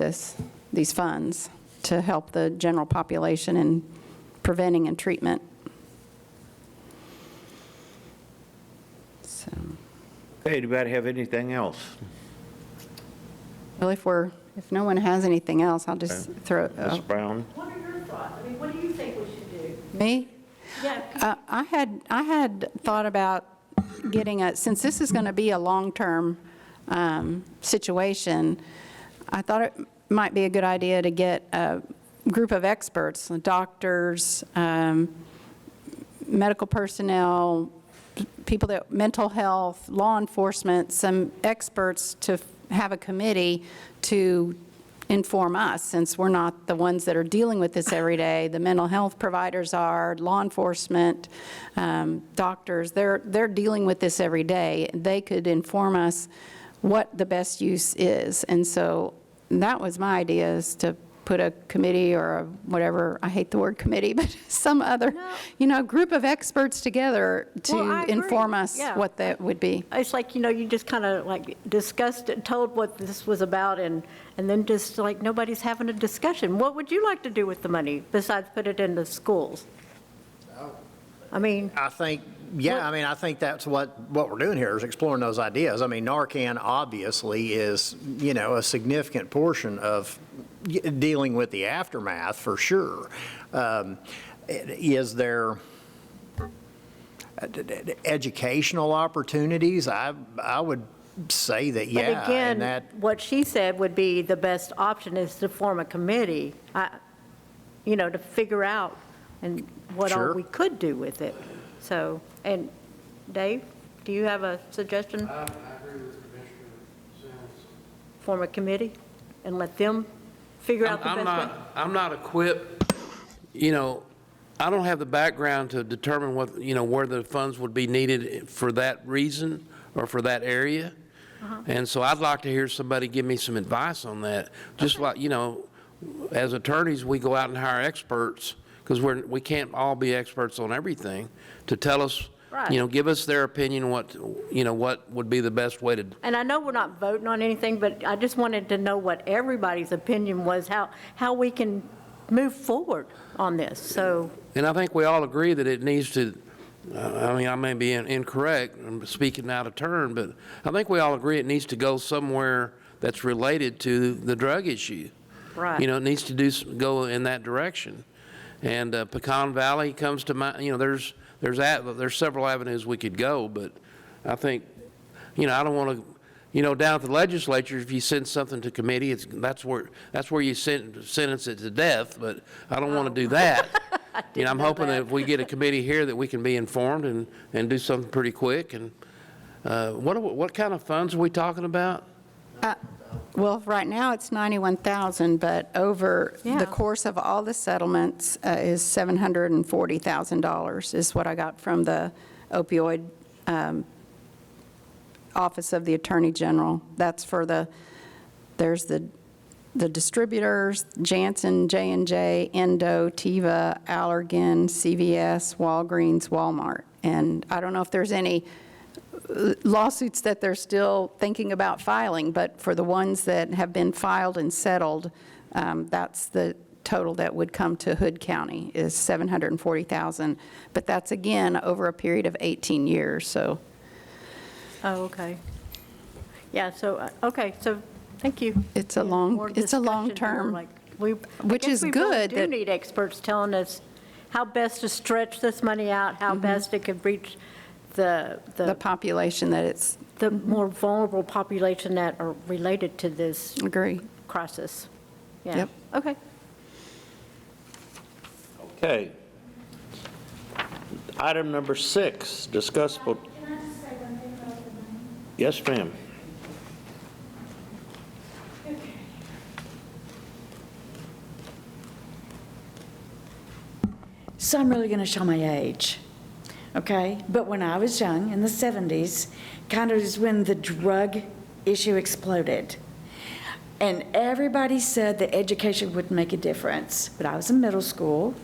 Speaker 7: these funds to help the general population in preventing and treatment. So,
Speaker 1: Hey, anybody have anything else?
Speaker 7: well, if no one has anything else, I'll just throw.
Speaker 1: Ms. Brown?
Speaker 15: What are your thoughts? I mean, what do you think we should do?
Speaker 7: Me?
Speaker 15: Yeah.
Speaker 7: I had thought about getting since this is going to be a long-term situation, I thought it might be a good idea to get a group of experts, doctors, medical personnel, people that, mental health, law enforcement, some experts to have a committee to inform us, since we're not the ones that are dealing with this every day. The mental health providers are, law enforcement, doctors, they're dealing with this every day. They could inform us what the best use is. And so that was my idea, is to put a committee or a whatever, I hate the word committee, but some other, group of experts together to
Speaker 15: Well, I agree.
Speaker 7: inform us
Speaker 15: Yeah.
Speaker 7: what that would be.
Speaker 15: It's like, you just kind of like discussed it, told what this was about, and then just like nobody's having a discussion. What would you like to do with the money besides put it into schools? I mean,
Speaker 3: I think, I think that's what we're doing here, is exploring those ideas. I mean, Narcan obviously is, a significant portion of dealing with the aftermath, for sure. Is there educational opportunities? I would say that, yeah.
Speaker 15: but
Speaker 3: and
Speaker 15: again,
Speaker 3: that,
Speaker 15: what she said would be the best option is to form a committee, to figure out and what all
Speaker 3: Sure.
Speaker 15: we could do with it. So, and Dave, do you have a suggestion?
Speaker 4: I agree with Commissioner Sims.
Speaker 15: Form a committee and let them figure out the best way?
Speaker 4: I'm not equipped, I don't have the background to determine what, where the funds would be needed for that reason or for that area. And so I'd like to hear somebody give me some advice on that. Just like, as attorneys, we go out and hire experts, because we can't all be experts on everything, to tell us,
Speaker 15: Right.
Speaker 4: give us their opinion, what would be the best way to.
Speaker 15: And I know we're not voting on anything, but I just wanted to know what everybody's opinion was, how we can move forward on this, so.
Speaker 4: And I think we all agree that it needs to, I may be incorrect, I'm speaking out of turn, but I think we all agree it needs to go somewhere that's related to the drug issue.
Speaker 15: Right.
Speaker 4: It needs to go in that direction. And Pecan Valley comes to mind, there's several avenues we could go, but I think, I don't want to, down at the legislature, if you send something to committee, that's where you sentence it to death, but I don't want to do that. I'm hoping that if we get a committee here that we can be informed and do something pretty quick. And what kind of funds are we talking about?
Speaker 7: Well, right now it's $91,000, but over
Speaker 15: Yeah.
Speaker 7: the course of all the settlements is $740,000 is what I got from the opioid Office of the Attorney General. That's for there's the distributors, Janssen, J&J, Endo, Teva, Allergan, CVS, Walgreens, Walmart. And I don't know if there's any lawsuits that they're still thinking about filing, but for the ones that have been filed and settled, that's the total that would come to Hood County is $740,000. But that's, again, over a period of 18 years, so.
Speaker 15: Oh, okay. Yeah, so, okay, so, thank you.
Speaker 7: It's a long term, which is
Speaker 15: We
Speaker 7: good.
Speaker 15: really do
Speaker 7: that-
Speaker 15: need experts telling us how best to stretch this money out, how best it could reach the
Speaker 7: population that it's.
Speaker 15: The more vulnerable population that are related to this.
Speaker 7: Agree.
Speaker 15: Crisis. Yeah.
Speaker 7: Yep.
Speaker 15: Okay.
Speaker 1: Okay. Item number 6, discuss.
Speaker 16: Can I just say one thing about the money?
Speaker 1: Yes, ma'am.
Speaker 16: So I'm really going to show my age, okay? But when I was young, in the 70s, kind of is when the drug issue exploded. And everybody said that education wouldn't make a difference. But I was in middle school,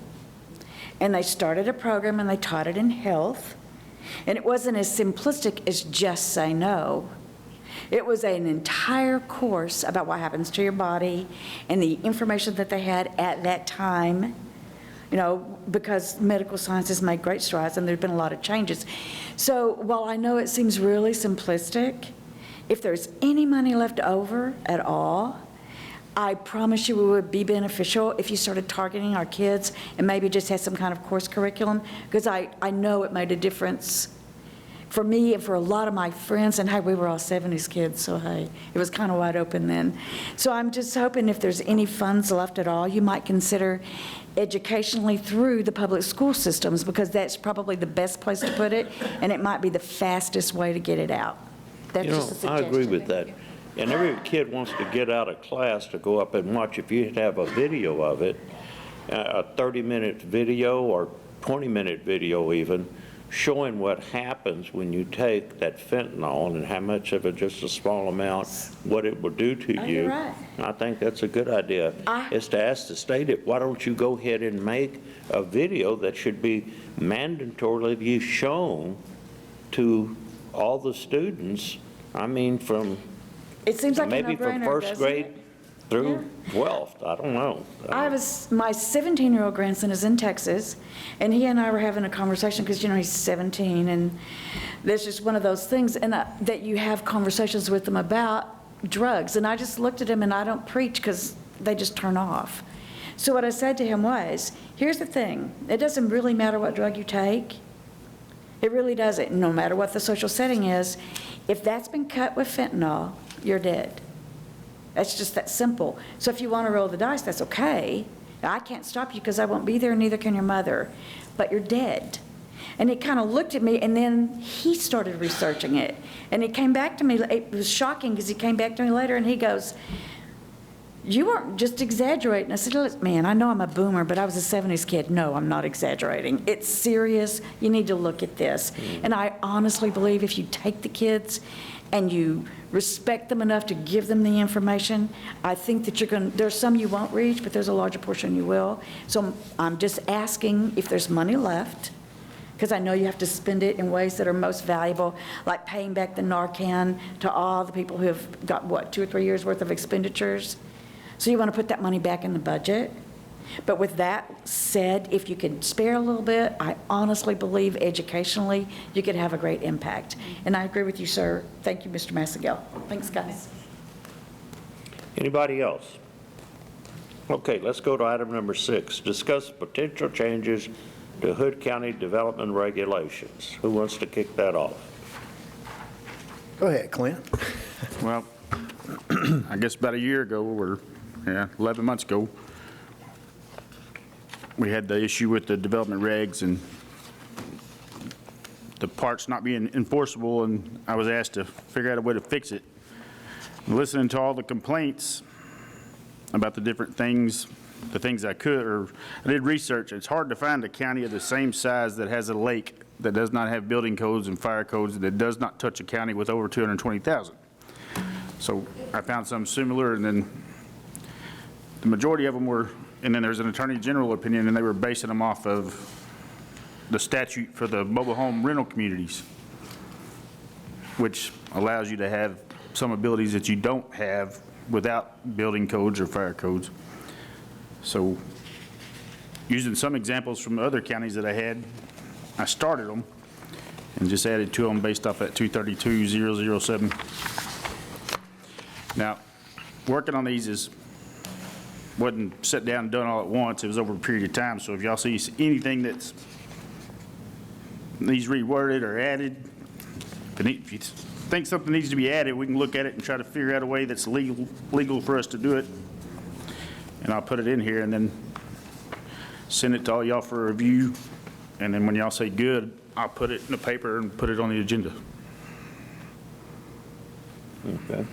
Speaker 16: and they started a program, and they taught it in health. And it wasn't as simplistic as just say no. It was an entire course about what happens to your body and the information that they had at that time. You know, because medical science has made great strides and there's been a lot of changes. So while I know it seems really simplistic, if there's any money left over at all, I promise you it would be beneficial if you started targeting our kids and maybe just had some kind of course curriculum, because I know it made a difference for me and for a lot of my friends. And hey, we were all 70s kids, so hey, it was kind of wide open then. So I'm just hoping if there's any funds left at all, you might consider educationally through the public school systems, because that's probably the best place to put it, and it might be the fastest way to get it out. That's just a
Speaker 1: I
Speaker 16: suggestion.
Speaker 1: agree with that. And every kid wants to get out of class to go up and watch. If you have a video of it, a 30-minute video or 20-minute video even, showing what happens when you take that fentanyl and how much of it, just a small amount, what it will do to
Speaker 16: Oh,
Speaker 1: you.
Speaker 16: you're right.
Speaker 1: I think that's a good idea, is to ask the state, why don't you go ahead and make a video that should be mandatorily shown to all the students, I mean, from
Speaker 16: It seems like a
Speaker 1: maybe from
Speaker 16: no-brainer,
Speaker 1: first
Speaker 16: doesn't
Speaker 1: grade
Speaker 16: it?
Speaker 1: through 12th, I don't know.
Speaker 16: My 17-year-old grandson is in Texas, and he and I were having a conversation, because, you know, he's 17, and there's just one of those things, and that you have conversations with them about drugs. And I just looked at him, and I don't preach because they just turn off. So what I said to him was, here's the thing, it doesn't really matter what drug you take. It really doesn't, no matter what the social setting is. If that's been cut with fentanyl, you're dead. That's just that simple. So if you want to roll the dice, that's okay. I can't stop you because I won't be there, and neither can your mother. But you're dead. And he kind of looked at me, and then he started researching it. And he came back to me. It was shocking, because he came back to me later, and he goes, you weren't just exaggerating. I said, look, man, I know I'm a boomer, but I was a 70s kid. No, I'm not exaggerating. It's serious. You need to look at this. And I honestly believe if you take the kids and you respect them enough to give them the information, I think that there's some you won't reach, but there's a larger portion you will. So I'm just asking if there's money left, because I know you have to spend it in ways that are most valuable, like paying back the Narcan to all the people who have got, 2 or 3 years worth of expenditures. So you want to put that money back in the budget. But with that said, if you can spare a little bit, I honestly believe educationally you could have a great impact. And I agree with you, sir. Thank you, Mr. Massaguel. Thanks, guys.
Speaker 1: Anybody else? Okay, let's go to item number 6. Discuss potential changes to Hood County development regulations. Who wants to kick that off?
Speaker 3: Go ahead, Clint.
Speaker 14: Well, I guess about a year ago, or 11 months ago, we had the issue with the development regs and the parts not being enforceable, and I was asked to figure out a way to fix it. Listening to all the complaints about the different things the things I could, or I did research. It's hard to find a county of the same size that has a lake that does not have building codes and fire codes, that does not touch a county with over 220,000. So I found some similar, and then the majority of them were, and then there's an attorney general opinion, and they were basing them off of the statute for the mobile home rental communities, which allows you to have some abilities that you don't have without building codes or fire codes. So using some examples from other counties that I had, I started them and just added to them based off that 232,007. Now, working on these wasn't set down and done all at once. It was over a period of time. So if y'all see anything that's needs reworded or added, if you think something needs to be added, we can look at it and try to figure out a way that's legal for us to do it. And I'll put it in here and then send it to all y'all for a review. And then when y'all say good, I'll put it in the paper and put it on the agenda.
Speaker 1: Okay.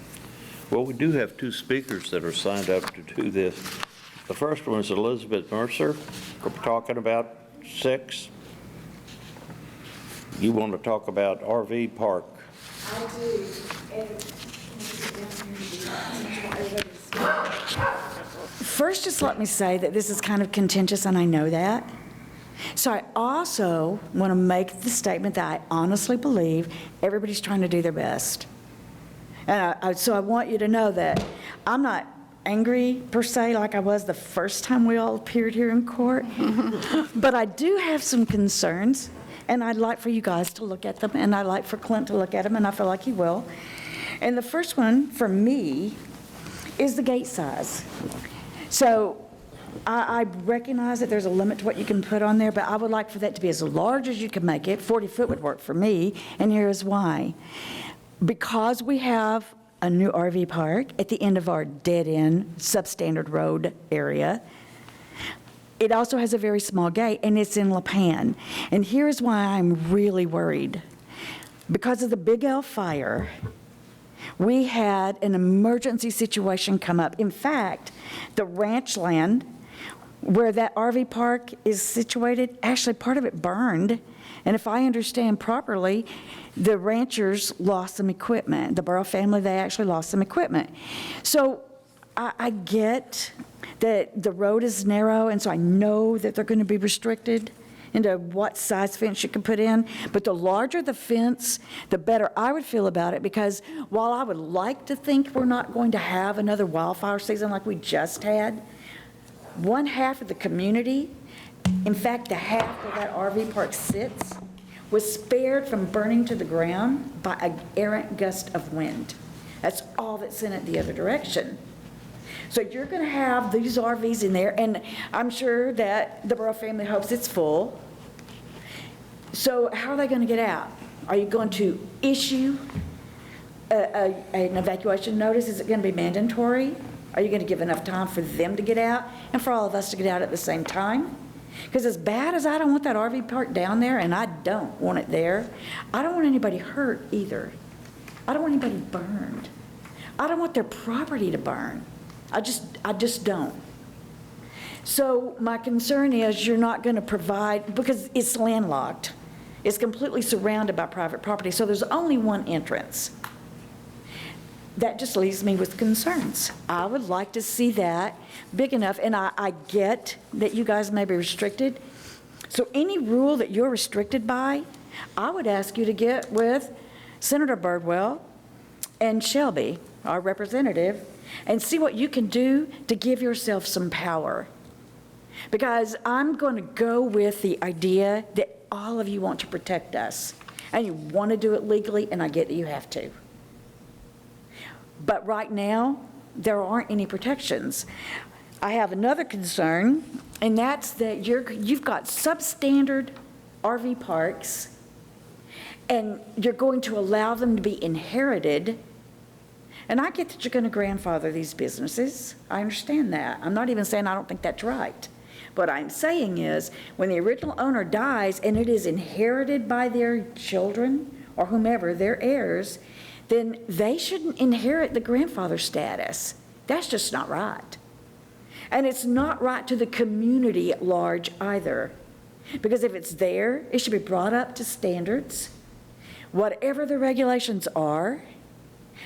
Speaker 1: Well, we do have two speakers that are signed up to do this. The first one is Elizabeth Mercer. We're talking about 6. You want to talk about RV park?
Speaker 16: I do. First, just let me say that this is kind of contentious, and I know that. So I also want to make the statement that I honestly believe everybody's trying to do their best. And so I want you to know that I'm not angry per se like I was the first time we all appeared here in court, but I do have some concerns, and I'd like for you guys to look at them, and I'd like for Clint to look at them, and I feel like he will. And the first one for me is the gate size. So I recognize that there's a limit to what you can put on there, but I would like for that to be as large as you can make it. 40 foot would work for me, and here's why. Because we have a new RV park at the end of our dead-end substandard road area, it also has a very small gate, and it's in La Pan. And here's why I'm really worried. Because of the Big L fire, we had an emergency situation come up. In fact, the ranch land where that RV park is situated, actually part of it burned. And if I understand properly, the ranchers lost some equipment. The Burrow family, they actually lost some equipment. So I get that the road is narrow, and so I know that they're going to be restricted into what size fence you can put in. But the larger the fence, the better I would feel about it, because while I would like to think we're not going to have another wildfire season like we just had, one half of the community, in fact, the half where that RV park sits, was spared from burning to the ground by an errant gust of wind. That's all that sent it the other direction. So you're going to have these RVs in there, and I'm sure that the Burrow family hopes it's full. So how are they going to get out? Are you going to issue an evacuation notice? Is it going to be mandatory? Are you going to give enough time for them to get out and for all of us to get out at the same time? Because as bad as I don't want that RV park down there, and I don't want it there, I don't want anybody hurt either. I don't want anybody burned. I don't want their property to burn. I just don't. So my concern is you're not going to provide, because it's landlocked. It's completely surrounded by private property, so there's only one entrance. That just leaves me with concerns. I would like to see that big enough, and I get that you guys may be restricted. So any rule that you're restricted by, I would ask you to get with Senator Birdwell and Shelby, our representative, and see what you can do to give yourself some power. Because I'm going to go with the idea that all of you want to protect us, and you want to do it legally, and I get that you have to. But right now, there aren't any protections. I have another concern, and that's that you've got substandard RV parks, and you're going to allow them to be inherited. And I get that you're going to grandfather these businesses. I understand that. I'm not even saying I don't think that's right. What I'm saying is, when the original owner dies and it is inherited by their children or whomever, their heirs, then they shouldn't inherit the grandfather status. That's just not right. And it's not right to the community at large either. Because if it's there, it should be brought up to standards. Whatever the regulations are,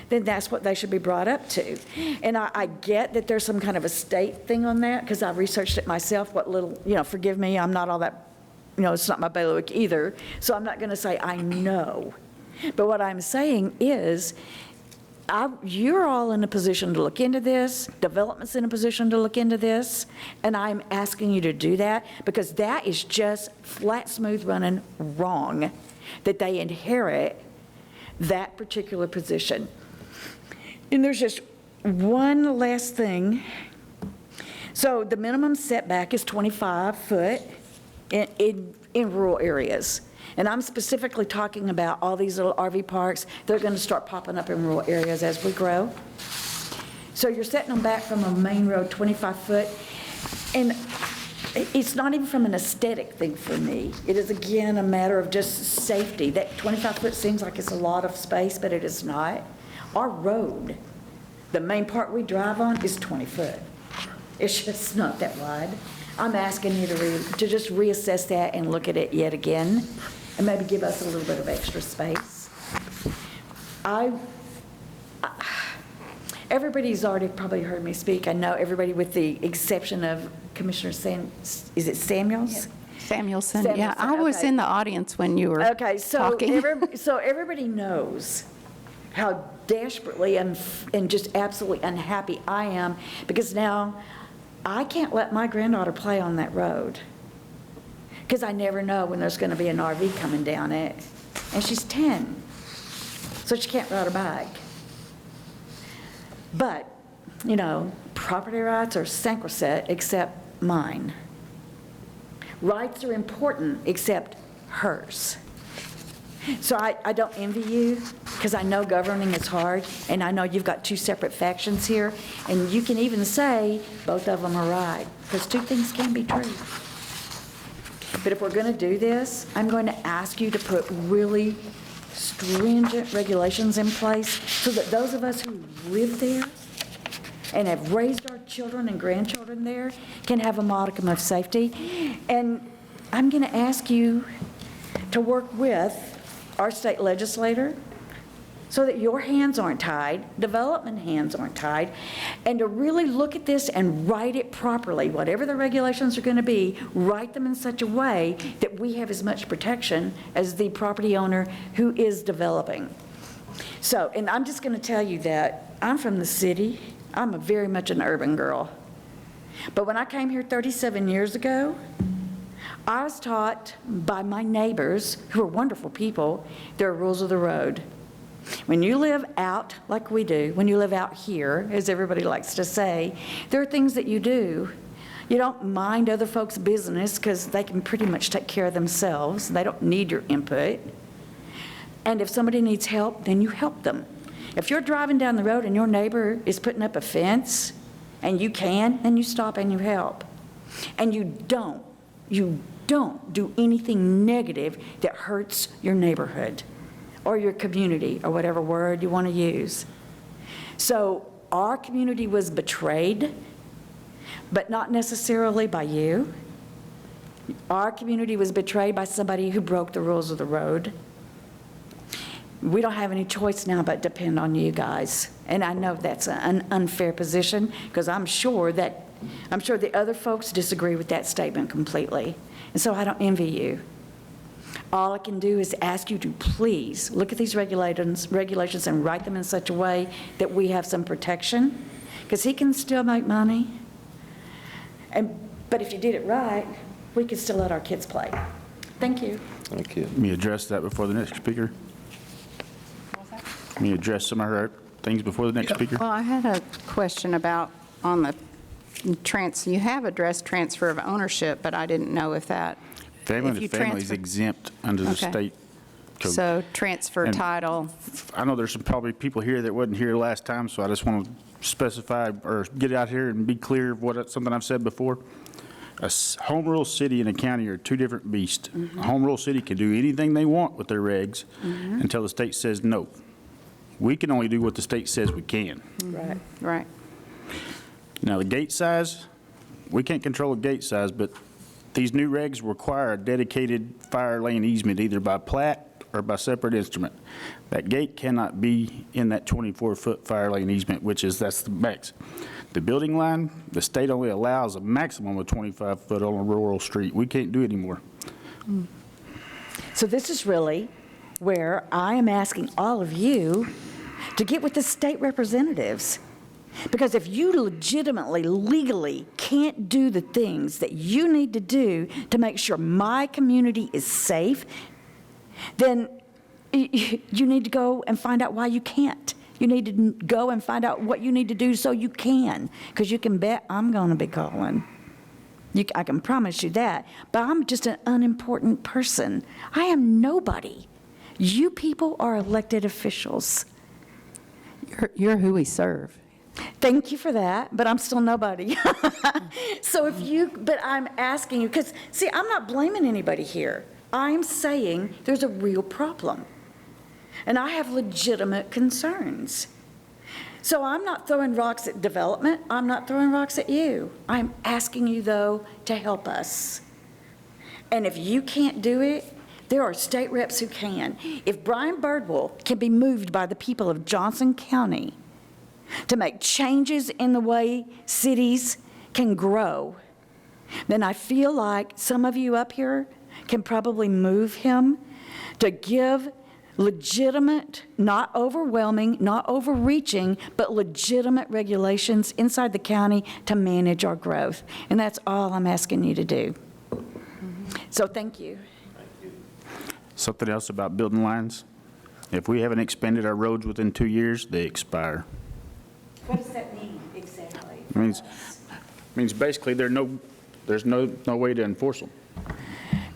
Speaker 16: then that's what they should be brought up to. And I get that there's some kind of a state thing on that, because I researched it myself, what little, forgive me, I'm not all that, it's not my bailiwick either, so I'm not going to say I know. But what I'm saying is, you're all in a position to look into this, development's in a position to look into this, and I'm asking you to do that, because that is just flat, smooth running wrong, that they inherit that particular position. And there's just one last thing. So the minimum setback is 25 foot in rural areas. And I'm specifically talking about all these little RV parks. They're going to start popping up in rural areas as we grow. So you're setting them back from a main road 25 foot. And it's not even from an aesthetic thing for me. It is, again, a matter of just safety. That 25 foot seems like it's a lot of space, but it is not. Our road, the main part we drive on, is 20 foot. It's just not that wide. I'm asking you to just reassess that and look at it yet again, and maybe give us a little bit of extra space. Everybody's already probably heard me speak. I know everybody with the exception of Commissioner is it Samuels?
Speaker 7: Samuelson, yeah. I was in the audience when you were talking.
Speaker 16: So everybody knows how desperately and just absolutely unhappy I am, because now I can't let my granddaughter play on that road, because I never know when there's going to be an RV coming down it. And she's 10, so she can't ride her bike. But, property rights are sacrosanct except mine. Rights are important except hers. So I don't envy you, because I know governing is hard, and I know you've got two separate factions here, and you can even say both of them are right, because two things can be true. But if we're going to do this, I'm going to ask you to put really stringent regulations in place so that those of us who live there and have raised our children and grandchildren there can have a modicum of safety. And I'm going to ask you to work with our state legislator so that your hands aren't tied, development hands aren't tied, and to really look at this and write it properly. Whatever the regulations are going to be, write them in such a way that we have as much protection as the property owner who is developing. So, and I'm just going to tell you that I'm from the city. I'm very much an urban girl. But when I came here 37 years ago, I was taught by my neighbors, who are wonderful people, there are rules of the road. When you live out like we do, when you live out here, as everybody likes to say, there are things that you do. You don't mind other folks' business because they can pretty much take care of themselves. They don't need your input. And if somebody needs help, then you help them. If you're driving down the road and your neighbor is putting up a fence and you can, then you stop and you help. And you don't do anything negative that hurts your neighborhood or your community, or whatever word you want to use. So our community was betrayed, but not necessarily by you. Our community was betrayed by somebody who broke the rules of the road. We don't have any choice now but depend on you guys. And I know that's an unfair position, because I'm sure the other folks disagree with that statement completely. And so I don't envy you. All I can do is ask you to please look at these regulations and write them in such a way that we have some protection, because he can still make money. But if you did it right, we could still let our kids play. Thank you.
Speaker 14: Thank you. Let me address that before the next speaker. Let me address some of her things before the next speaker.
Speaker 7: Well, I had a question about on the you have addressed transfer of ownership, but I didn't know if that.
Speaker 14: Family to family is exempt under the state code.
Speaker 7: So transfer title.
Speaker 14: I know there's some probably people here that wasn't here last time, so I just want to specify or get out here and be clear of something I've said before. A home rule city and a county are two different beasts. A home rule city can do anything they want with their regs until the state says no. We can only do what the state says we can.
Speaker 7: Right. Right.
Speaker 14: Now, the gate size, we can't control the gate size, but these new regs require a dedicated fire lane easement either by plat or by separate instrument. That gate cannot be in that 24-foot fire lane easement, that's the max. The building line, the state only allows a maximum of 25 foot on a rural street. We can't do it anymore.
Speaker 16: So this is really where I am asking all of you to get with the state representatives. Because if you legitimately, legally can't do the things that you need to do to make sure my community is safe, then you need to go and find out why you can't. You need to go and find out what you need to do so you can, because you can bet I'm going to be calling. I can promise you that. But I'm just an unimportant person. I am nobody. You people are elected officials.
Speaker 7: You're who we serve.
Speaker 16: Thank you for that, but I'm still nobody. So but I'm asking you, because, see, I'm not blaming anybody here. I'm saying there's a real problem. And I have legitimate concerns. So I'm not throwing rocks at development. I'm not throwing rocks at you. I'm asking you, though, to help us. And if you can't do it, there are state reps who can. If Brian Birdwell can be moved by the people of Johnson County to make changes in the way cities can grow, then I feel like some of you up here can probably move him to give legitimate, not overwhelming, not overreaching, but legitimate regulations inside the county to manage our growth. And that's all I'm asking you to do. So thank you.
Speaker 14: Something else about building lines. If we haven't expanded our roads within 2 years, they expire.
Speaker 16: What does that mean exactly?
Speaker 14: Means basically there's no way to enforce them.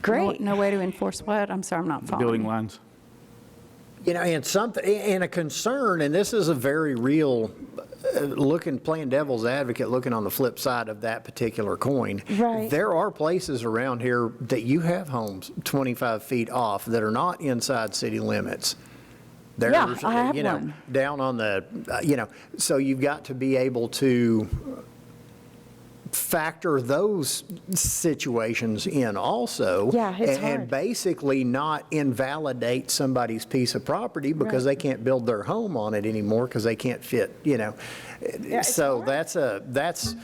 Speaker 16: Great.
Speaker 7: No way to enforce what? I'm sorry, I'm not following.
Speaker 14: Building lines.
Speaker 3: And a concern, and this is a very real, playing devil's advocate, looking on the flip side of that particular coin.
Speaker 16: Right.
Speaker 3: There are places around here that you have homes 25 feet off that are not inside city limits. There's,
Speaker 16: Yeah, I have one.
Speaker 3: Down on the, so you've got to be able to factor those situations in also.
Speaker 16: Yeah, it's
Speaker 3: and
Speaker 16: hard.
Speaker 3: basically not invalidate somebody's piece of property because they can't build their home on it anymore because they can't fit, So that's.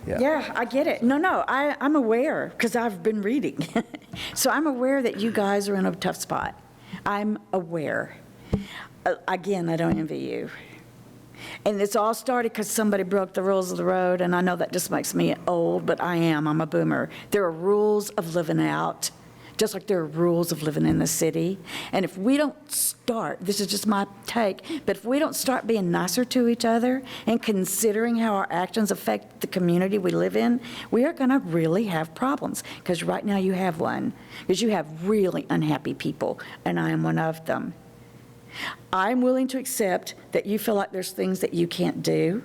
Speaker 16: Yeah, I get it. No, I'm aware because I've been reading. So I'm aware that you guys are in a tough spot. I'm aware. Again, I don't envy you. And it's all started because somebody broke the rules of the road, and I know that just makes me old, but I'm a boomer. There are rules of living out, just like there are rules of living in the city. And if we don't start, this is just my take, but if we don't start being nicer to each other and considering how our actions affect the community we live in, we are going to really have problems. Because right now you have one, because you have really unhappy people, and I am one of them. I'm willing to accept that you feel like there's things that you can't do.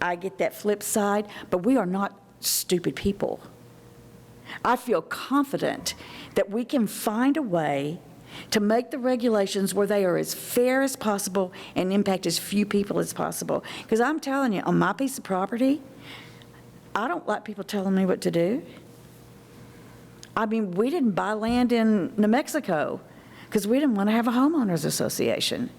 Speaker 16: I get that flip side, but we are not stupid people. I feel confident that we can find a way to make the regulations where they are as fair as possible and impact as few people as possible. Because I'm telling you, on my piece of property, I don't like people telling me what to do. I mean, we didn't buy land in New Mexico because we didn't want to have a homeowners association.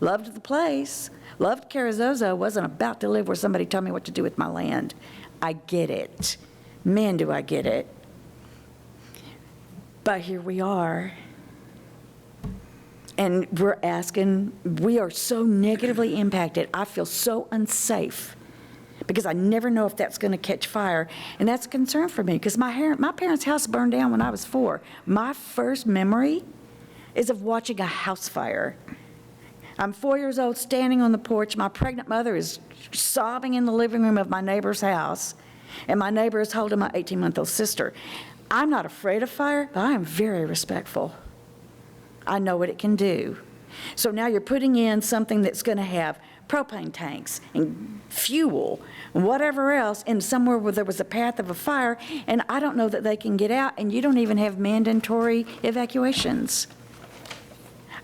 Speaker 16: Loved the place, loved Carrizozo, wasn't about to live where somebody told me what to do with my land. I get it. Man, do I get it. But here we are. And we are so negatively impacted. I feel so unsafe because I never know if that's going to catch fire. And that's a concern for me because my parents' house burned down when I was 4. My first memory is of watching a house fire. I'm 4 years old, standing on the porch. My pregnant mother is sobbing in the living room of my neighbor's house, and my neighbor is holding my 18-month-old sister. I'm not afraid of fire, but I am very respectful. I know what it can do. So now you're putting in something that's going to have propane tanks and fuel and whatever else in somewhere where there was a path of a fire, and I don't know that they can get out, and you don't even have mandatory evacuations.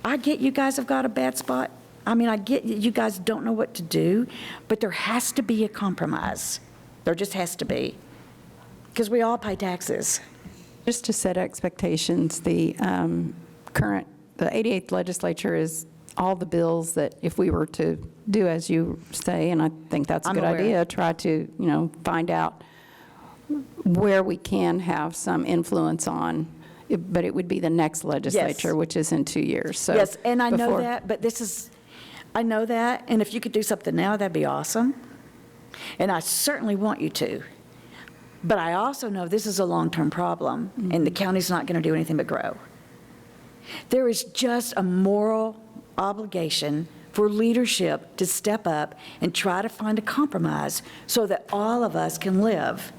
Speaker 16: I get you guys have got a bad spot. I mean, I get you guys don't know what to do, but there has to be a compromise. There just has to be, because we all pay taxes.
Speaker 7: Just to set expectations, the 88th legislature is all the bills that if we were to do as you say, and I think that's a
Speaker 16: I'm
Speaker 7: good
Speaker 16: aware.
Speaker 7: idea, try to, find out where we can have some influence on, but it would be the next legislature, which is in 2 years, so.
Speaker 16: Yes, and I know
Speaker 7: before-
Speaker 16: that, but I know that, and if you could do something now, that'd be awesome. And I certainly want you to. But I also know this is a long-term problem, and the county's not going to do anything but grow. There is just a moral obligation for leadership to step up and try to find a compromise so that all of us can live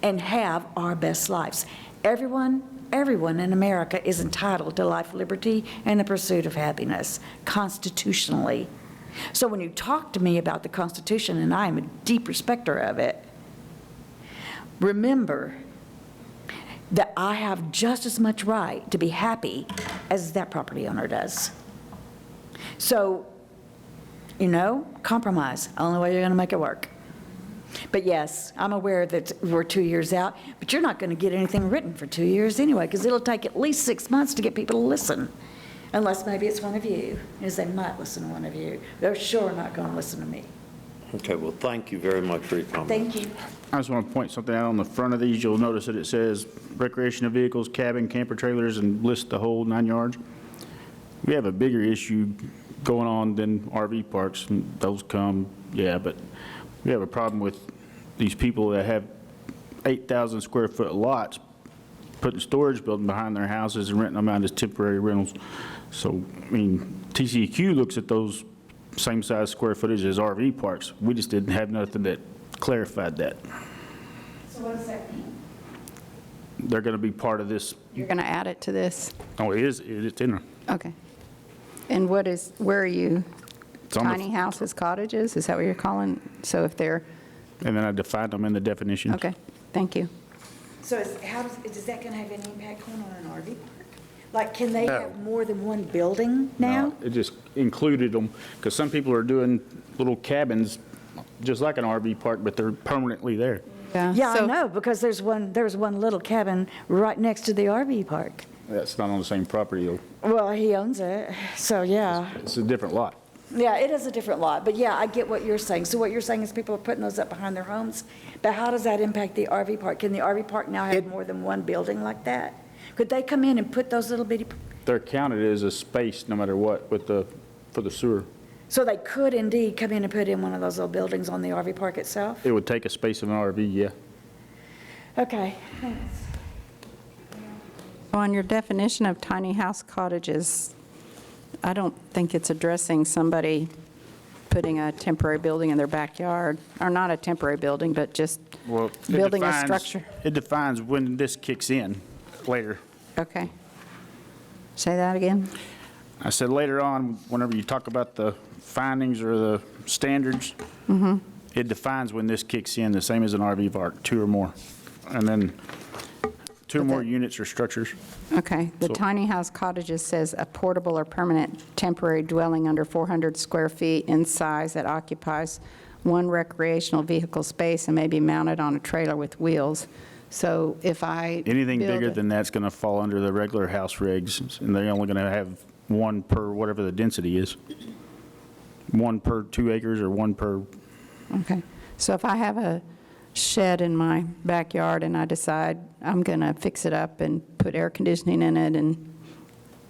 Speaker 16: and have our best lives. Everyone in America is entitled to life, liberty, and the pursuit of happiness, constitutionally. So when you talk to me about the Constitution, and I am a deep respecter of it, remember that I have just as much right to be happy as that property owner does. So, compromise, only way you're going to make it work. But yes, I'm aware that we're 2 years out, but you're not going to get anything written for 2 years anyway, because it'll take at least 6 months to get people to listen, unless maybe it's one of you, as they might listen to one of you. They're sure not going to listen to me.
Speaker 1: Okay, well, thank you very much for your comment.
Speaker 16: Thank you.
Speaker 14: I just want to point something out on the front of these. You'll notice that it says recreational vehicles, cabin, camper trailers, and list the whole 9 yards. We have a bigger issue going on than RV parks, and those come, but we have a problem with these people that have 8,000 square foot lots, putting storage building behind their houses and renting them out as temporary rentals. So, TCEQ looks at those same size square footage as RV parks. We just didn't have nothing that clarified that.
Speaker 16: So what does that mean?
Speaker 14: They're going to be part of this.
Speaker 7: You're going to add it to this?
Speaker 14: Oh, it's in there.
Speaker 7: Okay. And where are you?
Speaker 14: It's on the-
Speaker 7: Tiny houses, cottages, is that what you're calling? So if they're,
Speaker 14: And then I defined them in the definitions.
Speaker 7: okay, thank you.
Speaker 16: So is that going to have any impact on an RV park? Like, can they
Speaker 14: No.
Speaker 16: have more than one building now?
Speaker 14: No, it just included them, because some people are doing little cabins, just like an RV park, but they're permanently there.
Speaker 16: Yeah, I
Speaker 7: so-
Speaker 16: know, because there's one little cabin right next to the RV park.
Speaker 14: That's not on the same property, though.
Speaker 16: Well, he owns it, so yeah.
Speaker 14: It's a different lot.
Speaker 16: Yeah, it is a different lot, but yeah, I get what you're saying. So what you're saying is people are putting those up behind their homes, but how does that impact the RV park? Can the RV park now have more than one building like that? Could they come in and put those little bitty,
Speaker 14: They're counted as a space no matter what for the sewer.
Speaker 16: so they could indeed come in and put in one of those little buildings on the RV park itself?
Speaker 14: It would take a space of an RV, yeah.
Speaker 16: Okay.
Speaker 7: On your definition of tiny house cottages, I don't think it's addressing somebody putting a temporary building in their backyard, or not a temporary building, but just
Speaker 14: Well, it
Speaker 7: building a
Speaker 14: defines-
Speaker 7: structure.
Speaker 14: It defines when this kicks in later.
Speaker 7: Okay. Say that again?
Speaker 14: I said later on, whenever you talk about the findings or the standards, it defines when this kicks in, the same as an RV park, 2 or more. And then 2 or more units or structures.
Speaker 7: Okay. The
Speaker 14: So-
Speaker 7: tiny house cottages says a portable or permanent temporary dwelling under 400 square feet in size that occupies one recreational vehicle space and may be mounted on a trailer with wheels. So if I
Speaker 14: Anything
Speaker 7: build
Speaker 14: bigger
Speaker 7: a-
Speaker 14: than that's going to fall under the regular house regs, and they're only going to have 1 per whatever the density is. 1 per 2 acres or 1 per,
Speaker 7: Okay. So if I have a shed in my backyard and I decide I'm going to fix it up and put air conditioning in it and,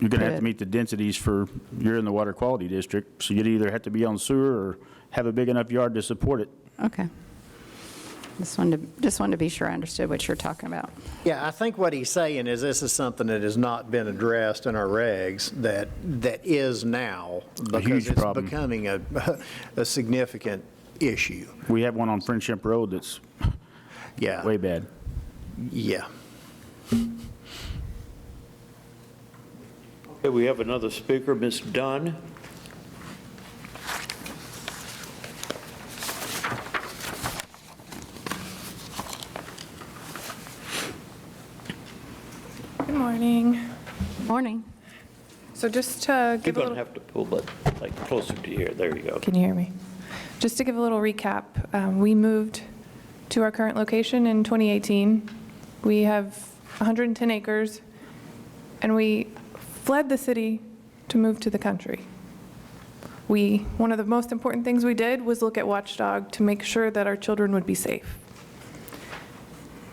Speaker 14: you're going to have
Speaker 7: Good.
Speaker 14: to meet the densities you're in the water quality district, so you'd either have to be on sewer or have a big enough yard to support it.
Speaker 7: okay. Just wanted to be sure I understood what you're talking about.
Speaker 3: Yeah, I think what he's saying is this is something that has not been addressed in our regs that is now, because
Speaker 14: huge
Speaker 3: it's
Speaker 14: problem.
Speaker 3: becoming a significant issue.
Speaker 14: We have one on Friendship Road that's
Speaker 3: Yeah.
Speaker 14: way bad.
Speaker 3: Yeah.
Speaker 1: Okay, we have another speaker, Ms. Dunn.
Speaker 19: Good morning.
Speaker 7: Morning.
Speaker 19: So just to
Speaker 1: You're
Speaker 19: give a
Speaker 1: going to
Speaker 19: little,
Speaker 1: have to pull it closer to here. There you go.
Speaker 19: can you hear me? Just to give a little recap, we moved to our current location in 2018. We have 110 acres, and we fled the city to move to the country. One of the most important things we did was look at Watchdog to make sure that our children would be safe.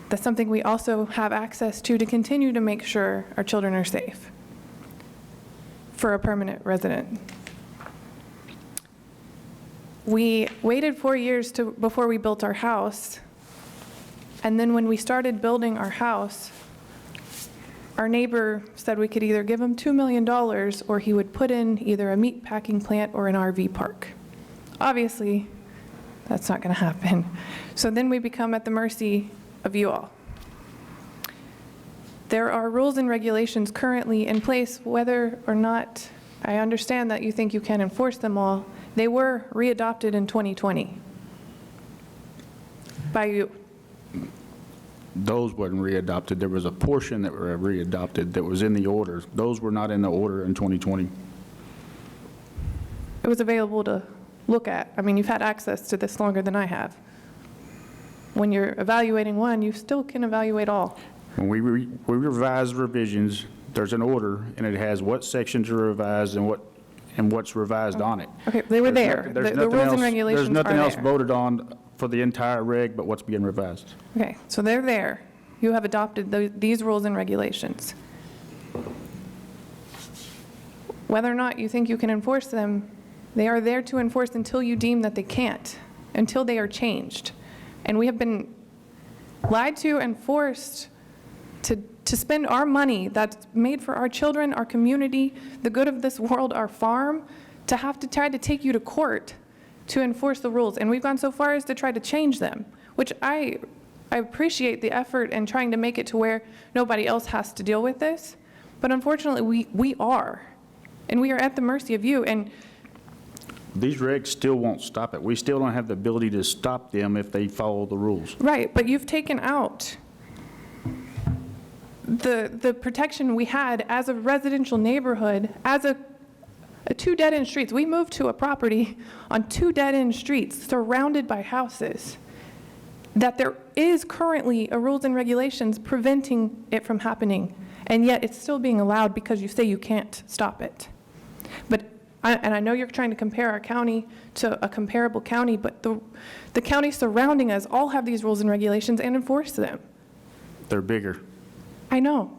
Speaker 19: That's something we also have access to continue to make sure our children are safe for a permanent resident. We waited 4 years before we built our house, and then when we started building our house, our neighbor said we could either give him $2 million or he would put in either a meat packing plant or an RV park. Obviously, that's not going to happen. So then we become at the mercy of you all. There are rules and regulations currently in place, whether or not I understand that you think you can enforce them all. They were readopted in 2020 by you.
Speaker 14: Those weren't readopted. There was a portion that were readopted that was in the order. Those were not in the order in 2020.
Speaker 19: It was available to look at. I mean, you've had access to this longer than I have. When you're evaluating one, you still can evaluate all.
Speaker 14: When we revise revisions, there's an order, and it has what sections are revised and what's revised on it.
Speaker 19: Okay, they were there. The rules and regulations are there.
Speaker 14: There's nothing else voted on for the entire reg but what's being revised.
Speaker 19: Okay, so they're there. You have adopted these rules and regulations. Whether or not you think you can enforce them, they are there to enforce until you deem that they can't, until they are changed. And we have been lied to and forced to spend our money that's made for our children, our community, the good of this world, our farm, to have to try to take you to court to enforce the rules. And we've gone so far as to try to change them, which I appreciate the effort in trying to make it to where nobody else has to deal with this. But unfortunately, we are. And we are at the mercy of you. And
Speaker 14: these regs still won't stop it. We still don't have the ability to stop them if they follow the rules.
Speaker 19: right, but you've taken out the protection we had as a residential neighborhood, as a two dead-end streets. We moved to a property on 2 dead-end streets surrounded by houses that there is currently a rules and regulations preventing it from happening, and yet it's still being allowed because you say you can't stop it. But I know you're trying to compare our county to a comparable county, but the counties surrounding us all have these rules and regulations and enforce them.
Speaker 14: They're bigger.
Speaker 19: I know.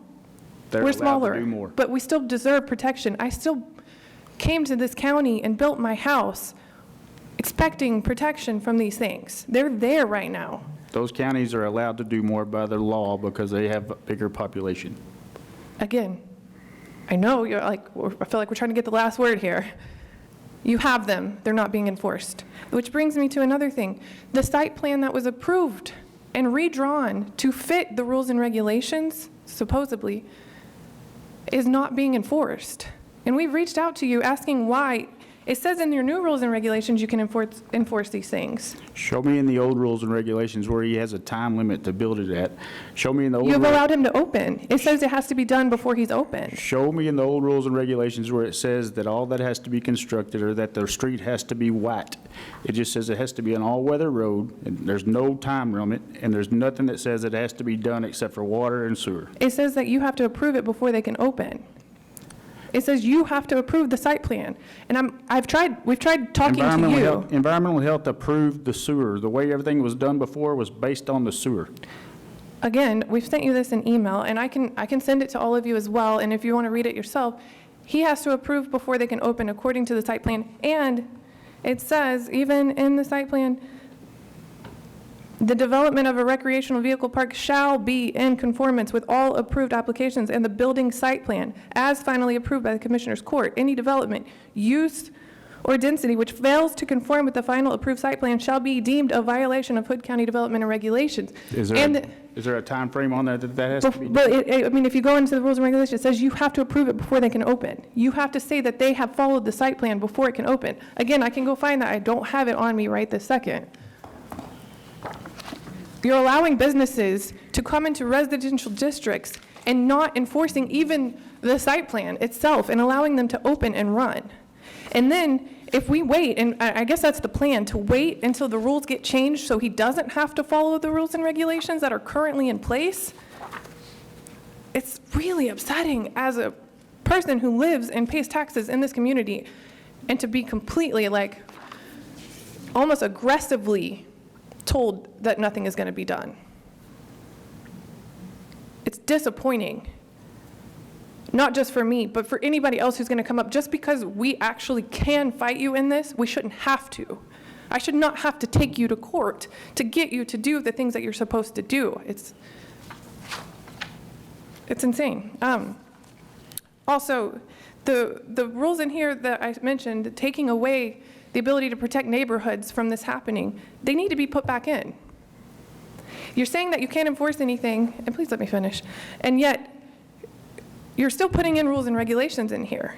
Speaker 14: They're
Speaker 19: We're
Speaker 14: allowed
Speaker 19: smaller,
Speaker 14: to do more.
Speaker 19: but we still deserve protection. I still came to this county and built my house expecting protection from these things. They're there right now.
Speaker 14: Those counties are allowed to do more by their law because they have a bigger population.
Speaker 19: Again, I know you're like, I feel like we're trying to get the last word here. You have them, they're not being enforced. Which brings me to another thing. The site plan that was approved and redrawn to fit the rules and regulations, supposedly, is not being enforced. And we've reached out to you asking why. It says in your new rules and regulations you can enforce these things.
Speaker 14: Show me in the old rules and regulations where he has a time limit to build it at. Show me in the old.
Speaker 19: You've allowed him to open. It says it has to be done before he's open.
Speaker 14: Show me in the old rules and regulations where it says that all that has to be constructed or that the street has to be white. It just says it has to be an all-weather road, and there's no time limit, and there's nothing that says it has to be done except for water and sewer.
Speaker 19: It says that you have to approve it before they can open. It says you have to approve the site plan. And we've tried talking to you.
Speaker 14: Environmental Health approved the sewer. The way everything was done before was based on the sewer.
Speaker 19: Again, we've sent you this in email, and I can send it to all of you as well, and if you want to read it yourself, he has to approve before they can open according to the site plan. And it says, even in the site plan, the development of a recreational vehicle park shall be in conformance with all approved applications and the building site plan as finally approved by the Commissioner's Court. Any development, use, or density which fails to conform with the final approved site plan shall be deemed a violation of Hood County development and regulations.
Speaker 14: Is there a time frame on that has to be done?
Speaker 19: But I mean, if you go into the rules and regulations, it says you have to approve it before they can open. You have to say that they have followed the site plan before it can open. Again, I can go find that. I don't have it on me right this second. You're allowing businesses to come into residential districts and not enforcing even the site plan itself and allowing them to open and run. And then if we wait, and I guess that's the plan, to wait until the rules get changed so he doesn't have to follow the rules and regulations that are currently in place, it's really upsetting as a person who lives and pays taxes in this community, and to be completely, like, almost aggressively told that nothing is going to be done. It's disappointing. Not just for me, but for anybody else who's going to come up. Just because we actually can fight you in this, we shouldn't have to. I should not have to take you to court to get you to do the things that you're supposed to do. It's insane. Also, the rules in here that I mentioned, taking away the ability to protect neighborhoods from this happening, they need to be put back in. You're saying that you can't enforce anything, and please let me finish, and yet you're still putting in rules and regulations in here.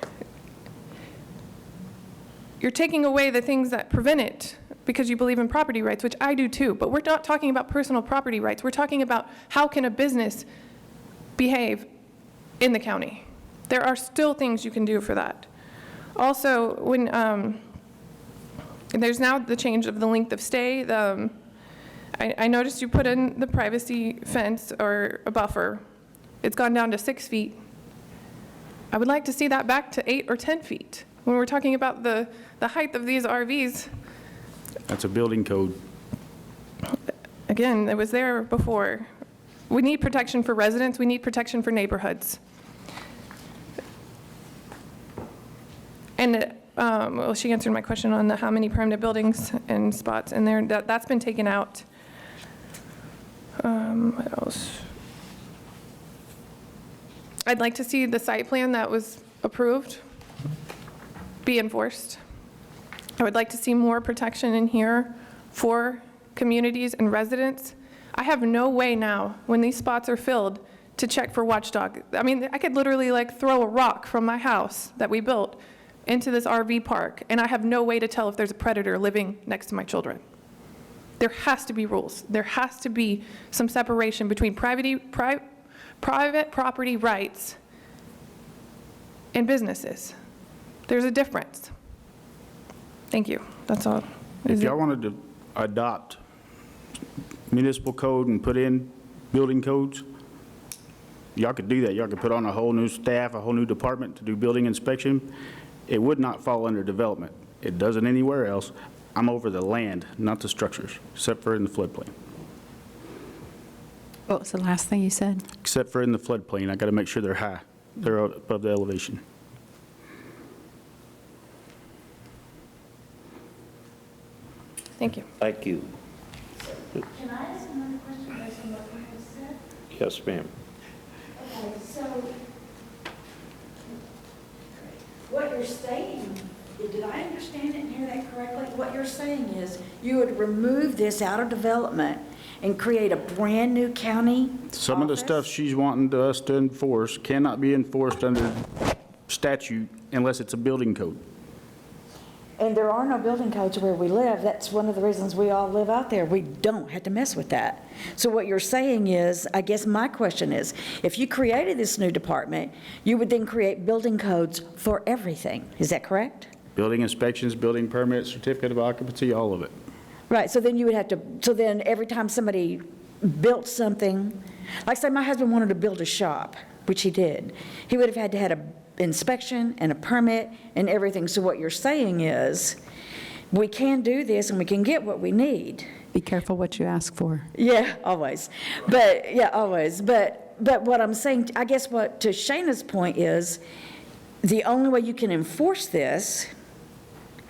Speaker 19: You're taking away the things that prevent it because you believe in property rights, which I do too, but we're not talking about personal property rights. We're talking about how can a business behave in the county. There are still things you can do for that. Also, when there's now the change of the length of stay, I noticed you put in the privacy fence or a buffer. It's gone down to 6 feet. I would like to see that back to 8 or 10 feet. When we're talking about the height of these RVs,
Speaker 14: That's a building code.
Speaker 19: again, it was there before. We need protection for residents. We need protection for neighborhoods. And well, she answered my question on how many permanent buildings and spots in there. That's been taken out. What else? I'd like to see the site plan that was approved be enforced. I would like to see more protection in here for communities and residents. I have no way now, when these spots are filled, to check for watchdog. I mean, I could literally like throw a rock from my house that we built into this RV park, and I have no way to tell if there's a predator living next to my children. There has to be rules. There has to be some separation between private property rights and businesses. There's a difference. Thank you. That's all.
Speaker 14: If y'all wanted to adopt municipal code and put in building codes, y'all could do that. Y'all could put on a whole new staff, a whole new department to do building inspection. It would not fall under development. It doesn't anywhere else. I'm over the land, not the structures, except for in the floodplain.
Speaker 7: What was the last thing you said?
Speaker 14: Except for in the floodplain. I got to make sure they're high. They're above the elevation.
Speaker 19: Thank you.
Speaker 1: Thank you.
Speaker 16: Can I ask another question based on what you just said?
Speaker 1: Yes, ma'am.
Speaker 16: Okay, so what you're saying, did I understand it and hear that correctly? What you're saying is you would remove this out of development and create a brand-new county
Speaker 14: Some of the stuff she's wanting us to enforce cannot be enforced under statute unless it's a building code.
Speaker 16: And there are no building codes where we live. That's one of the reasons we all live out there. We don't have to mess with that. So what you're saying is, I guess my question is, if you created this new department, you would then create building codes for everything. Is that correct?
Speaker 14: Building inspections, building permits, certificate of occupancy, all of it.
Speaker 16: Right, so then you would have to, so then every time somebody built something, like say my husband wanted to build a shop, which he did, he would have had to have an inspection and a permit and everything. So what you're saying is, we can do this and we can get what we need.
Speaker 7: Be careful what you ask for.
Speaker 16: Yeah, always. But, yeah, always. But what I'm saying, I guess what, to Shayna's point is, the only way you can enforce this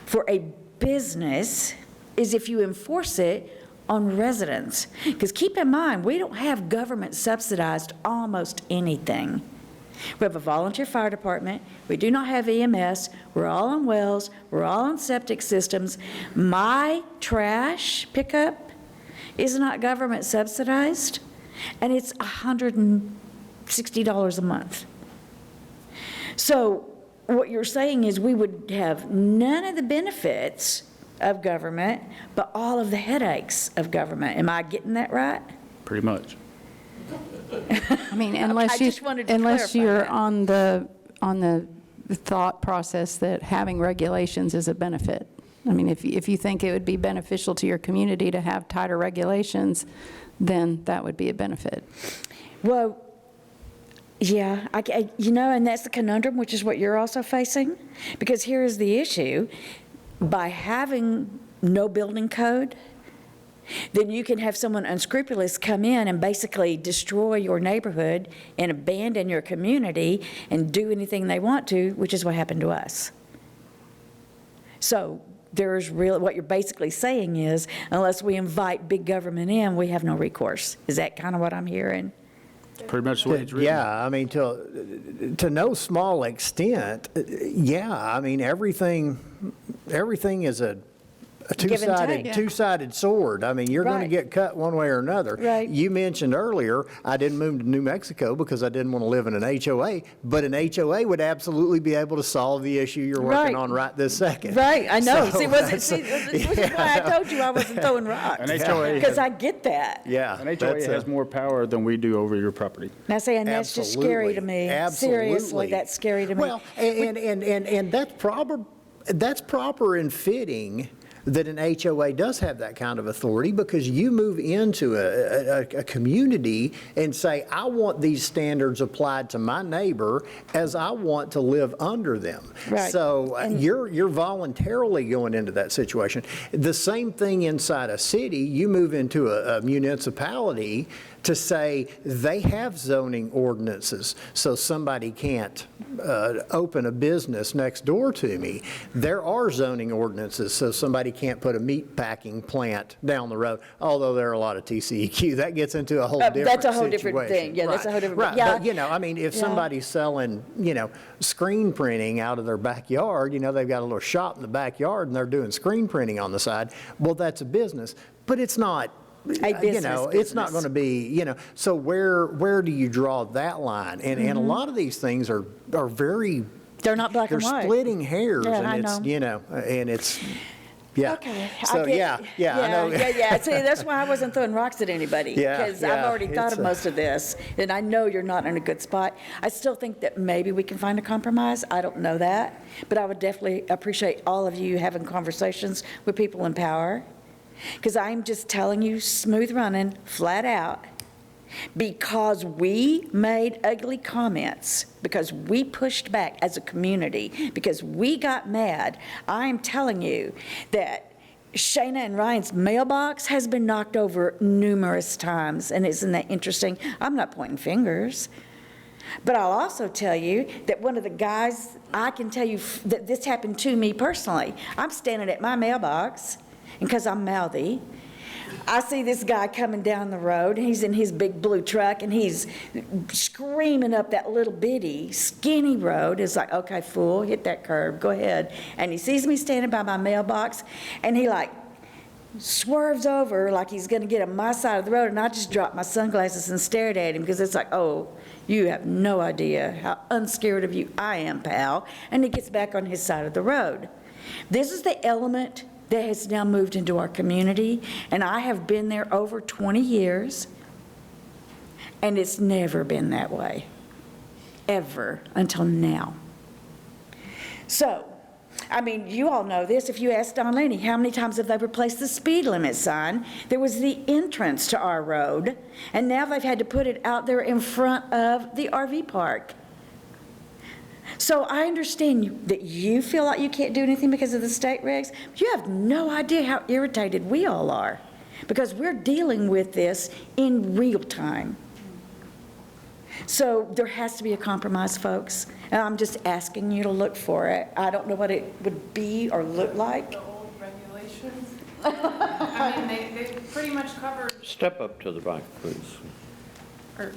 Speaker 16: for a business is if you enforce it on residents. Because keep in mind, we don't have government subsidized almost anything. We have a volunteer fire department. We do not have EMS. We're all on wells. We're all on septic systems. My trash pickup is not government subsidized, and it's $160 a month. So what you're saying is we would have none of the benefits of government, but all of the headaches of government. Am I getting that right?
Speaker 14: Pretty much.
Speaker 7: I mean, unless
Speaker 16: I
Speaker 7: you,
Speaker 16: just wanted to
Speaker 7: unless
Speaker 16: clarify
Speaker 7: you're
Speaker 16: that.
Speaker 7: on the thought process that having regulations is a benefit. I mean, if you think it would be beneficial to your community to have tighter regulations, then that would be a benefit.
Speaker 16: Well, yeah, you know, and that's the conundrum, which is what you're also facing. Because here is the issue. By having no building code, then you can have someone unscrupulous come in and basically destroy your neighborhood and abandon your community and do anything they want to, which is what happened to us. So there's really, what you're basically saying is, unless we invite big government in, we have no recourse. Is that kind of what I'm hearing?
Speaker 14: Pretty much the way it's written.
Speaker 3: Yeah, I mean, to no small extent, yeah, I mean, everything is a
Speaker 16: Give and take.
Speaker 3: two-sided sword. I mean, you're going to
Speaker 16: Right.
Speaker 3: get cut one way or another.
Speaker 16: Right.
Speaker 3: You mentioned earlier, I didn't move to New Mexico because I didn't want to live in an HOA, but an HOA would absolutely be able to solve the issue you're working
Speaker 16: Right.
Speaker 3: on right this second.
Speaker 16: Right, I know.
Speaker 3: So,
Speaker 16: Which is why I told you I wasn't throwing rocks.
Speaker 14: An HOA
Speaker 16: Because I get that.
Speaker 3: Yeah.
Speaker 14: An HOA
Speaker 3: that's
Speaker 14: has more power than we do over your property.
Speaker 16: Now saying that's just scary to me. Seriously,
Speaker 3: Absolutely.
Speaker 16: that's scary to me.
Speaker 3: Well, and that's proper and fitting that an HOA does have that kind of authority, because you move into a community and say, I want these standards applied to my neighbor as I want to live under them.
Speaker 16: Right.
Speaker 3: So you're voluntarily going into that situation. The same thing inside a city, you move into a municipality to say they have zoning ordinances, so somebody can't open a business next door to me. There are zoning ordinances, so somebody can't put a meat packing plant down the road, although there are a lot of TCEQ. That gets into a whole different situation.
Speaker 16: That's a whole different thing. Yeah, that's a whole different-
Speaker 3: Right,
Speaker 16: yeah.
Speaker 3: but, you know, I mean, if somebody's selling, you know, screen printing out of their backyard, you know, they've got a little shop in the backyard and they're doing screen printing on the side, well, that's a business, but it's not, you know, it's not going to be, you know, so where do you draw that line? And a lot of these things are very,
Speaker 16: they're not black
Speaker 3: they're
Speaker 16: and white.
Speaker 3: splitting hairs,
Speaker 16: Yeah,
Speaker 3: and
Speaker 16: I
Speaker 3: it's,
Speaker 16: know.
Speaker 3: you know, and it's, yeah.
Speaker 16: Okay.
Speaker 3: So,
Speaker 16: I get,
Speaker 3: I know.
Speaker 16: Yeah. See, that's why I wasn't throwing rocks at anybody.
Speaker 3: Yeah,
Speaker 16: Because I've
Speaker 3: yeah,
Speaker 16: already thought
Speaker 3: it's
Speaker 16: of
Speaker 3: a-
Speaker 16: most of this, and I know you're not in a good spot. I still think that maybe we can find a compromise. I don't know that. But I would definitely appreciate all of you having conversations with people in power. Because I'm just telling you, smooth running, flat out, because we made ugly comments, because we pushed back as a community, because we got mad, I'm telling you that Shayna and Ryan's mailbox has been knocked over numerous times, and isn't that interesting? I'm not pointing fingers. But I'll also tell you that one of the guys, I can tell you that this happened to me personally. I'm standing at my mailbox, and because I'm mouthy, I see this guy coming down the road, and he's in his big blue truck, and he's screaming up that little bitty, skinny road. It's like, okay, fool, hit that curb, go ahead. And he sees me standing by my mailbox, and he like swerves over like he's gonna get on my side of the road, and I just dropped my sunglasses and stared at him, because it's like, oh, you have no idea how unscared of you I am, pal. And he gets back on his side of the road. This is the element that has now moved into our community, and I have been there over 20 years, and it's never been that way, ever, until now. So, I mean, you all know this. If you ask Don Laney, how many times have they replaced the speed limit sign? There was the entrance to our road, and now they've had to put it out there in front of the RV park. So I understand that you feel like you can't do anything because of the state regs. But you have no idea how irritated we all are, because we're dealing with this in real time. So there has to be a compromise, folks, and I'm just asking you to look for it. I don't know what it would be or look like.
Speaker 19: The old regulations? I mean, they pretty much cover,
Speaker 1: Step up to the mic, please.
Speaker 19: or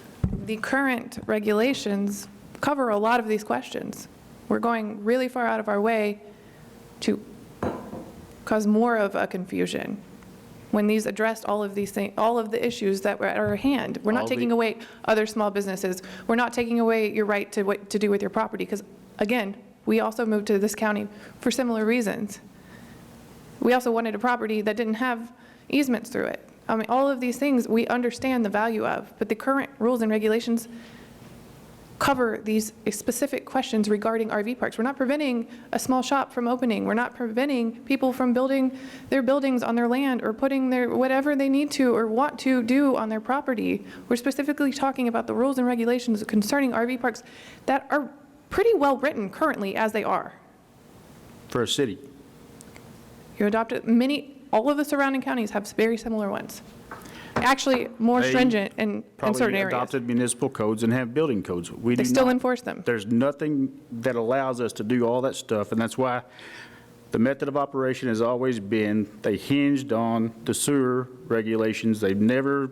Speaker 19: the current regulations cover a lot of these questions. We're going really far out of our way to cause more of a confusion when these addressed all of these things, all of the issues that were at our hand. We're not taking away other small businesses. We're not taking away your right to what to do with your property, because, again, we also moved to this county for similar reasons. We also wanted a property that didn't have easements through it. I mean, all of these things we understand the value of, but the current rules and regulations cover these specific questions regarding RV parks. We're not preventing a small shop from opening. We're not preventing people from building their buildings on their land or putting their whatever they need to or want to do on their property. We're specifically talking about the rules and regulations concerning RV parks that are pretty well written currently as they are.
Speaker 14: For a city.
Speaker 19: You adopted all of the surrounding counties have very similar ones. Actually, more
Speaker 14: They
Speaker 19: stringent in certain
Speaker 14: Probably
Speaker 19: areas.
Speaker 14: adopted municipal codes and have building codes. We
Speaker 19: They
Speaker 14: do
Speaker 19: still
Speaker 14: not.
Speaker 19: enforce them.
Speaker 14: There's nothing that allows us to do all that stuff, and that's why the method of operation has always been, they hinged on the sewer regulations. They've never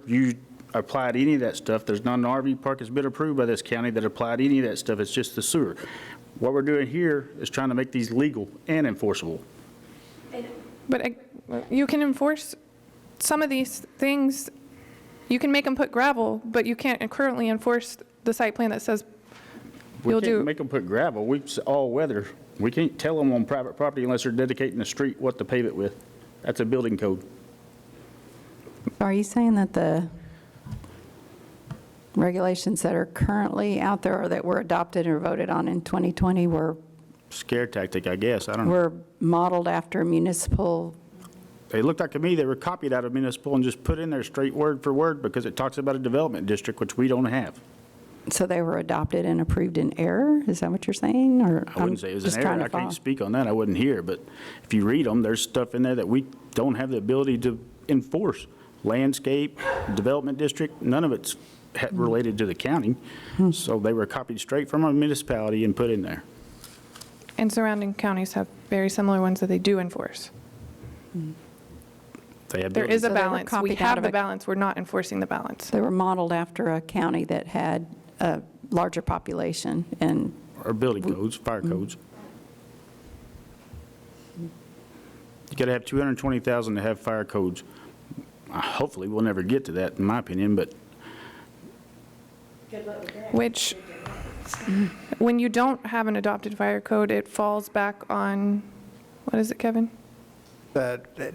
Speaker 14: applied any of that stuff. There's not an RV park that's been approved by this county that applied any of that stuff. It's just the sewer. What we're doing here is trying to make these legal and enforceable.
Speaker 19: But you can enforce some of these things. You can make them put gravel, but you can't currently enforce the site plan that says
Speaker 14: We
Speaker 19: you'll
Speaker 14: can't
Speaker 19: do.
Speaker 14: make them put gravel. It's all weather. We can't tell them on private property unless they're dedicating the street what to pave it with. That's a building code.
Speaker 7: Are you saying that the regulations that are currently out there or that were adopted or voted on in 2020 were
Speaker 14: Scare tactic, I guess. I don't know.
Speaker 7: were modeled after municipal?
Speaker 14: They looked like to me they were copied out of municipal and just put in there straight word for word because it talks about a development district, which we don't have.
Speaker 7: So they were adopted and approved in error? Is that what you're saying? Or
Speaker 14: I wouldn't say it was
Speaker 7: just
Speaker 14: an
Speaker 7: trying
Speaker 14: error.
Speaker 7: to
Speaker 14: I can't
Speaker 7: follow?
Speaker 14: speak on that. I wasn't here. But if you read them, there's stuff in there that we don't have the ability to enforce. Landscape, development district, none of it's related to the county. So they were copied straight from a municipality and put in there.
Speaker 19: And surrounding counties have very similar ones that they do enforce.
Speaker 14: They have
Speaker 19: There is a
Speaker 7: So they were
Speaker 19: balance. We
Speaker 7: copied out
Speaker 19: have
Speaker 7: of
Speaker 19: the
Speaker 7: a-
Speaker 19: balance. We're not enforcing the balance.
Speaker 7: They were modeled after a county that had a larger population and
Speaker 14: Or building codes, fire codes. You got to have 220,000 to have fire codes. Hopefully, we'll never get to that, in my opinion, but
Speaker 19: Which, when you don't have an adopted fire code, it falls back on, what is it, Kevin?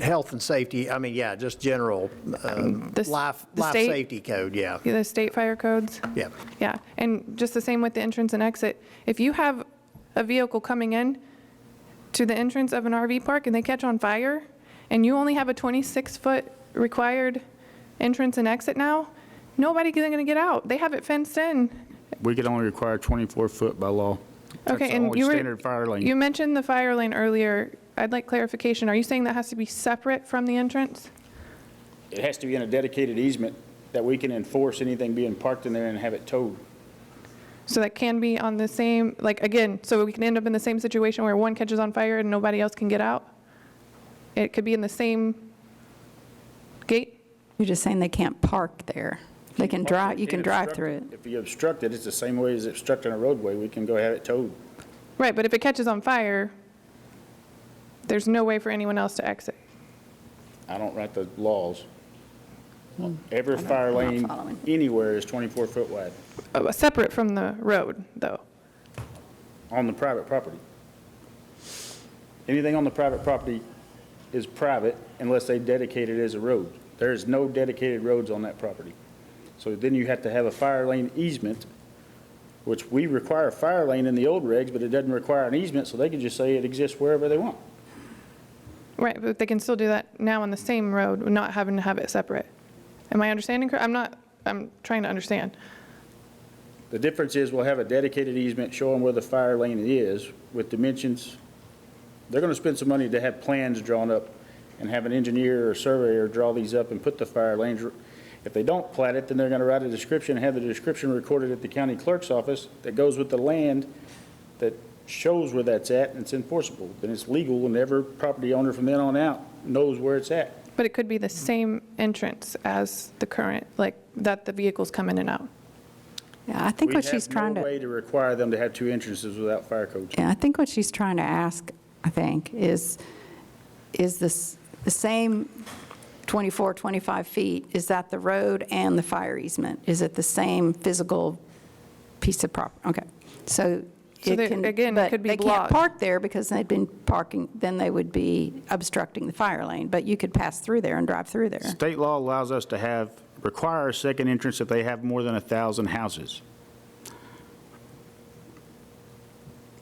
Speaker 3: Health and safety, I mean, yeah, just general
Speaker 19: The
Speaker 3: life
Speaker 19: state-
Speaker 3: safety code, yeah.
Speaker 19: The state fire codes?
Speaker 3: Yeah.
Speaker 19: Yeah, and just the same with the entrance and exit. If you have a vehicle coming in to the entrance of an RV park and they catch on fire, and you only have a 26-foot required entrance and exit now, nobody's going to get out. They have it fenced in.
Speaker 14: we could only require 24-foot by law. That's
Speaker 19: Okay,
Speaker 14: the
Speaker 19: and
Speaker 14: only
Speaker 19: you were,
Speaker 14: standard fire lane.
Speaker 19: you mentioned the fire lane earlier. I'd like clarification. Are you saying that has to be separate from the entrance?
Speaker 14: It has to be in a dedicated easement that we can enforce anything being parked in there and have it towed.
Speaker 19: So that can be on the same, like, again, so we can end up in the same situation where one catches on fire and nobody else can get out? It could be in the same gate?
Speaker 7: you're just saying they can't park there. They can drive, you can drive through it.
Speaker 14: If you obstruct it, it's the same way as obstructing a roadway. We can go have it towed.
Speaker 19: Right, but if it catches on fire, there's no way for anyone else to exit.
Speaker 14: I don't write the laws. Every fire lane anywhere is 24-foot wide
Speaker 19: Separate from the road, though.
Speaker 14: on the private property. Anything on the private property is private unless they dedicate it as a road. There is no dedicated roads on that property. So then you have to have a fire lane easement, which we require a fire lane in the old regs, but it doesn't require an easement, so they can just say it exists wherever they want.
Speaker 19: Right, but they can still do that now on the same road, not having to have it separate. Am I understanding correct? I'm trying to understand.
Speaker 14: The difference is we'll have a dedicated easement showing where the fire lane is with dimensions. They're going to spend some money to have plans drawn up and have an engineer or surveyor draw these up and put the fire lanes. If they don't plat it, then they're going to write a description and have the description recorded at the county clerk's office that goes with the land that shows where that's at, and it's enforceable. Then it's legal, and every property owner from then on out knows where it's at.
Speaker 19: But it could be the same entrance as the current, like, that the vehicles come in and out.
Speaker 7: Yeah, I think what she's trying
Speaker 14: We have no
Speaker 7: to,
Speaker 14: way to require them to have two entrances without fire codes.
Speaker 7: yeah, I think what she's trying to ask, I think, is this the same 24, 25 feet, is that the road and the fire easement? Is it the same physical piece of property? Okay, so
Speaker 19: So
Speaker 7: it
Speaker 19: there-
Speaker 7: can,
Speaker 19: again, it
Speaker 7: but
Speaker 19: could be
Speaker 7: they can't
Speaker 19: blocked.
Speaker 7: park there because they've been parking, then they would be obstructing the fire lane, but you could pass through there and drive through there.
Speaker 14: State law allows us to require a second entrance if they have more than 1,000 houses.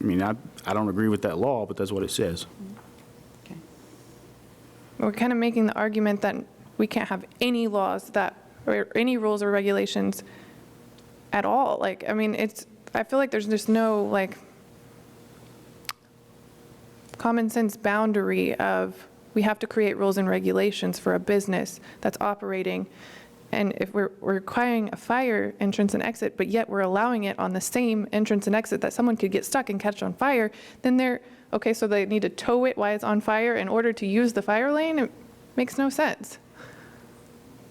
Speaker 14: I mean, I don't agree with that law, but that's what it says.
Speaker 19: We're kind of making the argument that we can't have any laws or any rules or regulations at all. Like, I mean, I feel like there's just no, like, common sense boundary of we have to create rules and regulations for a business that's operating. And if we're requiring a fire entrance and exit, but yet we're allowing it on the same entrance and exit that someone could get stuck and catch on fire, then okay, so they need to tow it while it's on fire in order to use the fire lane? It makes no sense.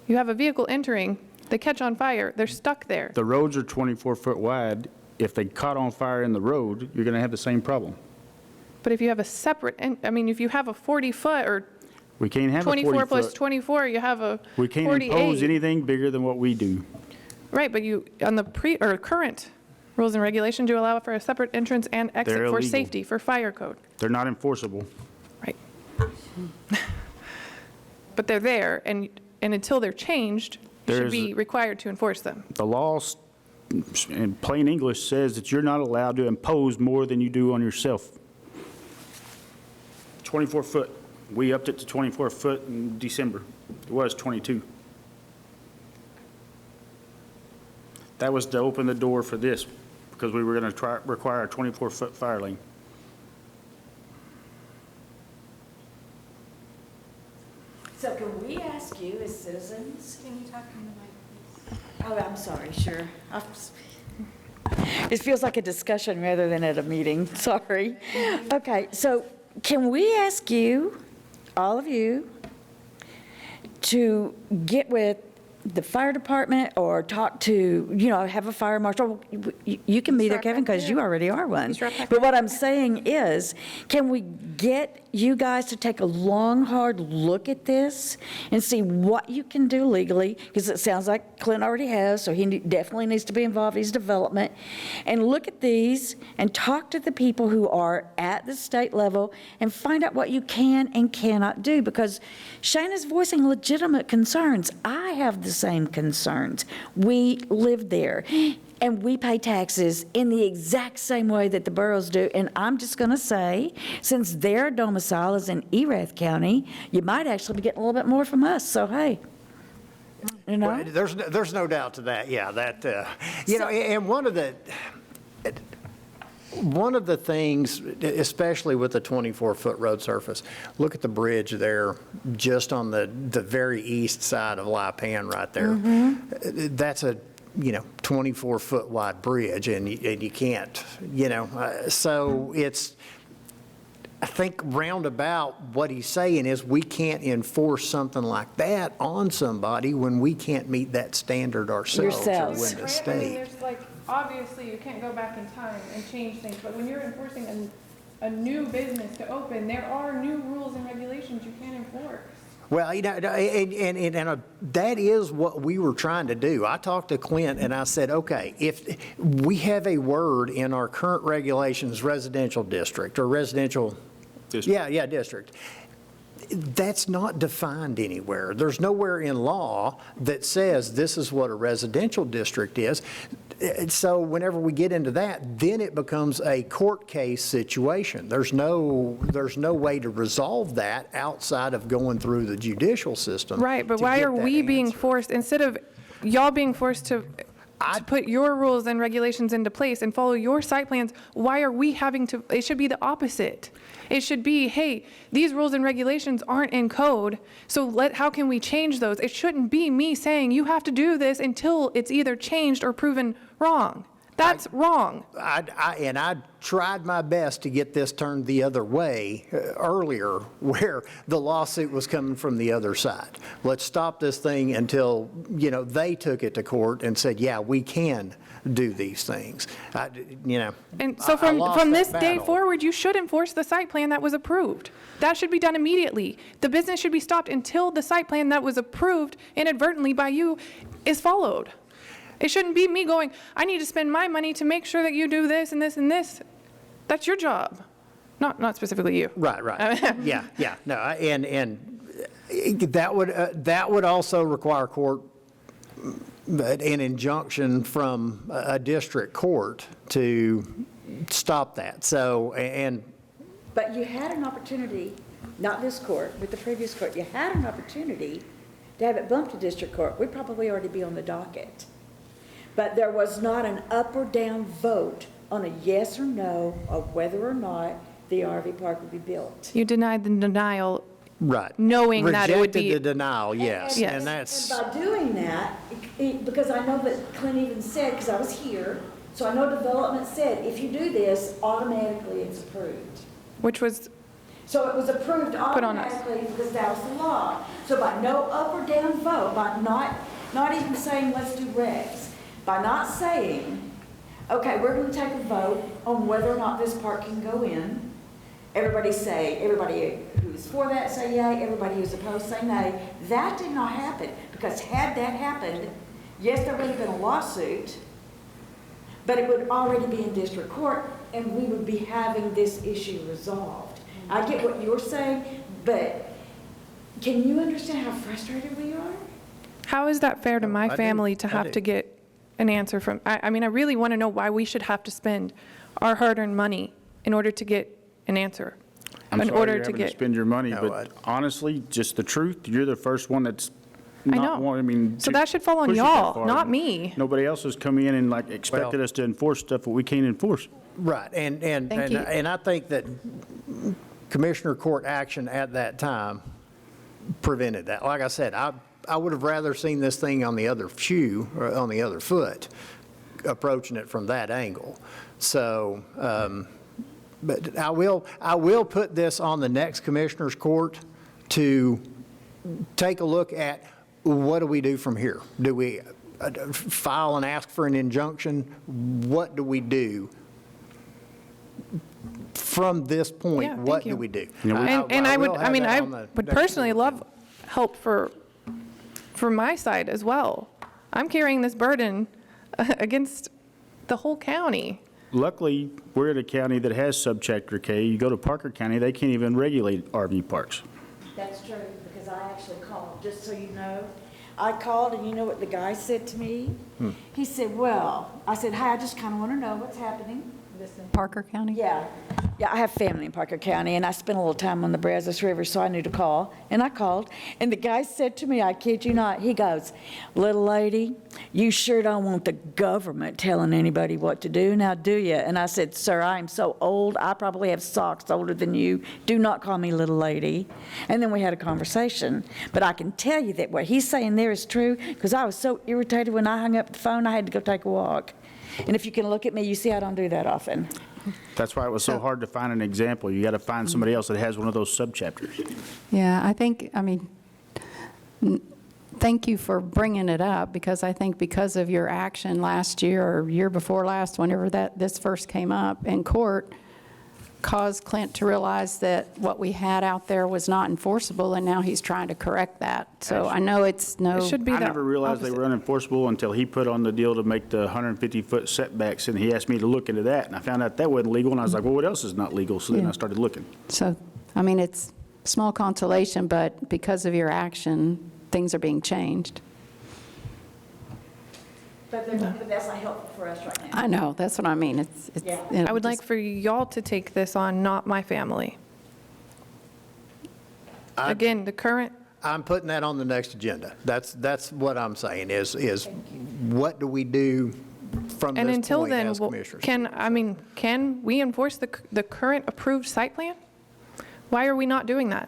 Speaker 19: You have a vehicle entering, they catch on fire, they're stuck there.
Speaker 14: The roads are 24 foot wide. If they caught on fire in the road, you're going to have the same problem.
Speaker 19: But if you have a separate, if you have a 40 foot or
Speaker 14: We can't have a 40 foot.
Speaker 19: 24 plus 24, you have a 48.
Speaker 14: We can't impose anything bigger than what we do.
Speaker 19: Right, but you, on the current rules and regulations, do allow for a separate entrance and exit
Speaker 14: They're
Speaker 19: for
Speaker 14: illegal.
Speaker 19: safety, for fire code.
Speaker 14: They're not enforceable.
Speaker 19: Right. But they're there, and until they're changed, you should be required to enforce them.
Speaker 14: The law, in plain English, says that you're not allowed to impose more than you do on yourself. 24 foot. We upped it to 24 foot in December. It was 22. That was to open the door for this, because we were going to require a 24-foot fire lane.
Speaker 16: So can we ask you as citizens? Can you talk in the mic, please? Oh, I'm sorry, sure. It feels like a discussion rather than at a meeting, sorry. Okay, so can we ask you, all of you, to get with the fire department or talk to, have a fire marshal? You can be there, Kevin, because you already are one. But what I'm saying is, can we get you guys to take a long, hard look at this and see what you can do legally? Because it sounds like Clint already has, so he definitely needs to be involved in his development. And look at these and talk to the people who are at the state level and find out what you can and cannot do. Because Shane is voicing legitimate concerns. I have the same concerns. We live there. And we pay taxes in the exact same way that the boroughs do. And I'm just going to say, since their domicile is in Erath County, you might actually be getting a little bit more from us. So, hey,
Speaker 3: Well, there's no doubt to that, yeah. That, and one of the things, especially with the 24-foot road surface, look at the bridge there, just on the very east side of Lipan right there.
Speaker 16: Mm-hmm.
Speaker 3: That's a 24-foot wide bridge, and you can't, so it's, I think roundabout what he's saying is we can't enforce something like that on somebody when we can't meet that standard ourselves.
Speaker 16: Yourselves.
Speaker 3: Or when the
Speaker 19: Right?
Speaker 3: state.
Speaker 19: There's obviously you can't go back in time and change things, but when you're enforcing a new business to open, there are new rules and regulations you can't enforce.
Speaker 3: Well, and that is what we were trying to do. I talked to Clint and I said, okay, if we have a word in our current regulations, residential district or residential, district, that's not defined anywhere. There's nowhere in law that says this is what a residential district is. So whenever we get into that, then it becomes a court case situation. There's no way to resolve that outside of going through the judicial system.
Speaker 19: Right, but why are we being forced, instead of y'all being forced to put your rules and regulations into place and follow your site plans, why are we having to, it should be the opposite. It should be, hey, these rules and regulations aren't in code, so how can we change those? It shouldn't be me saying you have to do this until it's either changed or proven wrong. That's wrong.
Speaker 3: I tried my best to get this turned the other way earlier, where the lawsuit was coming from the other side. Let's stop this thing until, they took it to court and said, yeah, we can do these things.
Speaker 19: And so from this day forward, you should enforce the site plan that was approved. That should be done immediately. The business should be stopped until the site plan that was approved inadvertently by you is followed. It shouldn't be me going, I need to spend my money to make sure that you do this and this and this. That's your job. Not specifically you.
Speaker 3: Right. Yeah. No, and that would also require court, an injunction from a district court to stop that. So, and
Speaker 16: But you had an opportunity, not this court, but the previous court, you had an opportunity to have it bumped to district court. We'd probably already be on the docket. But there was not an up or down vote on a yes or no of whether or not the RV park would be built.
Speaker 19: You denied the denial,
Speaker 3: right.
Speaker 19: knowing that it would be.
Speaker 3: Rejected the denial, yes.
Speaker 19: Yes.
Speaker 3: And that's,
Speaker 16: And by doing that, because I know that Clint even said, because I was here, so I know development said, if you do this, automatically it's approved.
Speaker 19: Which was,
Speaker 16: So it was approved
Speaker 19: Put on us.
Speaker 16: automatically because that was the law. So by no up or down vote, by not even saying let's do regs, by not saying, okay, we're going to take a vote on whether or not this park can go in. Everybody who's for that say yay, everybody who's opposed say nay. That did not happen, because had that happened, yes, there would have been a lawsuit, but it would already be in district court, and we would be having this issue resolved. I get what you're saying, but can you understand how frustrated we are?
Speaker 19: how is that fair to
Speaker 3: I
Speaker 19: my
Speaker 3: do.
Speaker 19: family to
Speaker 3: I
Speaker 19: have
Speaker 3: do.
Speaker 19: to get an answer from, I mean, I really want to know why we should have to spend our hard-earned money in order to get an answer.
Speaker 14: I'm
Speaker 19: In
Speaker 14: sorry
Speaker 19: order
Speaker 14: you're
Speaker 19: to
Speaker 14: having to
Speaker 19: get,
Speaker 14: spend your money,
Speaker 3: No,
Speaker 14: but honestly, just the truth, you're the first one that's
Speaker 19: I
Speaker 14: not
Speaker 19: know.
Speaker 14: want, I mean.
Speaker 19: So
Speaker 14: to
Speaker 19: that should fall on
Speaker 14: push it that
Speaker 19: y'all,
Speaker 14: far.
Speaker 19: not me.
Speaker 14: Nobody else has come in and like expected
Speaker 3: Well-
Speaker 14: us to enforce stuff that we can't enforce.
Speaker 3: right.
Speaker 7: Thank you.
Speaker 3: And I think that Commissioner Court action at that time prevented that. Like I said, I would have rather seen this thing on the other shoe, or on the other foot, approaching it from that angle. So, but I will put this on the next Commissioner's Court to take a look at what do we do from here? Do we file and ask for an injunction? What do we do? From this point,
Speaker 19: Yeah, thank
Speaker 3: what
Speaker 19: you.
Speaker 3: do we do?
Speaker 19: And I would,
Speaker 3: will
Speaker 19: I
Speaker 3: have
Speaker 19: mean,
Speaker 3: that
Speaker 19: I
Speaker 3: on the
Speaker 19: would
Speaker 3: next
Speaker 19: personally
Speaker 3: court.
Speaker 19: love help for my side as well. I'm carrying this burden against the whole county.
Speaker 14: Luckily, we're in a county that has subchapter K. You go to Parker County, they can't even regulate RV parks.
Speaker 16: That's true, because I actually called, just so you know. I called, and you know what the guy said to me? He said, well, I said, hi, I just kind of want to know what's happening.
Speaker 7: Parker County?
Speaker 16: Yeah, I have family in Parker County, and I spent a little time on the Brazos River, so I knew to call. And I called, and the guy said to me, I kid you not, he goes, little lady, you sure don't want the government telling anybody what to do, now do you? And I said, sir, I am so old, I probably have socks older than you. Do not call me little lady. And then we had a conversation. But I can tell you that what he's saying there is true, because I was so irritated when I hung up the phone, I had to go take a walk. And if you can look at me, you see I don't do that often.
Speaker 14: That's why it was so hard to find an example. You got to find somebody else that has one of those subchapters.
Speaker 7: Yeah, I think, I mean, thank you for bringing it up, because I think because of your action last year or year before last, whenever this first came up in court, caused Clint to realize that what we had out there was not enforceable, and now he's trying to correct that. So I know it's no.
Speaker 19: It should be
Speaker 14: I
Speaker 19: the
Speaker 14: never realized they
Speaker 19: opposite.
Speaker 14: were unenforceable until he put on the deal to make the 150-foot setbacks, and he asked me to look into that, and I found out that wasn't legal, and I was like, well, what else is not legal? So then I started looking.
Speaker 7: So, I mean, it's small consolation, but because of your action, things are being changed.
Speaker 16: But that's not helpful for us right now.
Speaker 7: I know, that's what I mean. It's.
Speaker 16: Yeah.
Speaker 7: you know,
Speaker 19: I would like
Speaker 7: just-
Speaker 19: for y'all to take this on, not my family. Again, the current,
Speaker 3: I'm putting that on the next agenda. That's what I'm saying, is what do we do from
Speaker 19: and
Speaker 3: this
Speaker 19: until
Speaker 3: point
Speaker 19: then,
Speaker 3: as
Speaker 19: well,
Speaker 3: commissioners?
Speaker 19: can we enforce the current approved site plan? Why are we not doing that?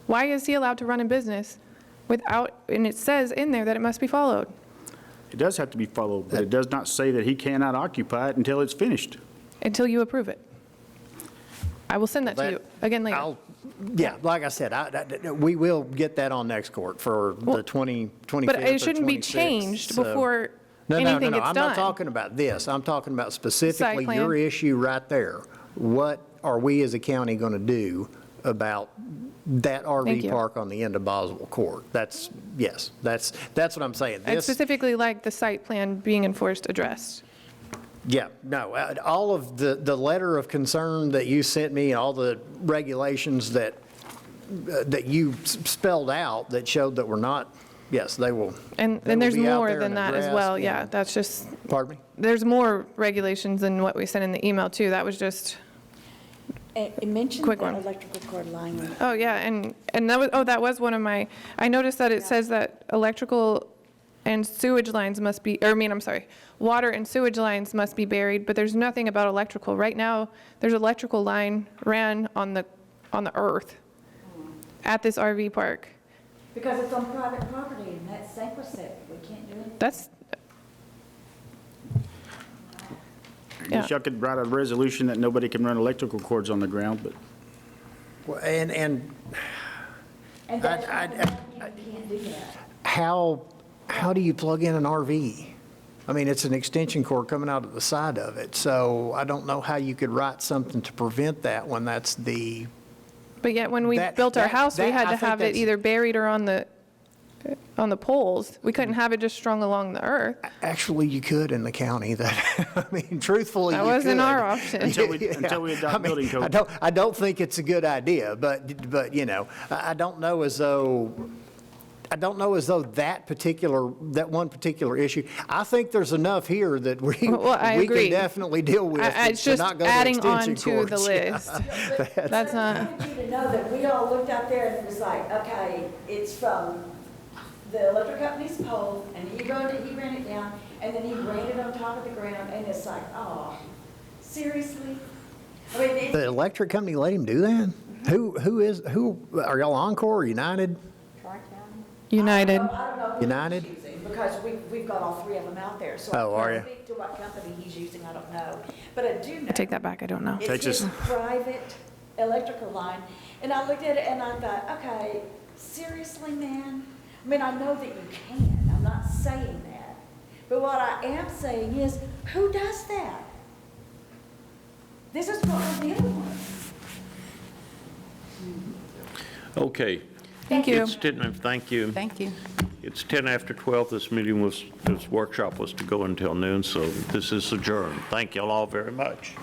Speaker 19: Why is he allowed to run a business without, and it says in there that it must be followed?
Speaker 14: It does have to be followed, but it does not say that he cannot occupy it until it's finished.
Speaker 19: Until you approve it. I will send that to you again later.
Speaker 3: Yeah, like I said, we will get that on next court for the 25th
Speaker 19: But
Speaker 3: or
Speaker 19: it shouldn't be
Speaker 3: 26th,
Speaker 19: changed
Speaker 3: so-
Speaker 19: before
Speaker 3: No,
Speaker 19: anything gets
Speaker 3: I'm
Speaker 19: done.
Speaker 3: not talking about this. I'm talking about specifically
Speaker 19: plan.
Speaker 3: your issue right there. What are we as a county going to do about that
Speaker 19: Thank
Speaker 3: RV
Speaker 19: you.
Speaker 3: park on the end of Boswell Court? That's what I'm saying.
Speaker 19: I'd
Speaker 3: This,
Speaker 19: specifically like the site plan being enforced addressed.
Speaker 3: yeah, no, all of the letter of concern that you sent me, all the regulations that you spelled out that showed that we're not Yes, they will.
Speaker 19: And
Speaker 3: They will
Speaker 19: there's
Speaker 3: be out
Speaker 19: more
Speaker 3: there
Speaker 19: than
Speaker 3: in the
Speaker 19: that as
Speaker 3: grass,
Speaker 19: well,
Speaker 3: yeah.
Speaker 19: yeah, that's just,
Speaker 3: Pardon me?
Speaker 19: there's more regulations than what we sent in the email too, that was just,
Speaker 16: It mentioned
Speaker 19: Quick
Speaker 16: the
Speaker 19: one.
Speaker 16: electrical cord line.
Speaker 19: oh, yeah, and that was, oh, that was one of my, I noticed that it says that electrical and sewage lines must be, or I mean, I'm sorry, water and sewage lines must be buried, but there's nothing about electrical. Right now, there's electrical line ran on the earth at this RV park.
Speaker 16: Because it's on private property, and that's sacrosanct, we can't do it.
Speaker 19: That's,
Speaker 14: I guess y'all could write a resolution that nobody can run electrical cords on the ground, but
Speaker 3: Well, and
Speaker 16: And that's you can't do that.
Speaker 3: how do you plug in an RV? I mean, it's an extension cord coming out of the side of it, so I don't know how you could write something to prevent that when that's the,
Speaker 19: but yet when we
Speaker 3: That-
Speaker 19: built our
Speaker 3: that-
Speaker 19: house, we
Speaker 3: that-
Speaker 19: had
Speaker 3: I
Speaker 19: to
Speaker 3: think
Speaker 19: have it
Speaker 3: that's-
Speaker 19: either buried or on the poles. We couldn't have it just strung along the earth.
Speaker 3: actually, you could in the county, that, I mean, truthfully, you
Speaker 19: That
Speaker 3: could.
Speaker 19: wasn't our option.
Speaker 14: until we
Speaker 3: Yeah.
Speaker 14: adopt
Speaker 3: I mean,
Speaker 14: building code.
Speaker 3: I don't think it's a good idea, but, you know, I don't know as though that one particular issue, I think there's enough here that we
Speaker 19: Well, I
Speaker 3: can
Speaker 19: agree.
Speaker 3: definitely deal with.
Speaker 19: It's
Speaker 3: to
Speaker 19: just
Speaker 3: not go to
Speaker 19: adding on
Speaker 3: extension
Speaker 19: to the
Speaker 3: cords. Yeah.
Speaker 19: list. That's not,
Speaker 16: I want you to know that we all looked out there and it was like, okay, it's from the electric company's pole, and he ran it down, and then he ran it on top of the ground, and it's like, oh, seriously? I mean, it's.
Speaker 3: The electric company let him do that? Who, are y'all Encore or United?
Speaker 19: United.
Speaker 16: I don't know who
Speaker 3: United?
Speaker 16: he's using, because we've got all three of them out there, so
Speaker 3: Oh,
Speaker 16: I
Speaker 3: are
Speaker 16: can't
Speaker 3: ya?
Speaker 16: speak to what company he's using, I don't know. But I do know.
Speaker 19: I take that back, I don't know.
Speaker 16: It's
Speaker 14: Texas.
Speaker 16: his private electrical line. And I looked at it and I thought, okay, seriously, man? I mean, I know that you can, I'm not saying that. But what I am saying is, who does that? This is what we're dealing with.
Speaker 1: Okay.
Speaker 19: Thank you.
Speaker 1: It's 10, thank you.
Speaker 7: Thank you.
Speaker 1: It's 10 after 12. This workshop was to go until noon, so this is adjourned. Thank you all very much.